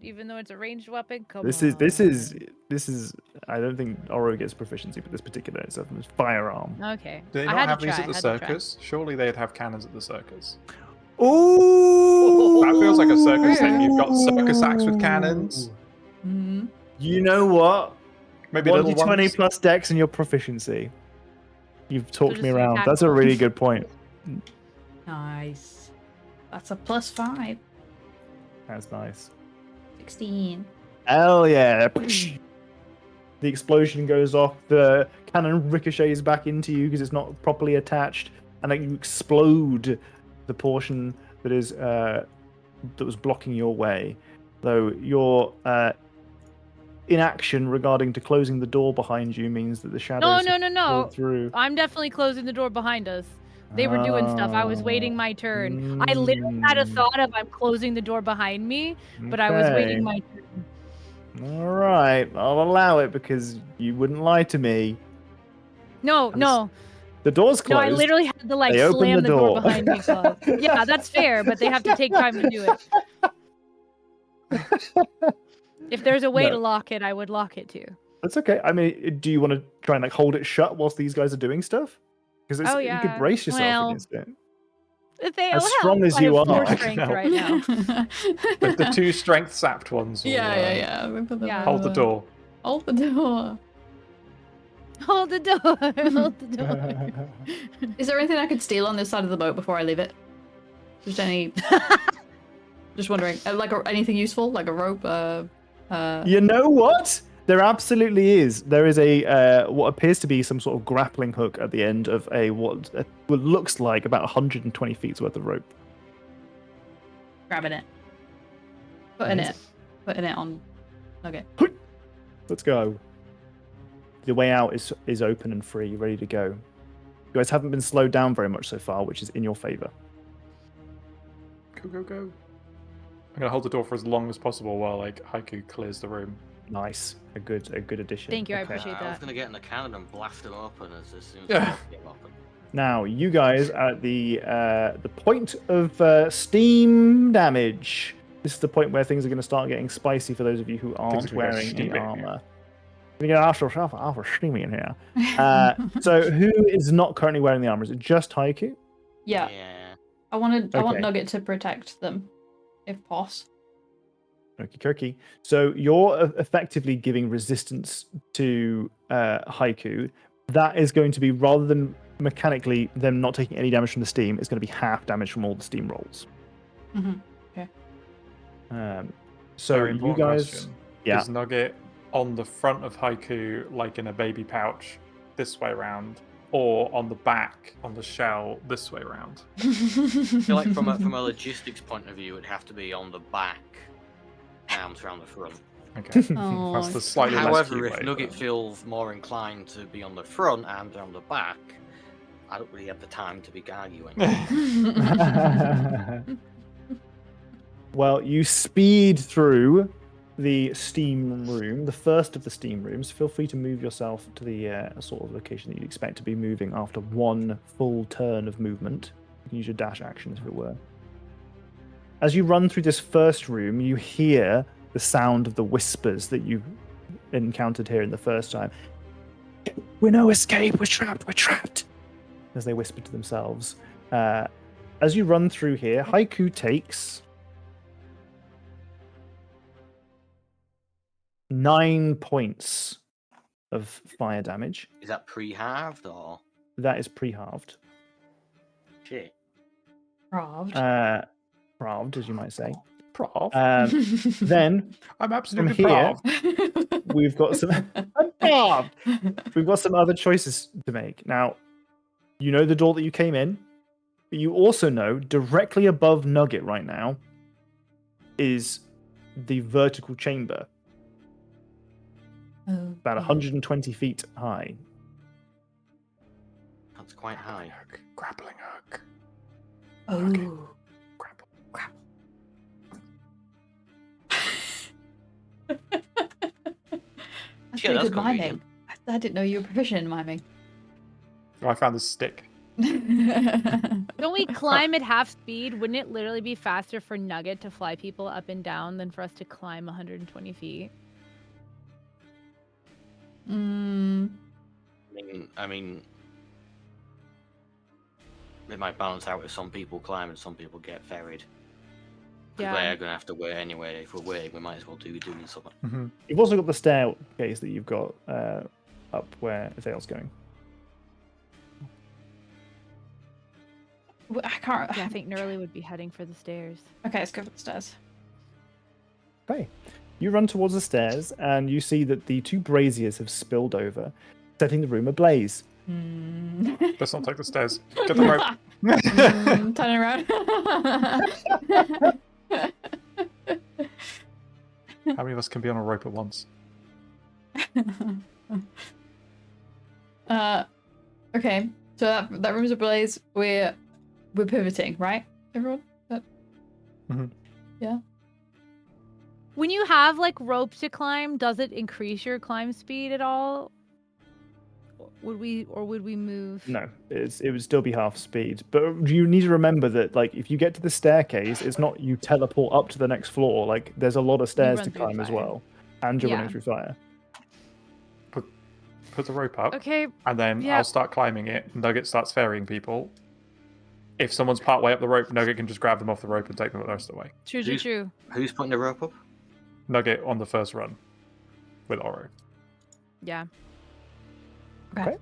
even though it's a ranged weapon. Come This on. is. I don't think Oro gets proficiency, but this particular is a firearm. Okay. Do they I not had have to these try, at the I had to try. circus? Surely they'd have cannons at the circus. Ooh! That feels like a circus thing. You've got circus acts with cannons. Mm-hmm. You know what? Maybe 1 little to 20 ones. plus dex and your proficiency. You've talked just me use around. That's a tackle. really good point. Nice. That's a +5. That's nice. 16. Hell yeah. The explosion goes off, the cannon ricochets back into you because it's not properly attached, and then you explode the portion that is that was blocking your way. Though your inaction regarding to closing the door behind you means that the shadows have No. pulled through. I'm definitely closing the door behind us. They were doing stuff. I was waiting my turn. I literally had a thought of I'm closing the door behind me, but I was waiting my turn. All right, I'll allow it because you wouldn't lie to me. No. The door's No, closed. I literally had to They opened slam the the door door. behind me closed. Yeah, that's fair, but they have to take time to do it. If there's a way No. to lock it, I would lock it too. That's okay. I mean, do you want to try and hold it shut whilst these guys are doing stuff? Because Oh, you could yeah. brace yourself Well, against it. They'll strong help. as I you have 4 are. strength No. right now. The 2 strength sapped ones. Will, Yeah. We put them Yeah. Hold the over. door. Hold the door. Hold the door. Hold the door. Is there anything I could steal on this side of the boat before I leave it? Just any. Just wondering, anything useful, like a rope. You know what? There absolutely is. There is a what appears to be some sort of grappling hook at the end of what looks like about 120 feet worth of rope. Grabbing it. Putting it on. Okay. Let's go. The way out is open and free, ready to go. You guys haven't been slowed down very much so far, which is in your favor. Go. I'm gonna hold the door for as long as possible while Haiku clears the room. Nice, a good addition. Thank you, I Okay. appreciate I was that. gonna get in the cannon and blast them open as soon as Yeah. they get open. Now you guys are at the point of steam damage. This is the point where things are going to start getting spicy for those of you who aren't are gonna go wearing any steaming. armor. We get after steaming in here. So who is not currently wearing the armor? Is it just Haiku? Yeah. I want Okay. Nugget to protect them, if possible. Okie dokie. So you're effectively giving resistance to Haiku. That is going to be, rather than mechanically them not taking any damage from the steam, it's going to be half damage from all the steam rolls. Mm-hmm. Okay. So Very you important guys, question. yeah. Is Nugget on the front of Haiku, like in a baby pouch, this way around, or on the back on the shell this way around? I feel like from a logistics point of view, it'd have to be on the back, arms around the front. Okay, Oh, that's the slightly less However, cute if way, Nugget but- feels more inclined to be on the front, arms on the back, I don't really have the time to be arguing. Well, you speed through the steam room, the first of the steam rooms. Feel free to move yourself to the sort of location that you'd expect to be moving after one full turn of movement. You can use your dash action, if it were. As you run through this first room, you hear the sound of the whispers that you encountered here in the first time. We're no escape, we're trapped, as they whisper to themselves. As you run through here, Haiku takes 9 points of fire damage. Is that pre-halved or That is pre-halved. shit? Halved. Halved, as you might say. Prof, Then I'm absolutely here- prof. we've got some halved. We've got some other choices to make. Now, you know the door that you came in, but you also know directly above Nugget right now is the vertical chamber, about 120 feet high. That's quite high. Grappling hook. Oh. Grapple. That's Yeah, pretty that's good miming. convenient. I didn't know you were proficient in miming. Oh, I found this stick. Don't we climb at half speed? Wouldn't it literally be faster for Nugget to fly people up and down than for us to climb 120 feet? I mean, it might balance out if some people climb and some people get ferried. Yeah. They're gonna have to wait anyway. If we're waiting, we might as well doing something. You've also got the staircase that you've got up where Azale's going. I can't. Yeah, I think Nurley would be heading for the stairs. Okay, let's go for the stairs. Okay. You run towards the stairs and you see that the 2 braziers have spilled over, setting the room ablaze. Let's not take the stairs. Get the rope. Turn around. How many of us can be on a rope at once? Okay, so that room's ablaze. We're pivoting, right, everyone? Yeah. When you have like rope to climb, does it increase your climb speed at all? Would we move? No, it would still be half speed. But you need to remember that, like, if you get to the staircase, it's not you teleport up to the next floor. Like, there's a lot of stairs run to through climb as fire. well, and you're Yeah. running through fire. Put the rope up, Okay. and then Yeah. I'll start climbing it. Nugget starts ferrying people. If someone's part way up the rope, Nugget can just grab them off the rope and take them the rest of the way. True. Who's putting the rope up? Nugget on the first run with Oro. Yeah. Okay.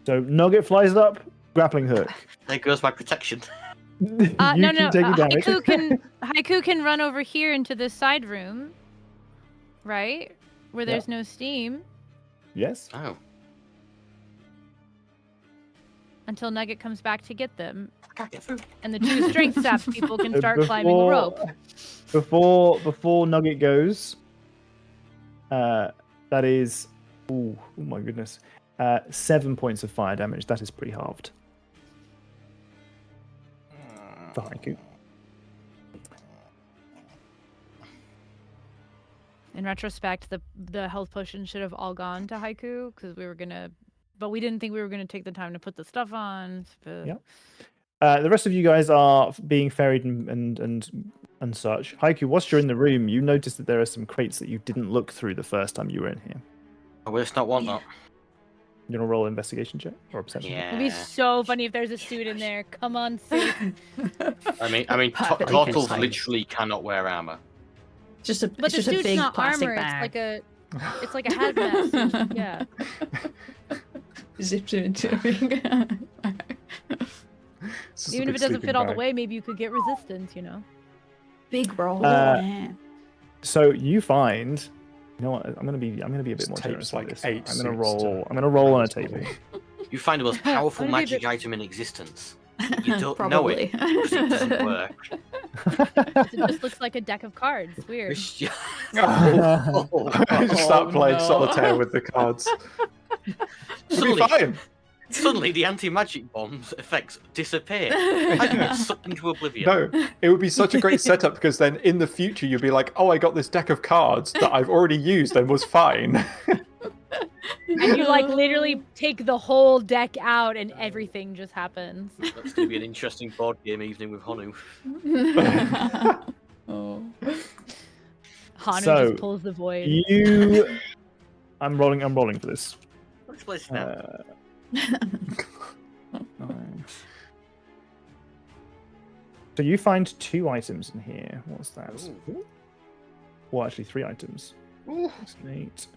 So Nugget flies up, grappling hook. There goes my protection. You No. keep taking damage. Haiku can run over here into this side room, right? Where there's no steam Yes. Oh, until Nugget comes back to get them, I can't get through. and the 2 strength staff people can start climbing the rope. Before Nugget goes, that is, oh my goodness, 7 points of fire damage. That is pretty halved for Haiku. In retrospect, the health potions should have all gone to Haiku because but we didn't think we were gonna take the time to put the stuff on. But... Yep. The rest of you guys are being ferried and such. Haiku, whilst you're in the room, you notice that there are some crates that you didn't look through the first time you were in here. I will not want that. You want to roll an investigation check or perception? check? It'd be so funny if there's a suit in there. Come on, suit. I mean, Perfectly turtles fine. literally cannot wear armor. Just a, But it's the just a suit's big not plastic armor. bag. It's like a hazmat suit. Yeah. Zipped into a ring. It's just a Even if big it doesn't sleeping fit all the bag. way, maybe you could get resistance. You know. Big roll. Yeah. So you find, you know what? I'm gonna be a bit This more tape's generous like with this. 8 I'm gonna suits to roll. I'm gonna roll on a transport. table. You find the most powerful Wouldn't it be a magic bit- item in existence. You don't know Probably. it because it doesn't work. It just looks like a deck of cards. Weird. It's just- I just start playing no. solitaire with the cards. It'll be Suddenly, fine. suddenly the anti-magic bombs effects disappear. I can get sucked into oblivion. No, it would be such a great setup because then in the future you'll be like, oh, I got this deck of cards that I've already used and was fine. And you like literally take the whole deck out, and everything just happens. That's going to be an interesting board game evening with Honu. Oh. Hanu So, just pulls the void. I'm rolling for this. Let's play Snap. Nice. So you find 2 items in here. What's that? Ooh. Well, actually 3 items. That's neat.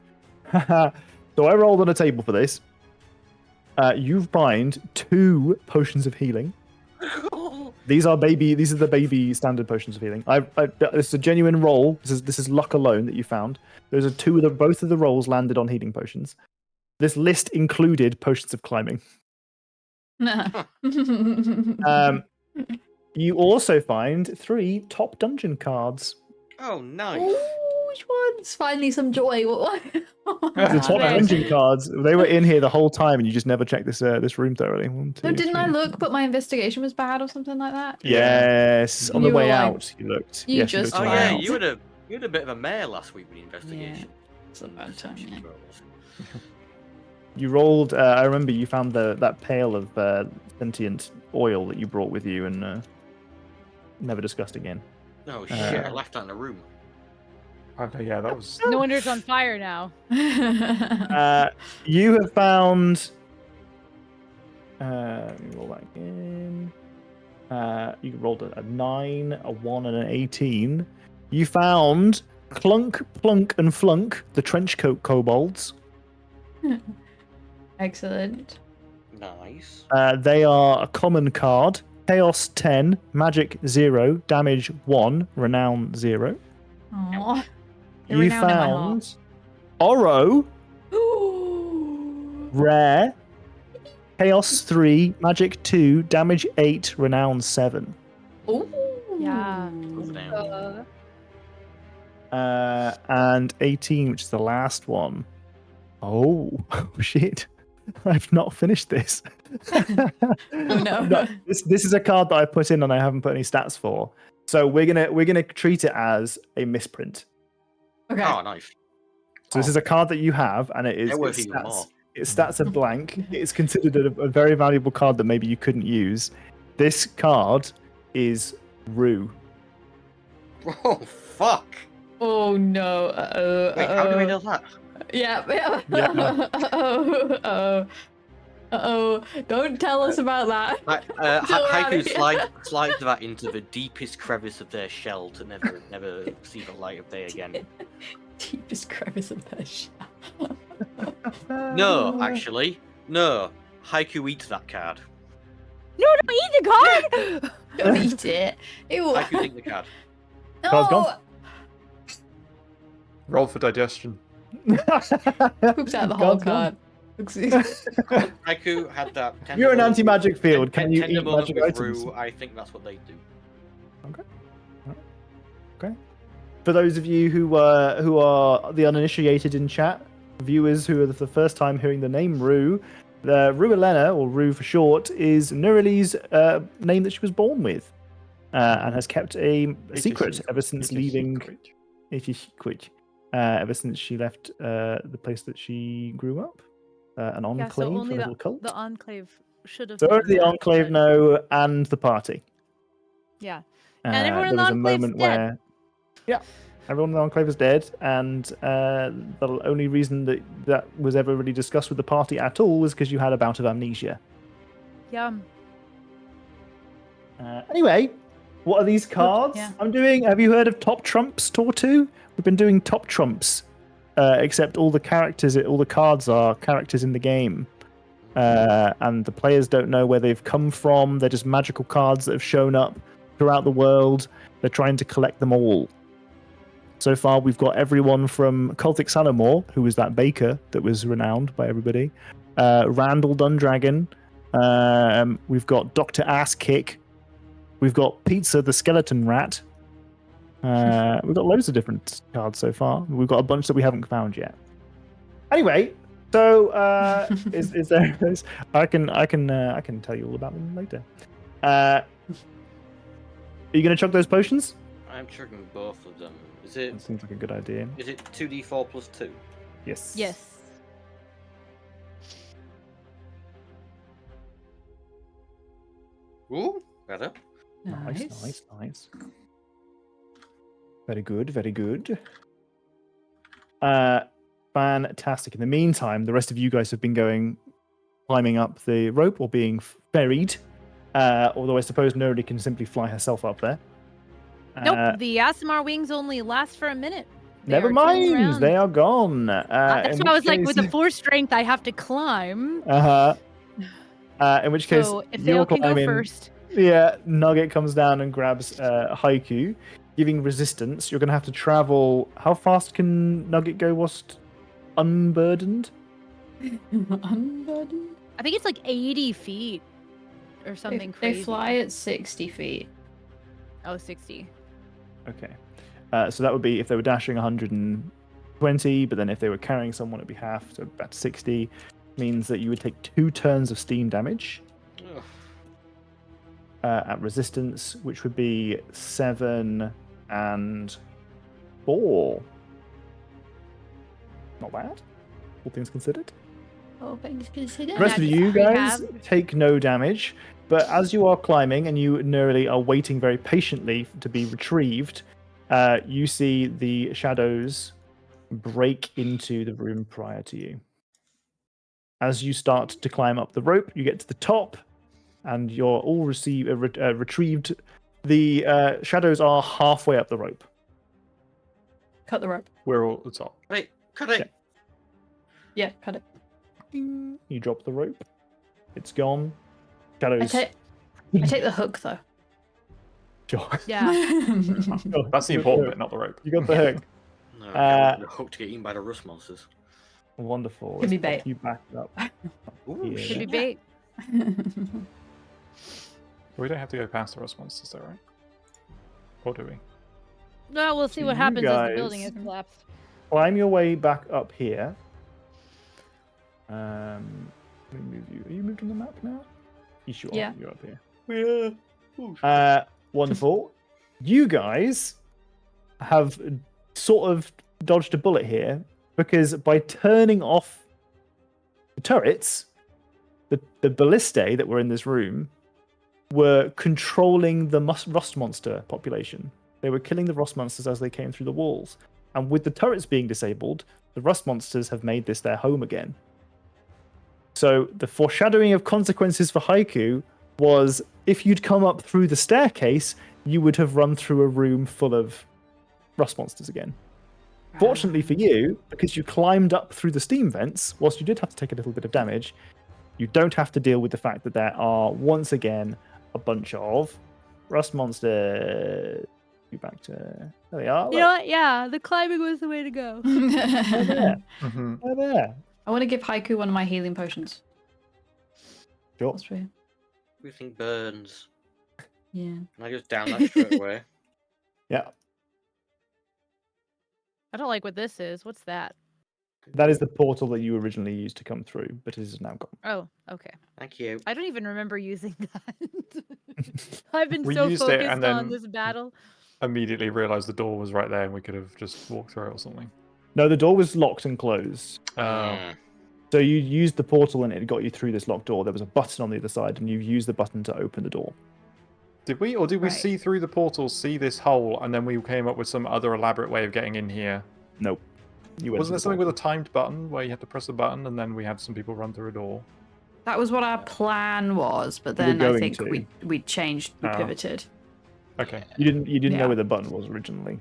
So I rolled on a table for this. You find 2 potions of healing. These are the baby standard potions of healing. It's a genuine roll. This is luck alone that you found. Those are both of the rolls landed on healing potions. This list included potions of climbing. You also find 3 top dungeon cards. Oh, nice. Ooh, which ones? Finally, some joy. What? The top Nice. dungeon cards. They were in here the whole time, and you just never checked this room thoroughly. 1, 2, No, didn't I 3. look? But my investigation was bad or something like that. Yes, on the You way were like- out, you looked. you Yes, just Oh looked Wow. yeah, around. you had a bit of a mare last week with the investigation. It's a bad time, yeah. You rolled. I remember you found that pail of sentient oil that you brought with you and never discussed again. Oh shit! I left that in a room. Okay, yeah, that was. No wonder it's on fire now. You have found. Let me roll that again. You rolled a 9, a 1, and an 18. You found Clunk, Plunk, and Flunk, the trenchcoat kobolds. Excellent. Nice. They are a common card. Chaos 10, Magic 0, Damage 1, Renown 0. Aww. You found Oro, Rare, Chaos 3, Magic 2, Damage 8, Renown 7. Ooh. Yeah. And 18, which is the last one. Oh, shit. I've not finished this. Oh, no. This is a card that I put in and I haven't put any stats for. So we're gonna treat it as a misprint. Okay. Oh, nice. So this is a card that you have, and it is They're worth its even more. stats are blank. It's considered a very valuable card that maybe you couldn't use. This card is Rue. Oh fuck! Oh no. Wait, how do we know that? Yeah. Yeah. Uh-oh. Don't tell us about that. Haiku slides that into the deepest crevice of their shell to never see the light of day again. Deepest crevice of their shell. No, actually, no. Haiku eats that card. No, don't eat the card! Don't eat it. Ew. Haiku eat the card. Card's No. gone. Roll for digestion. Poops out the whole Card's gone. card. Haiku had that. You're an anti-magic field. Can you tender eat moment magic with items? Rue, I think that's what they do. Okay. For those of you who are the uninitiated in chat, viewers who are the first time hearing the name Rue, the Rue Elena, or Rue for short, is Nurilee's name that she was born with, and has kept a secret ever since leaving. It is secret. Ever since she left the place that she grew up, an enclave, so only a little cult. the enclave should have. So known only the that, enclave but- know, and the party. Yeah. And everyone in there the was a enclave's moment dead. where, yeah, everyone in the enclave is dead, and the only reason that was ever really discussed with the party at all was because you had a bout of amnesia. Yeah. Anyway, what are these cards? yeah. I'm doing. Have you heard of Top Trumps Tour 2? We've been doing Top Trumps, except all the cards are characters in the game. And the players don't know where they've come from. They're just magical cards that have shown up throughout the world. They're trying to collect them all. So far, we've got everyone from Cultic Salamore, who was that baker that was renowned by everybody. Randall Dundragon. We've got Dr. Ass Kick. We've got Pizza the Skeleton Rat. We've got loads of different cards so far. We've got a bunch that we haven't found yet. Anyway, so is there? I can tell you all about them later. Are you going to chug those potions? I'm chugging both of them. Is it? That seems like a good idea. Is it 2d4 plus 2? Yes. Yes. Ooh, better. Nice. Very good, very good. Fantastic. In the meantime, the rest of you guys have been climbing up the rope or being ferried. Although I suppose Nerdy can simply fly herself up there. Nope, the Asimar wings only last for a minute. They Never are 2 mind, rounds. they are gone. That's why I was like, with the force strength, I have to climb. In which case, So if you're Vale can go climbing. first. Yeah, Nugget comes down and grabs Haiku, giving resistance. You're going to have to travel. How fast can Nugget go whilst unburdened? Unburdened? I think it's like 80 feet or something crazy. They fly at 60 feet. Oh, 60. Okay. So that would be if they were dashing 120, but then if they were carrying someone, it'd be half, so about 60. Means that you would take 2 turns of steam damage Ugh. at resistance, which would be 7 and 4. Not bad, all things considered. Oh, things considered. The rest of That's you what we guys have. take no damage, but as you are climbing and you nearly are waiting very patiently to be retrieved, you see the shadows break into the room prior to you. As you start to climb up the rope, you get to the top, and you're all retrieved. The shadows are halfway up the rope. Cut the rope. We're all at the top. Wait, cut it. Yeah, cut it. Ding. You drop the rope. It's gone. I Shadows. take the hook though. Sure. Yeah. Sure. That's the You got important the bit, not the rope. hook. You got the hook. No, the hook to get eaten by the rust monsters. Wonderful. Could be Let's pop bait. you back up. Ooh, Yeah. Should be shit. bait. We don't have to go past the rust monsters, though, right? Or do we? No, we'll see So what you happens as the building guys- is collapsed. Climb your way back up here. Let me move you. Are you moved on the map now? Yes, you are. Yeah. You're up here. Yeah. Ooh, shit. Wonderful. You guys have sort of dodged a bullet here because by turning off the turrets, the ballistae that were in this room were controlling the rust monster population. They were killing the rust monsters as they came through the walls. And with the turrets being disabled, the rust monsters have made this their home again. So the foreshadowing of consequences for Haiku was if you'd come up through the staircase, you would have run through a room full of rust monsters again. Fortunately for you, because you climbed up through the steam vents, whilst you did have to take a little bit of damage, you don't have to deal with the fact that there are once again a bunch of rust monsters. You back to there they are. You know what? Yeah, the climbing was the way to go. They're there. Mm-hmm. They're there. I want to give Haiku one of my healing potions. Sure. That's weird. Everything burns. Yeah. Can I just down that straight away? Yeah. I don't like what this is. What's that? That is the portal that you originally used to come through, but it is now gone. Oh, okay. Thank you. I don't even remember using that. I've been We so used it focused and on then- this battle. Immediately realised the door was right there and we could have just walked through it or something. No, the door was locked and closed. Mm. So you used the portal and it got you through this locked door. There was a button on the other side, and you used the button to open the door. Did we? Or did we Right. see through the portal, see this hole, and then we came up with some other elaborate way of getting in here? Nope. You went Wasn't to there the something portal. with a timed button where you had to press the button and then we had some people run through a door? That was what our plan was, but You were then I going think to. we changed, we Oh. pivoted. Okay. You didn't Yeah. know where the button was originally.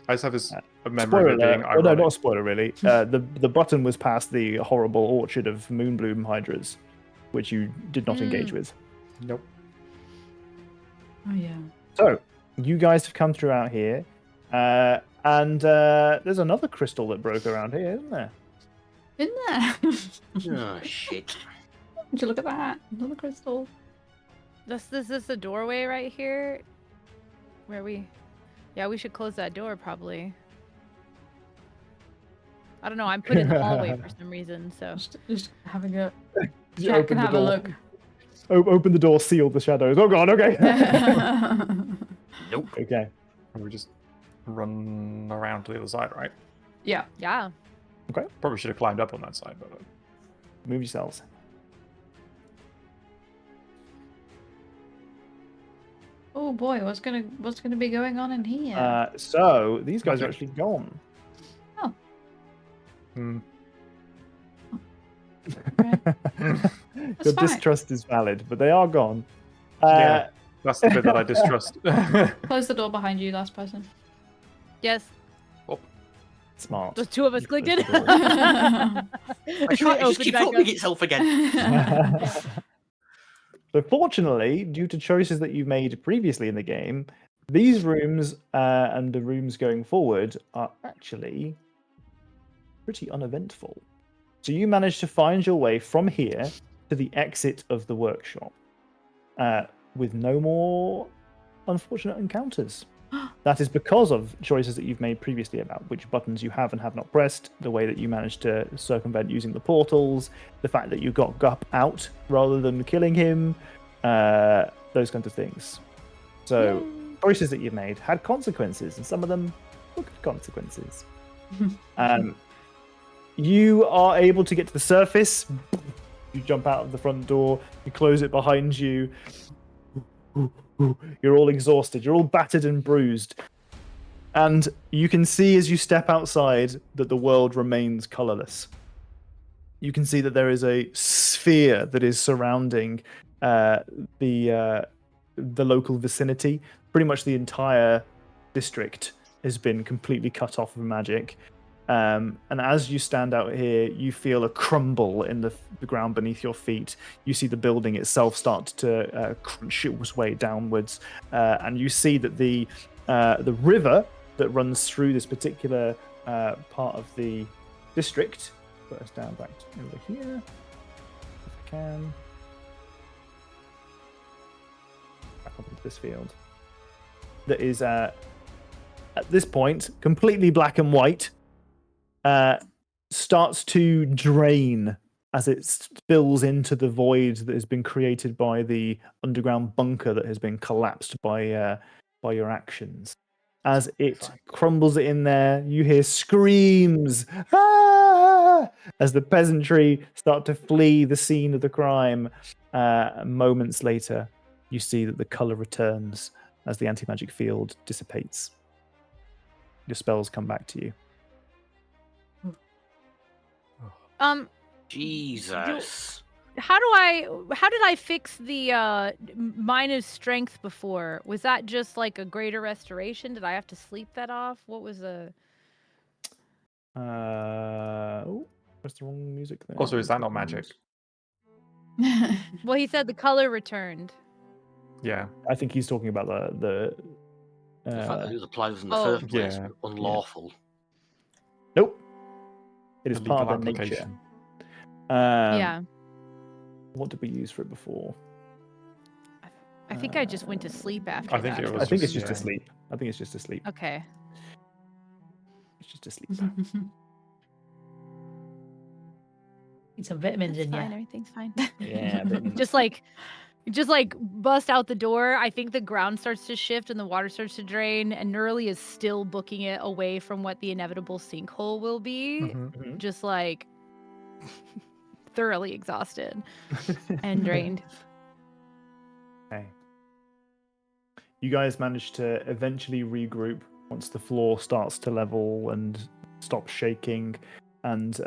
I just have this a memory Spoiler of it being alert. Oh, ironic. no, not a spoiler really. The button was past the horrible orchard of moonbloom hydras, which you did not engage with. Nope. Oh yeah. So you guys have come through out here, and there's another crystal that broke around here, isn't there? In there. Oh shit. Would you look at that? Another crystal. This is the doorway right here, where we. Yeah, we should close that door probably. I don't know. I'm put in the hallway for some reason, so. Just having a You check open and the have a door. look. Open the door, seal the shadows. Oh god, okay. Nope. Okay. And we just run around to the other side, right? Yeah. Yeah. Probably should have climbed up on that side, but Move yourselves. Oh boy, what's gonna be going on in here? So these guys are Okay. actually gone. hmm. Your fine. distrust is valid, but they are gone. Yeah. That's the bit that I distrust. Close the door behind you, last person. Yes. Smart. The two of us You clicked closed it. the door. I try, it just Open keeps back opening up. itself again. So fortunately, due to choices that you've made previously in the game, these rooms and the rooms going forward are actually pretty uneventful. So you managed to find your way from here to the exit of the workshop with no more unfortunate encounters. That is because of choices that you've made previously about which buttons you have and have not pressed, the way that you managed to circumvent using the portals, the fact that you got Gup out rather than killing him, those kinds of things. So choices that you've made had consequences, and some of them were good consequences. You are able to get to the surface. You jump out of the front door. You close it behind you. You're all exhausted. You're all battered and bruised. And you can see as you step outside that the world remains colorless. You can see that there is a sphere that is surrounding the local vicinity. Pretty much the entire district has been completely cut off from magic. And as you stand out here, you feel a crumble in the ground beneath your feet. You see the building itself start to crunch its way downwards, and you see that the river that runs through this particular part of the district. Put us down back over here, if I can. Back up into this field. That is at this point completely black and white. Starts to drain as it spills into the void that has been created by the underground bunker that has been collapsed by your actions. As it crumbles in there, you hear screams as the peasantry start to flee the scene of the crime. Moments later, you see that the color returns as the anti-magic field dissipates. Your spells come back to you. Jesus. How did I fix the minus strength before? Was that just like a greater restoration? Did I have to sleep that off? What was the What's the wrong music there? Also, is that not magic? Well, he said the color returned. Yeah. I think he's talking about The fact that it was applied in the first place was unlawful. Nope. It is A legal part of their nature. application. Yeah. What did we use for it before? I think I just went to sleep after I think that. it was I think it's just- just yeah. asleep. I think it's just asleep. Okay. It's just asleep. Need some vitamins It's in fine. you. Everything's fine. Yeah, but- just like bust out the door. I think the ground starts to shift and the water starts to drain, and Nurley is still booking it away from what the inevitable sinkhole will be. Mhm. Just like thoroughly exhausted and drained. Okay. You guys manage to eventually regroup once the floor starts to level and stop shaking, and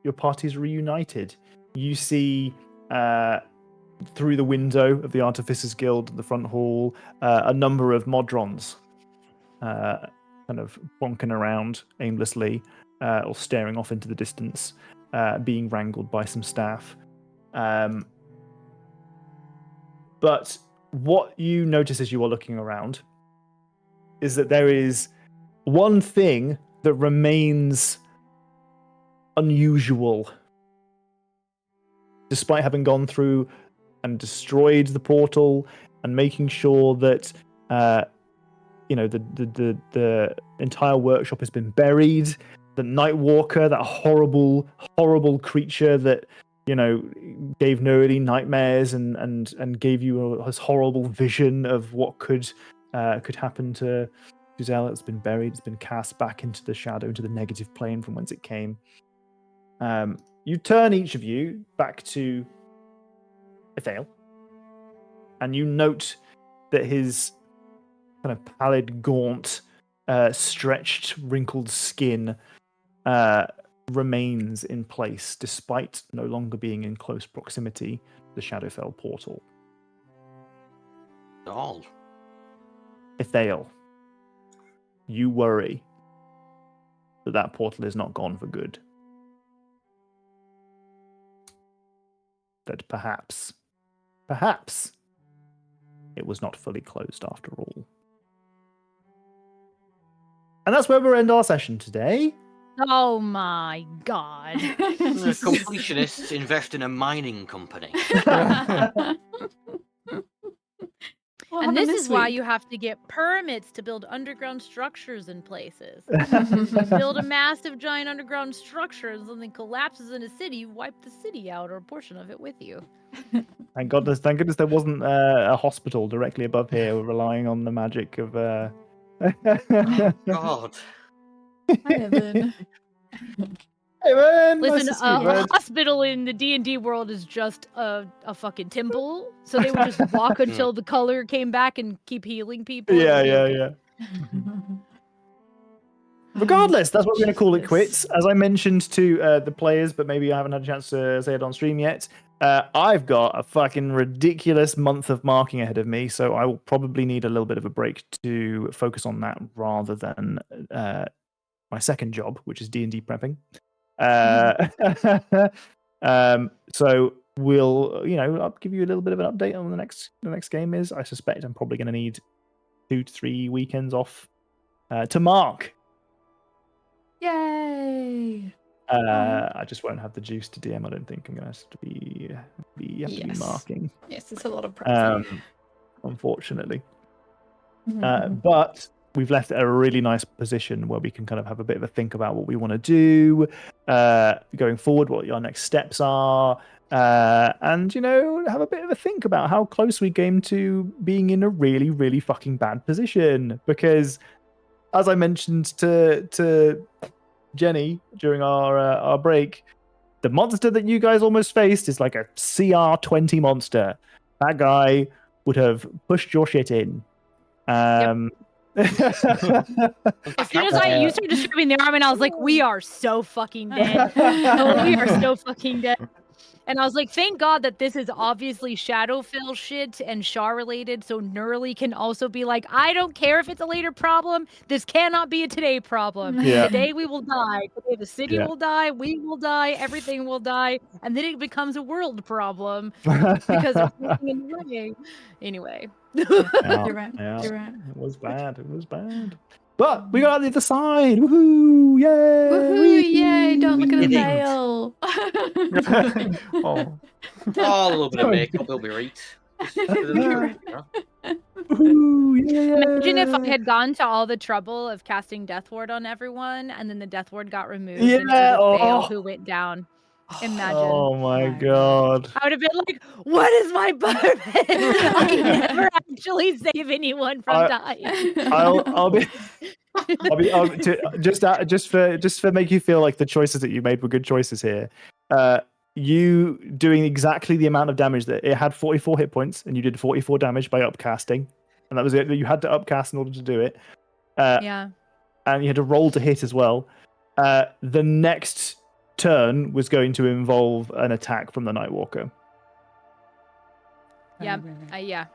your party's reunited. You see through the window of the Artificers Guild at the front hall a number of Modrons kind of bonking around aimlessly or staring off into the distance, being wrangled by some staff. But what you notice as you are looking around is that there is one thing that remains unusual. Despite having gone through and destroyed the portal and making sure that the entire workshop has been buried, the Nightwalker, that horrible creature that gave Nerdy nightmares and gave you this horrible vision of what could happen to Giselle. It's been buried. It's been cast back into the shadow, into the negative plane from whence it came. You turn each of you back to Ithale, and you note that his kind of pallid, gaunt, stretched, wrinkled skin remains in place despite no longer being in close proximity to the Shadowfell portal. All. Ithale, you worry that portal is not gone for good. That perhaps it was not fully closed after all. And that's where we'll end our session today. Oh my god. The completionists invest in a mining company. And this is why you have to get permits to build underground structures in places. Build a massive, giant underground structure, and something collapses in a city, you wipe the city out or a portion of it with you. Thank goodness there wasn't a hospital directly above here, relying on the magic of. God. Heaven. Hey man, nice Listen, to see you, a bud. hospital in the D&D world is just a fucking temple, so they would just walk until the color came back and keep healing people. Yeah, It would be yeah, okay. yeah. Regardless, that's what we're going to call it quits. As I mentioned to the players, but maybe I haven't had a chance to say it on stream yet. I've got a fucking ridiculous month of marking ahead of me, so I will probably need a little bit of a break to focus on that rather than my second job, which is D&D prepping. So we'll, I'll give you a little bit of an update on the next game is. I suspect I'm probably going to need 2 to 3 weekends off to mark. Yay! I just won't have the juice to DM. I don't think I'm going to have to be marking. Yes, it's a lot of prep. Unfortunately. Mhm. But we've left it at a really nice position where we can kind of have a bit of a think about what we want to do going forward, what our next steps are, and have a bit of a think about how close we came to being in a really, really fucking bad position. Because, as I mentioned to Jenny during our break, the monster that you guys almost faced is like a CR20 monster. That guy would have pushed your shit in. As soon as you started describing the arm, and I was like, we are so fucking dead. Oh, we are so fucking dead. And I was like, thank God that this is obviously Shadowfell shit and Shar related, so Nurly can also be like, I don't care if it's a later problem. This cannot be a today problem. Yeah. Today we will die. Today the city will die. We will die. Everything will die. And then it becomes a world problem because there's nothing in the way. Anyway. Yeah, You're right. yeah. You're right. It was bad. It was bad. But we got on the other side. Woohoo! Yay! Woohoo! Yay! Don't look at the did it. veil. Oh. Oh, a little bit of makeup will be right. Just for the purity, Woohoo! Yeah! Imagine if I had gone to all the trouble of casting Death Ward on everyone, and then the Death Ward got removed, and it Yeah, was a fail oh. who went down. Imagine. Oh my god. I would have been like, what is my purpose? I never actually save anyone from dying. Just for make you feel like the choices that you made were good choices here. You doing exactly the amount of damage that it had 44 hit points, and you did 44 damage by upcasting, and that was it. You had to upcast in order to do it. Yeah. And you had to roll to hit as well. The next turn was going to involve an attack from the Nightwalker. Yeah. Yeah.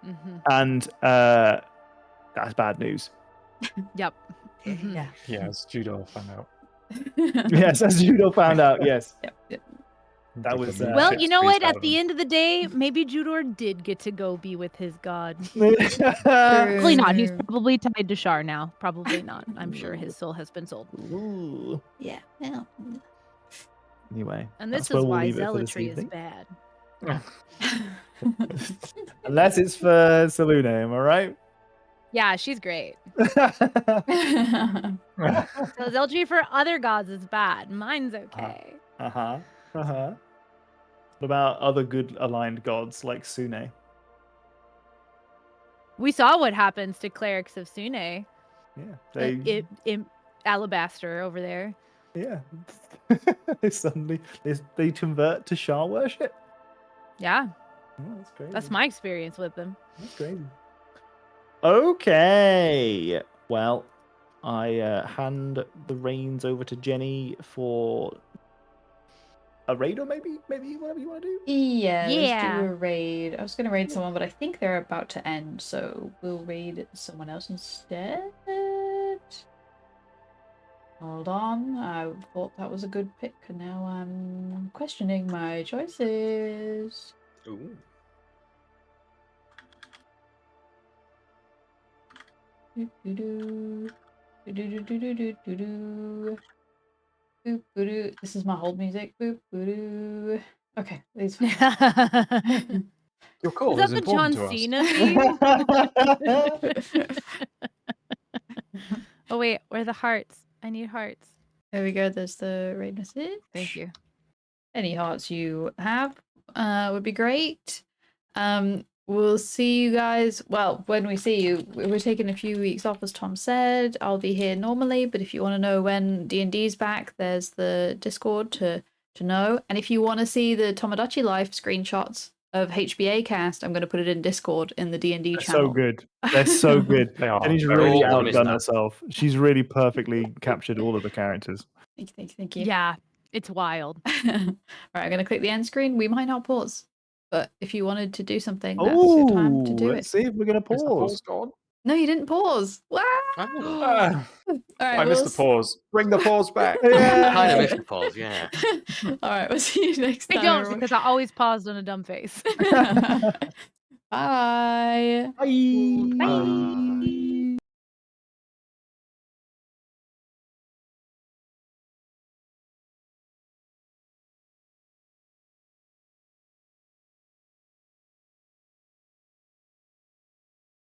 Mm-hmm. And that's bad news. Yep. Mm-hmm. Yeah. Yes, Judo found out. Yes, as Judo found out. Yes. Yep. That was. Well, you know what? At the end of the day, maybe Judor did get to go be with his god. Probably not. He's probably tied to Shar now. Probably not. I'm sure his soul has been sold. Ooh. Yeah. Well. Anyway. And this is why zealotry is bad. Unless it's for Salune, am I right? Yeah, she's great. So zealotry for other gods is bad. Mine's okay. What about other good aligned gods like Sune? We saw what happens to clerics of Sune. Yeah, in Alabaster over there. Yeah, they suddenly they convert to Shar worship. Yeah, that's crazy. That's my experience with them. That's crazy. Okay, well, I hand the reins over to Jenny for a raid, or maybe whatever you want to do. Yeah, let's do a raid. I was going to raid someone, but I think they're about to end, so we'll raid someone else instead. Hold on, I thought that was a good pick, and now I'm questioning my choices. Ooh. This is my hold music. Okay, these. Your call is is that the John Cena theme? Oh wait, where are the hearts? I need hearts. There we go. There's the raid message. Thank you. Any hearts you have would be great. we'll see you guys. Well, when we see you, we're taking a few weeks off, as Tom said. I'll be here normally, but if you want to know when D&D's back, there's the Discord to know. And if you want to see the Tomodachi Life screenshots of HBA cast, I'm going to put it in Discord in the D&D They're channel. so good. They're so good. They are. Jenny's They're really all honest outdone now. herself. She's really perfectly captured all of the characters. Thank you. Yeah, it's wild. All right, I'm going to click the end screen. We might not pause, but if you wanted to do something, that's your time to do it. Let's see if we're going to Is the pause pause. gone? No, you didn't pause. Wow. Oh. Ah, All right, I missed the pause. Bring the pause back. Yeah. Kind of missed the pause, yeah. All right, we'll see you next I time. don't everyone. because I always paused on a dumb face. Bye. Bye. Bye.